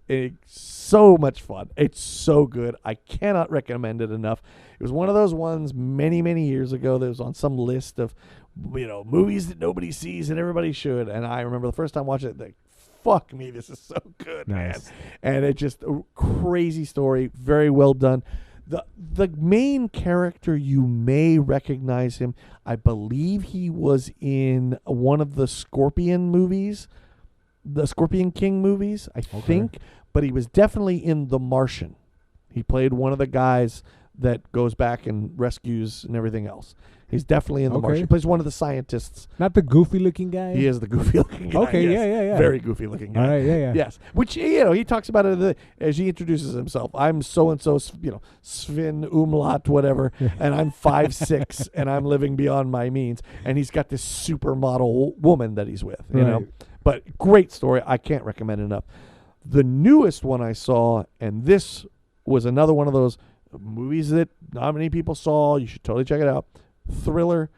D: so much fun. It's so good. I cannot recommend it enough. It was one of those ones many, many years ago that was on some list of, movies that nobody sees and everybody should. And I remember the first time watching it, like, fuck me, this is so good, man. And it's just a crazy story. Very well done. The main character, you may recognize him. I believe he was in one of the Scorpion movies, the Scorpion King movies, I think. But he was definitely in The Martian. He played one of the guys that goes back and rescues and everything else. He's definitely in The Martian. He plays one of the scientists.
C: Not the goofy-looking guy?
D: He is the goofy-looking guy.
C: Okay,
D: yes.
C: yeah.
D: Very goofy-looking guy.
C: All right, yeah.
D: Yes. Which, he talks about it as he introduces himself. I'm so-and-so, Sven Umlaut, whatever, and I'm 5'6", and I'm living beyond my means. And he's got this supermodel woman that he's with, you know. But great story. I can't recommend it enough. The newest one I saw, and this was another one of those movies that not many people saw. You should totally check it out. Thriller,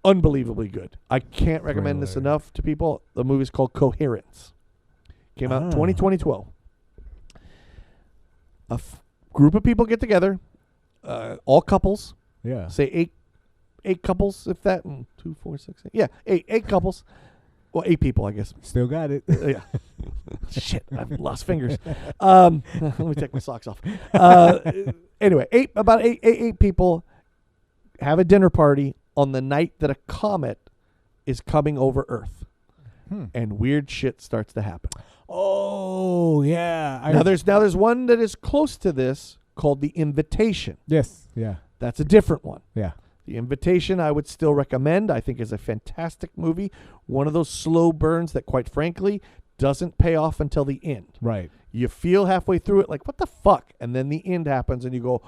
D: unbelievably good. I can't recommend this enough to people. The movie's called Coherence. Came out in 2012. A group of people get together, all couples.
C: Yeah.
D: Say eight couples, if that. 2, 4, 6, 8. Yeah, eight couples. Well, 8 people, I guess.
C: Still got it.
D: Yeah. Shit, I've lost fingers. Let me take my socks off. Anyway, about eight people have a dinner party on the night that a comet is coming over Earth. And weird shit starts to happen.
C: Oh, yeah.
D: Now there's one that is close to this called The Invitation.
C: Yes, yeah.
D: That's a different one.
C: Yeah.
D: The Invitation I would still recommend. I think is a fantastic movie. One of those slow burns that, quite frankly, doesn't pay off until the end.
C: Right.
D: You feel halfway through it like, what the fuck? And then the end happens and you go,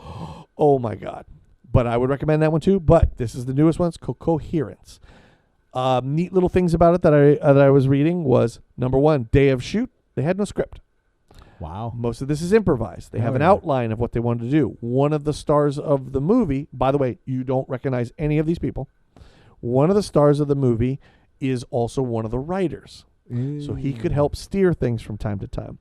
D: oh my God. But I would recommend that one too. But this is the newest one. It's called Coherence. Neat little things about it that I was reading was, number one, day of shoot. They had no script.
C: Wow.
D: Most of this is improvised. They have an outline of what they wanted to do. One of the stars of the movie, by the way, you don't recognize any of these people. One of the stars of the movie is also one of the writers. So he could help steer things from time to time.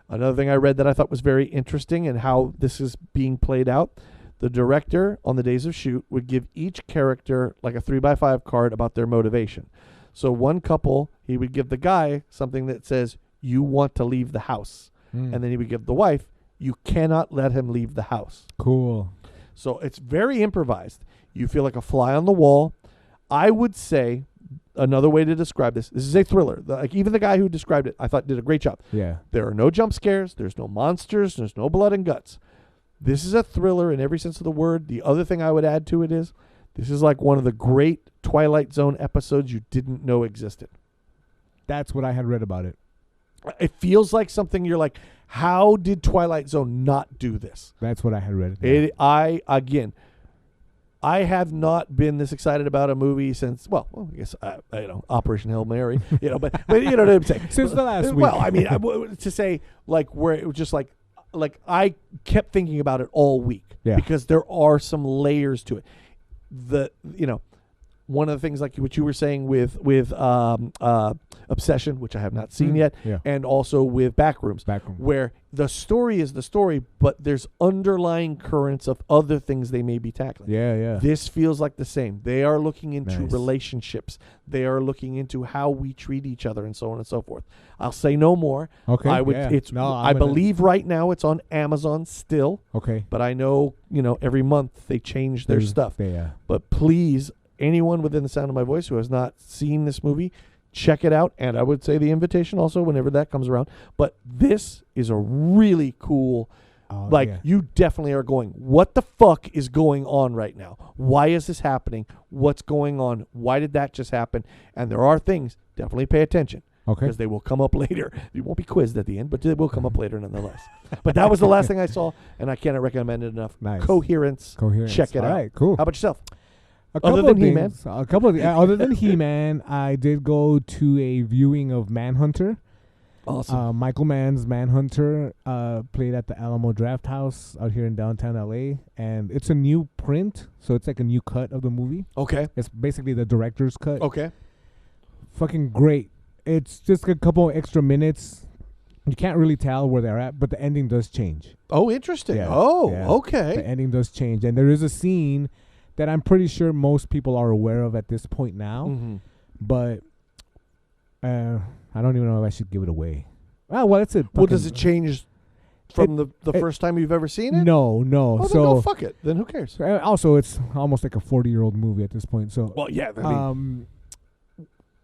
D: Another thing I read that I thought was very interesting and how this is being played out, the director on the days of shoot would give each character like a 3x5 card about their motivation. So one couple, he would give the guy something that says, you want to leave the house.
C: Mm.
D: and then he would give the wife. You cannot let him leave the house.
C: Cool.
D: So it's very improvised. You feel like a fly on the wall. I would say another way to describe this is a thriller. Like even the guy who described it, I thought did a great job.
C: Yeah.
D: There are no jump scares. There's no monsters. There's no blood and guts. This is a thriller in every sense of the word. The other thing I would add to it is this is like one of the great Twilight Zone episodes you didn't know existed.
C: That's what I had read about it.
D: It feels like something you're like, how did Twilight Zone not do this?
C: That's what I had read.
D: I have not been this excited about a movie since, I guess, Operation Hail Mary, but you know what I'm saying?
C: Since the last week.
D: Well, I mean, to say, like, where it was just like I kept thinking about it all week because there are some layers to it. One of the things like what you were saying with Obsession, which I have not seen yet, and also with Backrooms, where the story is the story, but there's underlying currents of other things they may be tackling.
C: Yeah.
D: This feels like the same. They are looking into relationships. They are looking into how we treat each other and so on and so forth. I'll say no more.
C: Okay.
D: I believe right now it's on Amazon still.
C: Okay.
D: But I know, every month they change their stuff.
C: Yeah.
D: But please, anyone within the sound of my voice who has not seen this movie, check it out. And I would say The Invitation also whenever that comes around. But this is a really cool, you definitely are going, what the fuck is going on right now? Why is this happening? What's going on? Why did that just happen? And there are things, definitely pay attention.
C: Okay.
D: Because they will come up later. You won't be quizzed at the end, but they will come up later nonetheless. But that was the last thing I saw, and I cannot recommend it enough.
C: Nice.
D: Coherence. Check it out.
C: All right, cool.
D: How about yourself?
C: Other than He-Man, I did go to a viewing of Manhunter.
D: Awesome.
C: Michael Mann's Manhunter played at the Alamo Draft House out here in downtown LA, and it's a new print, so it's like a new cut of the movie.
D: Okay.
C: It's basically the director's cut.
D: Okay.
C: Fucking great. It's just a couple extra minutes. You can't really tell where they're at, but the ending does change.
D: Oh, interesting.
C: Yeah.
D: Okay.
C: The ending does change, and there is a scene that I'm pretty sure most people are aware of at this point now, but I don't even know if I should give it away. Oh, well, that's it.
D: Well, does it change from the first time you've ever seen it?
C: No.
D: Oh, then go fuck it. Then who cares?
C: Also, it's almost like a 40-year-old movie at this point. So,
D: well, yeah.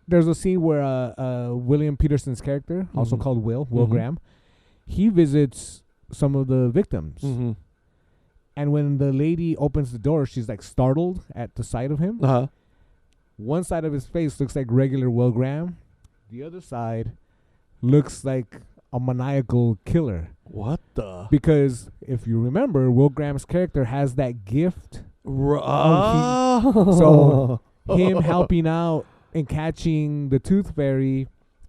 C: There's a scene where William Peterson's character, also called Will Graham, he visits some of the victims. And when the lady opens the door, she's like startled at the sight of him. One side of his face looks like regular Will Graham. The other side looks like a maniacal killer.
D: What the?
C: Because if you remember, Will Graham's character has that gift.
D: So
C: him helping out and catching the Tooth Fairy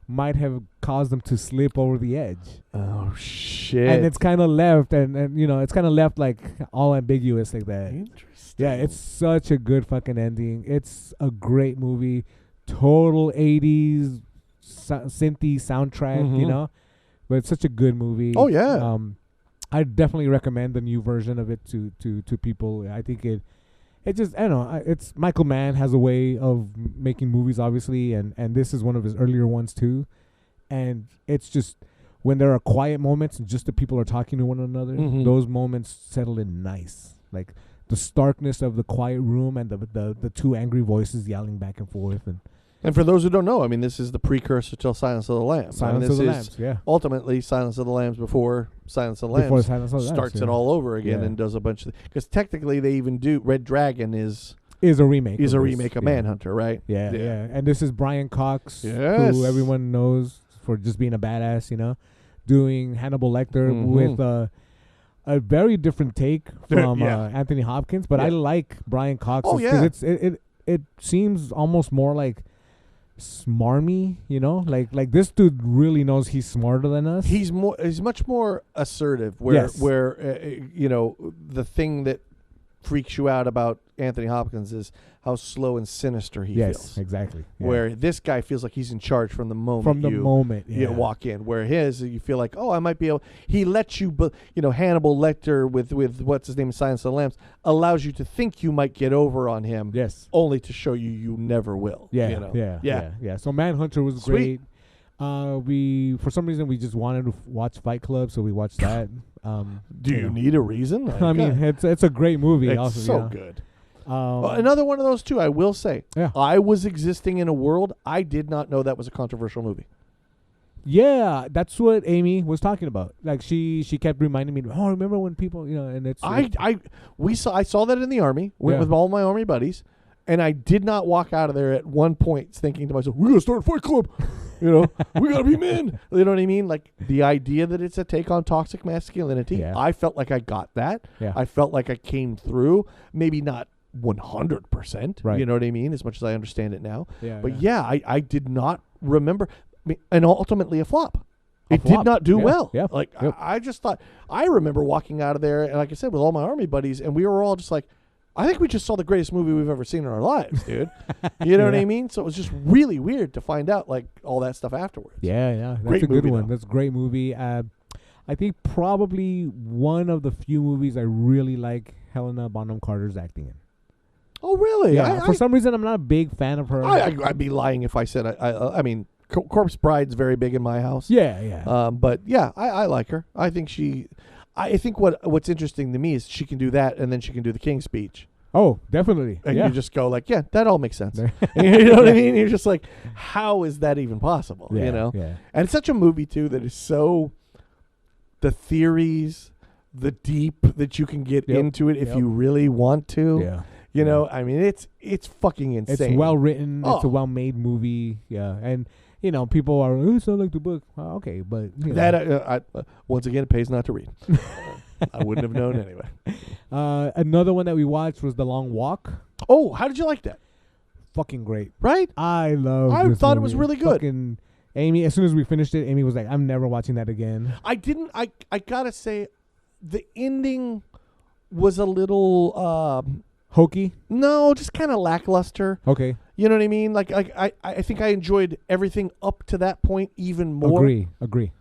C: might have caused them to slip over the edge.
D: Oh shit!
C: And it's kind of left, and it's kind of left like all ambiguous like that.
D: Interesting.
C: Yeah, it's such a good fucking ending. It's a great movie, total 80s synthy soundtrack, but it's such a good movie.
D: Oh yeah.
C: I definitely recommend the new version of it to people. I think it just, I don't know, it's Michael Mann has a way of making movies, obviously, and this is one of his earlier ones, too. And it's just, when there are quiet moments and just the people are talking to one another, those moments settle in nice. Like, the starkness of the quiet room and the two angry voices yelling back and forth.
D: And for those who don't know, I mean, this is the precursor to Silence of the Lambs.
C: Silence of the Lambs, yeah.
D: Ultimately, Silence of the Lambs before Silence of the Lambs starts it all over again and does a bunch of... Because technically, they even do... Red Dragon is a remake. Is a remake of Manhunter, right?
C: Yeah. And this is Brian Cox, who everyone knows for just being a badass, doing Hannibal Lecter with a very different take from Anthony Hopkins. But I like Brian Cox because it seems almost more like smarmy, like this dude really knows he's smarter than us.
D: He's much more assertive. Where the thing that freaks you out about Anthony Hopkins is how slow and sinister he feels.
C: Yes, exactly. Yeah.
D: Where this guy feels like he's in charge from the moment you walk in. Where you feel like, oh, I might be able. He lets you, Hannibal Lecter with what's his name, Silence of the Lambs, allows you to think you might get over on him.
C: Yes.
D: Only to show you never will.
C: Yeah. So Manhunter was great. We for some reason we just wanted to watch Fight Club, so we watched that.
D: Do you need a reason?
C: I mean, it's a great movie.
D: It's
C: also,
D: so good. Another one of those too. I will say,
C: Yeah.
D: I was existing in a world I did not know that was a controversial movie.
C: Yeah, that's what Amy was talking about. Like she kept reminding me, oh, remember when people, and it's
D: I saw that in the Army. Went
C: Yeah.
D: with all my Army buddies, and I did not walk out of there at one point thinking to myself, "We're gonna start a Fight Club." We gotta be men. You know what I mean? Like the idea that it's a take on toxic masculinity.
C: Yeah.
D: I felt like I got that.
C: Yeah.
D: I felt like I came through. Maybe not 100%.
C: Right.
D: You know what I mean? As much as I understand it now.
C: Yeah,
D: But I did not remember. And ultimately a flop. It
C: flop.
D: did not do
C: Yeah.
D: well.
C: Yep.
D: Like
C: Yep.
D: I just thought. I remember walking out of there, and like I said, with all my Army buddies, and we were all just like, I think we just saw the greatest movie we've ever seen in our lives, dude. You know what I mean? So it was just really weird to find out like all that stuff afterwards.
C: Yeah, that's
D: Great
C: a good
D: movie,
C: one.
D: though.
C: That's a great movie. I think probably one of the few movies I really like Helena Bonham Carter's acting in.
D: Oh, really?
C: Yeah, for some reason I'm not a big fan of her.
D: I'd be lying if I said I mean, Corpse Bride's very big in my house.
C: Yeah.
D: But yeah, I like her. I think I think what's interesting to me is she can do that, and then she can do the King's Speech.
C: Oh, definitely.
D: And
C: yeah.
D: you just go like, yeah, that all makes sense. You know what I mean? You're just like, how is that even possible?
C: Yeah,
D: You know?
C: yeah.
D: And it's such a movie too that is so the theories, the deep that you can get
C: Yep,
D: into it if
C: yep.
D: you really want to.
C: Yeah.
D: You know, I mean, it's fucking insane.
C: It's well written. It's a
D: Oh.
C: well made movie. Yeah, and people are, oh, it's not like the book. Okay, but
D: That once again, it pays not to read. I wouldn't have known anyway.
C: another one that we watched was The Long Walk.
D: Oh, how did you like that?
C: Fucking great.
D: Right?
C: I love.
D: I
C: this
D: thought it was
C: movie.
D: really good.
C: Fucking Amy. As soon as we finished it, Amy was like, "I'm never watching that again."
D: I didn't. I gotta say, the ending was a little
C: Hokey.
D: no, just kind of lackluster.
C: Okay.
D: You know what I mean? Like I think I enjoyed everything up to that point even more.
C: Agree.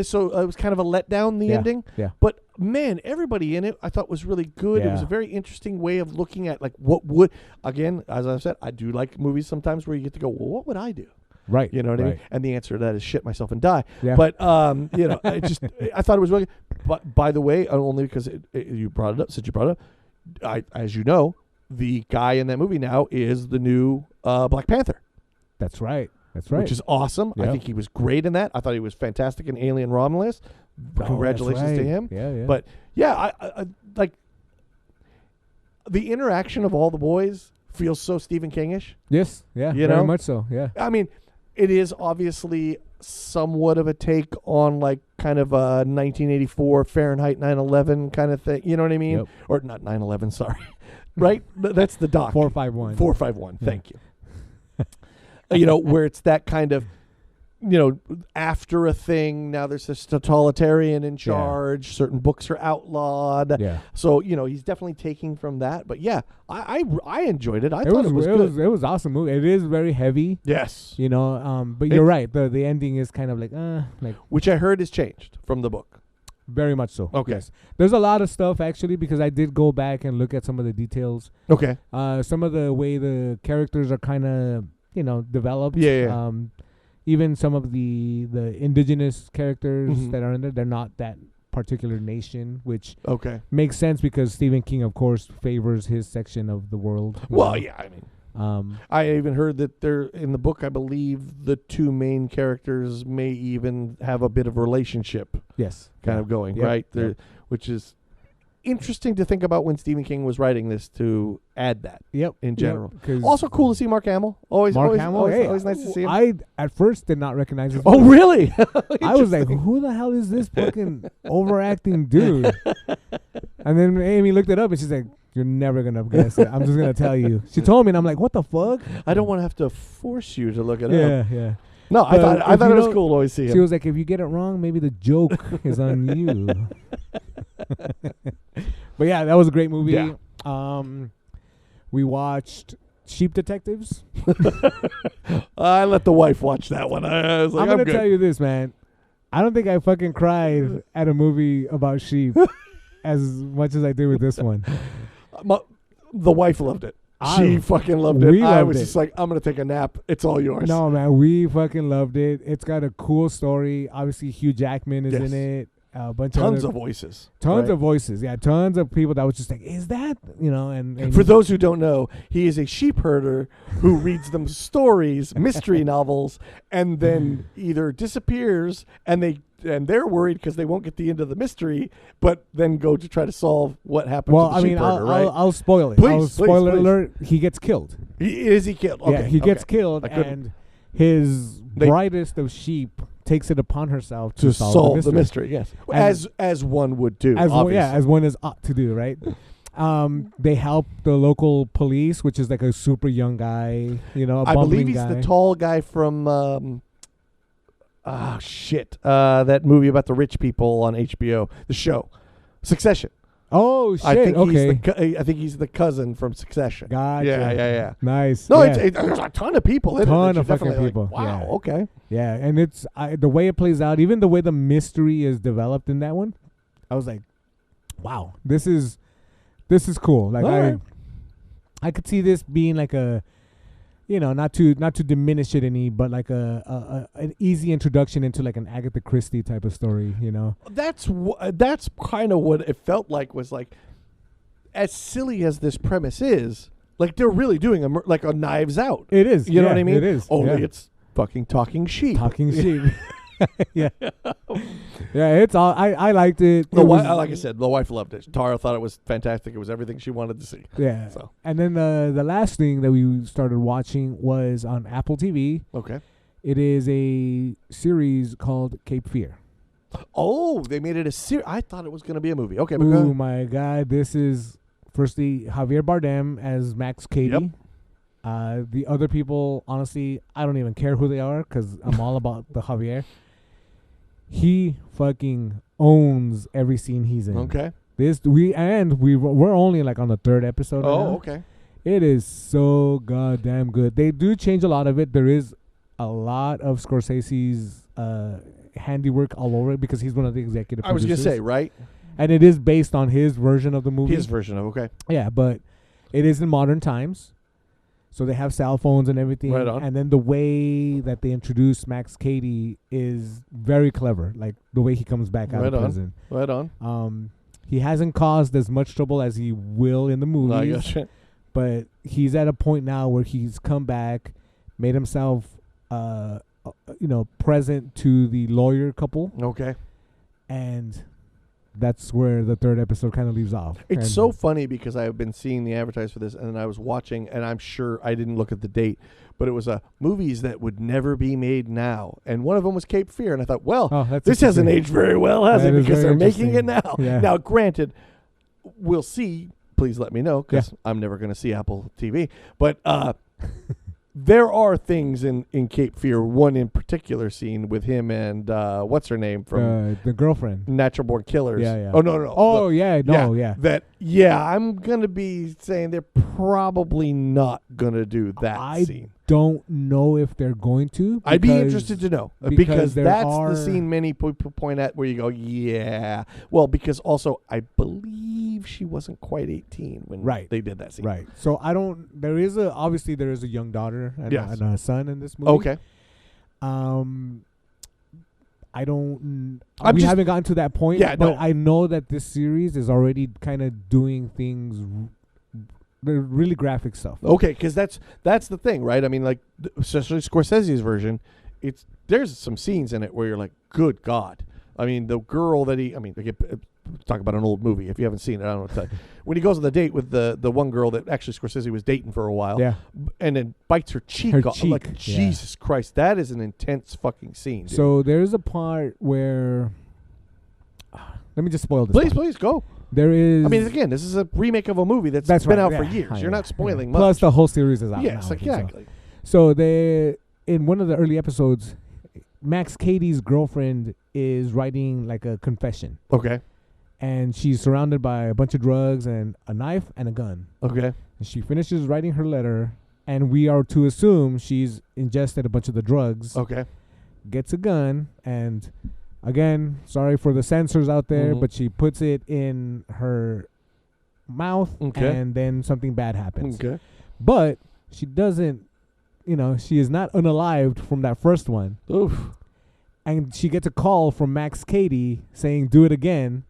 D: So it was kind of a letdown, the
C: Yeah,
D: ending.
C: yeah.
D: But man, everybody in it I thought was really good. It was
C: Yeah.
D: a very interesting way of looking at like what would, again, as I said, I do like movies sometimes where you get to go, well, what would I do?
C: Right.
D: You know what I mean?
C: right.
D: And the answer to that is shit myself and die.
C: Yeah.
D: But I thought it was really. But by the way, only because you brought it up. Since you brought it up, as you know, the guy in that movie now is the new Black Panther.
C: That's right. That's right.
D: Which is awesome. I
C: Yep.
D: think he was great in that. I thought he was fantastic in Alien Romulus.
C: Oh,
D: Congratulations
C: that's
D: to
C: right.
D: him.
C: Yeah.
D: But yeah, I like the interaction of all the boys feels so Stephen King-ish.
C: yes. Yeah.
D: You
C: very
D: know?
C: much so. Yeah.
D: I mean, it is obviously somewhat of a take on like kind of a 1984 Fahrenheit 9/11 kind of thing. You know what I mean?
C: Yep.
D: Or not 9/11, sorry. Right? That's the doc.
C: 451.
D: 451.
C: Yeah.
D: Thank you. Where it's that kind of, after a thing, now there's this totalitarian in charge. Certain books are outlawed.
C: Yeah.
D: So, he's definitely taking from that. But yeah, I enjoyed it. I
C: It
D: thought
C: was,
D: it was
C: it
D: good.
C: was it was awesome movie. It is very heavy.
D: Yes.
C: But you're right. The ending is kind of like
D: Which I heard is changed from the book.
C: very much so.
D: Okay.
C: Yes. There's a lot of stuff actually because I did go back and look at some of the details.
D: Okay.
C: Some of the way the characters are kind of developed.
D: Yeah.
C: Even some of the indigenous characters
D: Mhm.
C: that are in there, they're not that particular nation, which
D: Okay.
C: makes sense because Stephen King, of course, favors his section of the world.
D: Well, yeah, I mean,
C: Um,
D: I even heard that they're in the book. I believe the two main characters may even have a bit of relationship
C: yes.
D: kind
C: Yeah.
D: of going,
C: Yep,
D: right?
C: yep.
D: Which is interesting to think about when Stephen King was writing this to add that
C: Yep.
D: in
C: yep,
D: general.
C: 'cause
D: Also cool to see Mark Hamill. Always,
C: Mark
D: always,
C: Hamill,
D: always,
C: hey,
D: always nice to see him.
C: I at first did not recognize his
D: Oh,
C: voice.
D: really?
C: I was like, who the hell is this fucking overacting dude? And then Amy looked it up and she's like, you're never going to guess it. I'm just going to tell you. She told me and I'm like, what the fuck?
D: I don't want to have to force you to look it
C: Yeah,
D: up.
C: yeah.
D: No, I
C: But
D: thought
C: if you
D: it was
C: don't-
D: cool to always see him.
C: She was like, if you get it wrong, maybe the joke is on you. But yeah, that was a great movie.
D: Yeah.
C: We watched Sheep Detectives.
D: I let the wife watch that one. I was like,
C: I'm going to
D: good.
C: tell you this, man. I don't think I fucking cried at a movie about sheep as much as I did with this one.
D: The wife loved it. She fucking loved it.
C: We
D: I
C: loved
D: was
C: it.
D: just like, I'm gonna take a nap. It's all yours.
C: No, man, we fucking loved it. It's got a cool story. Obviously, Hugh Jackman is
D: Yes.
C: in it. A bunch
D: Tons
C: of
D: of voices.
C: tons
D: right?
C: of voices. Yeah, tons of people that was just like, is that, and
D: For those who don't know, he is a sheep herder who reads them stories, mystery novels, and then either disappears and they're worried because they won't get the end of the mystery, but then go to try to solve what happened
C: Well,
D: to the
C: I
D: sheep
C: mean,
D: herder, right?
C: I'll spoil it.
D: Please,
C: Spoiler
D: please.
C: alert. He gets killed.
D: Is he killed? Okay,
C: Yeah, he gets
D: okay.
C: killed,
D: I couldn't-
C: and his brightest of sheep takes it upon herself to solve
D: the mystery. Yes,
C: And-
D: as one would do.
C: as one,
D: obviously.
C: as one is ought to do, right? They help the local police, which is like a super young guy, a
D: I believe
C: bumbling
D: he's
C: guy.
D: the tall guy from that movie about the rich people on HBO, the show Succession.
C: Oh shit!
D: I think
C: Okay,
D: I think he's the cousin from Succession.
C: gotcha.
D: Yeah.
C: Nice.
D: No,
C: yeah.
D: there's a ton of people. In
C: Ton
D: it that
C: of
D: you're
C: fucking
D: definitely
C: people,
D: Like, wow.
C: yeah.
D: Okay.
C: Yeah, and it's the way it plays out, even the way the mystery is developed in that one. I was like, wow, this is cool. Like
D: All right.
C: I could see this being like a, not to diminish it any, but like an easy introduction into like an Agatha Christie type of story.
D: That's kind of what it felt like. Was like, as silly as this premise is, like they're really doing like a Knives Out.
C: It is.
D: You know
C: yeah,
D: what I mean?
C: It is.
D: Only
C: yeah.
D: it's fucking talking sheep.
C: Talking sheep. Yeah. Yeah, it's all. I liked it.
D: The
C: It
D: wife,
C: was-
D: like I said, the wife loved it. Tara thought it was fantastic. It was everything she wanted to see.
C: Yeah.
D: So
C: And then the last thing that we started watching was on Apple TV.
D: okay.
C: It is a series called Cape Fear.
D: Oh, they made it a series. I thought it was going to be a movie. Okay, but go
C: Oh
D: ahead.
C: my God! This is firstly Javier Bardem as Max Cady.
D: Yep.
C: The other people, honestly, I don't even care who they are because I'm all about the Javier. He fucking owns every scene he's in.
D: Okay.
C: We're only like on the third episode. right now.
D: Oh, okay.
C: It is so goddamn good. They do change a lot of it. There is a lot of Scorsese's handiwork all over it because he's one of the executive
D: I was
C: producers.
D: going to say, right?
C: And it is based on his version of the movie.
D: His version of, okay.
C: Yeah, but it is in modern times. So they have cell phones and everything.
D: Right on.
C: And then the way that they introduce Max Cady is very clever. Like the way he comes back out
D: Right
C: of
D: on.
C: prison.
D: Right on.
C: He hasn't caused as much trouble as he will in the movies.
D: I gotcha.
C: But he's at a point now where he's come back, made himself, present to the lawyer couple,
D: Okay.
C: and that's where the third episode kind of leaves off.
D: It's
C: And
D: so funny because I've been seeing the advertise for this, and then I was watching, and I'm sure I didn't look at the date, but it was movies that would never be made now, and one of them was Cape Fear, and I thought, well,
C: that's
D: this hasn't
C: interesting.
D: aged very well, has
C: That
D: it?
C: is
D: Because
C: very
D: they're making it
C: interesting.
D: now.
C: Yeah.
D: Now, granted, we'll see. Please let me know because
C: Yeah.
D: I'm never going to see Apple TV, but there are things in Cape Fear. One in particular scene with him and what's her name from
C: the girlfriend.
D: Natural Born Killers.
C: Yeah, yeah.
D: Oh no.
C: Oh yeah, no, yeah.
D: I'm gonna be saying they're probably not gonna do that
C: I
D: scene.
C: don't know if they're going to.
D: I'd be
C: because-
D: interested to know
C: because
D: because
C: there
D: that's
C: are-
D: the scene many people point at where you go, yeah. Well, because also I believe she wasn't quite 18 when
C: Right.
D: they did that scene.
C: Right. So I don't. Obviously there is a young daughter and,
D: Yes.
C: and a son in this movie.
D: Okay.
C: I don't.
D: I'm
C: We
D: just-
C: haven't gotten to that point.
D: Yeah,
C: but
D: no.
C: I know that this series is already kind of doing things, the really graphic stuff.
D: Okay, because that's the thing, right? I mean, like especially Scorsese's version, there's some scenes in it where you're like, good God. I mean, the girl that talk about an old movie. If you haven't seen it, I don't know what to tell you. When he goes on the date with the one girl that actually Scorsese was dating for a while,
C: Yeah.
D: and then bites her cheek
C: Her
D: off.
C: cheek,
D: Like,
C: yeah.
D: Jesus Christ, that is an intense fucking scene. Dude.
C: So there's a part where. Let me just spoil this.
D: please,
C: part.
D: please go.
C: There is.
D: I mean, again, this is a remake of a movie that's
C: That's
D: been
C: right,
D: out for
C: yeah.
D: years.
C: Oh,
D: You're
C: yeah,
D: not spoiling
C: yeah.
D: much.
C: Plus the whole series is out
D: yes,
C: now.
D: exactly.
C: So they, in one of the early episodes, Max Cady's girlfriend is writing like a confession,
D: Okay.
C: and she's surrounded by a bunch of drugs and a knife and a gun.
D: Okay.
C: And she finishes writing her letter, and we are to assume she's ingested a bunch of the drugs,
D: Okay.
C: gets a gun, and again, sorry for the censors out there,
D: Mhm.
C: but she puts it in her mouth,
D: Okay.
C: and then something bad happens.
D: Okay.
C: But she doesn't, she is not unalived from that first one.
D: Oof.
C: And she gets a call from Max Cady saying, do it again,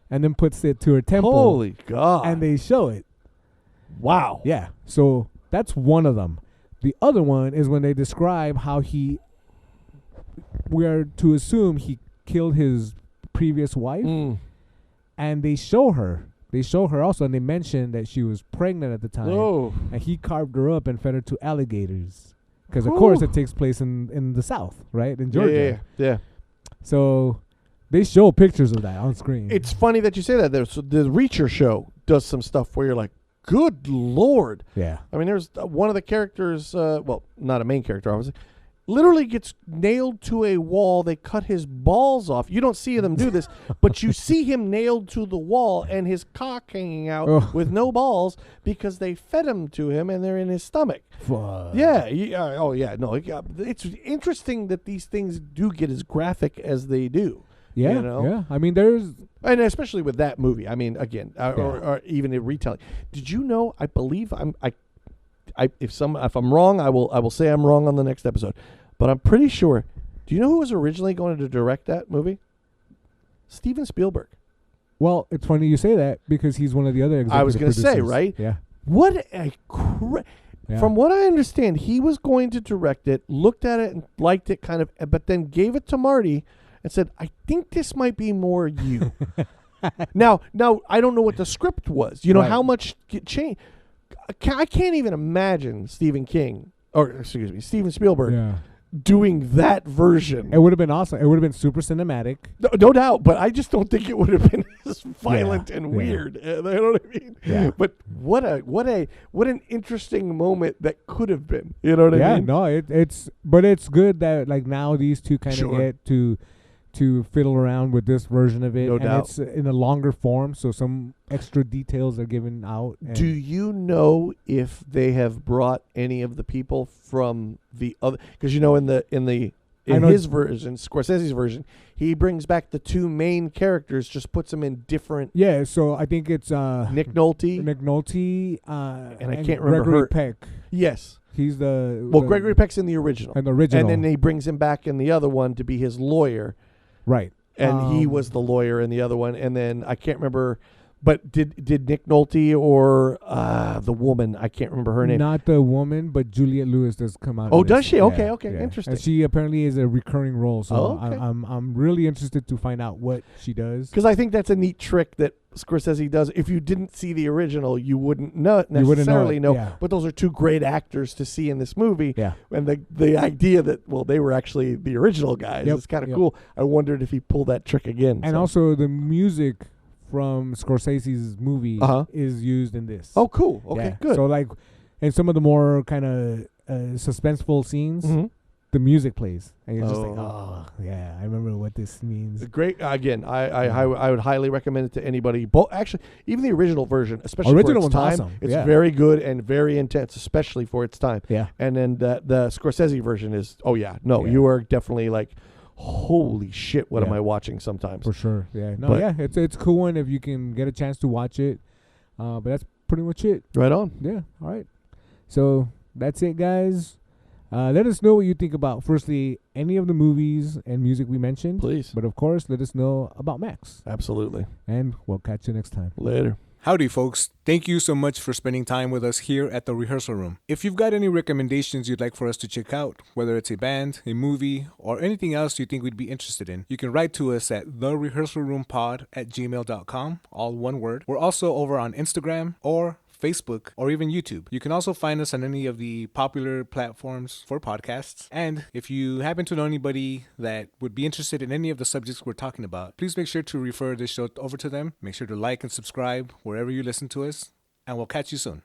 C: and then puts it to her temple.
D: Holy God.
C: And they show it.
D: Wow.
C: Yeah. So that's one of them. The other one is when they describe how we are to assume he killed his previous wife, and they show her. They show her also, and they mention that she was pregnant at the time, and he carved her up and fed her to alligators. Because, of course, it takes place in the South, right? In Georgia.
D: Yeah.
C: So they show pictures of that on screen.
D: It's funny that you say that. The Reacher show does some stuff where you're like, good Lord.
C: Yeah.
D: I mean, there's one of the characters, well, not a main character, obviously, literally gets nailed to a wall. They cut his balls off. You don't see them do this, but you see him nailed to the wall and his cock hanging out with no balls because they fed them to him and they're in his stomach.
C: Fuck.
D: Yeah. Oh, yeah. No, it's interesting that these things do get as graphic as they do.
C: Yeah. Yeah. I mean,
D: and especially with that movie. I mean, again, or even a retelling. Did you know? I believe if I'm wrong, I will say I'm wrong on the next episode. But I'm pretty sure. Do you know who was originally going to direct that movie? Steven Spielberg.
C: Well, it's funny you say that because he's one of the other executive
D: I was going to say, right?
C: Yeah.
D: What a From what I understand, he was going to direct it, looked at it and liked it kind of, but then gave it to Marty and said, I think this might be more you. Now, I don't know what the script was. You know, how much changed. I can't even imagine Steven Spielberg doing that version.
C: It would have been awesome. It would have been super cinematic.
D: No doubt, but I just don't think it would have been as violent and weird. You know what I mean?
C: Yeah.
D: But what an interesting moment that could have been. You know what I mean?
C: No, it's good that like now these two kind of get to fiddle around with this version of it.
D: No
C: and
D: doubt.
C: It's in a longer form, so some extra details are given out.
D: Do you know if they have brought any of the people from the other? Because in his version, Scorsese's version, he brings back the two main characters, just puts them in different.
C: Yeah, so I think it's
D: Nick Nolte,
C: and
D: I can't remember
C: Gregory
D: her.
C: Peck.
D: Yes.
C: He's
D: Gregory Peck's in the original. And then he brings him back in the other one to be his lawyer.
C: Right.
D: And he was the lawyer in the other one. And then I can't remember, but did Nick Nolte or the woman, I can't remember her name.
C: Not the woman, but Juliette Lewis does come out.
D: Oh, does she? Okay, interesting.
C: And she apparently is a recurring role, so
D: okay.
C: I'm really interested to find out what she does.
D: Because I think that's a neat trick that Scorsese does. If you didn't see the original, you wouldn't necessarily know.
C: Yeah.
D: But those are two great actors to see in this movie.
C: Yeah.
D: And the idea that, they were actually the original guys is kind of cool. I wondered if he pulled that trick again.
C: And also the music from Scorsese's movie is used in this.
D: Oh, cool. Okay, good.
C: So like in some of the more kind of suspenseful scenes, the music plays, and you're just like, oh yeah, I remember what this means.
D: Great. Again, I would highly recommend it to anybody. Actually, even the original version, especially
C: original
D: for its time,
C: awesome.
D: It's very good and very intense, especially for its time.
C: Yeah.
D: And then the Scorsese version is, you are definitely like, holy shit, what am I watching sometimes?
C: For sure. Yeah. No, it's a cool one if you can get a chance to watch it. But that's pretty much it.
D: Right on.
C: Yeah. All right. So that's it, guys. Let us know what you think about, firstly, any of the movies and music we mentioned.
D: Please.
C: But, of course, let us know about Max.
D: Absolutely.
C: And we'll catch you next time.
D: Later.
B: Howdy, folks. Thank you so much for spending time with us here at the Rehearsal Room. If you've got any recommendations you'd like for us to check out, whether it's a band, a movie, or anything else you think we'd be interested in, you can write to us at therehearsalroompod@gmail.com, all one word. We're also over on Instagram or Facebook, or even YouTube. You can also find us on any of the popular platforms for podcasts. And if you happen to know anybody that would be interested in any of the subjects we're talking about, please make sure to refer this show over to them. Make sure to like and subscribe wherever you listen to us, and we'll catch you soon.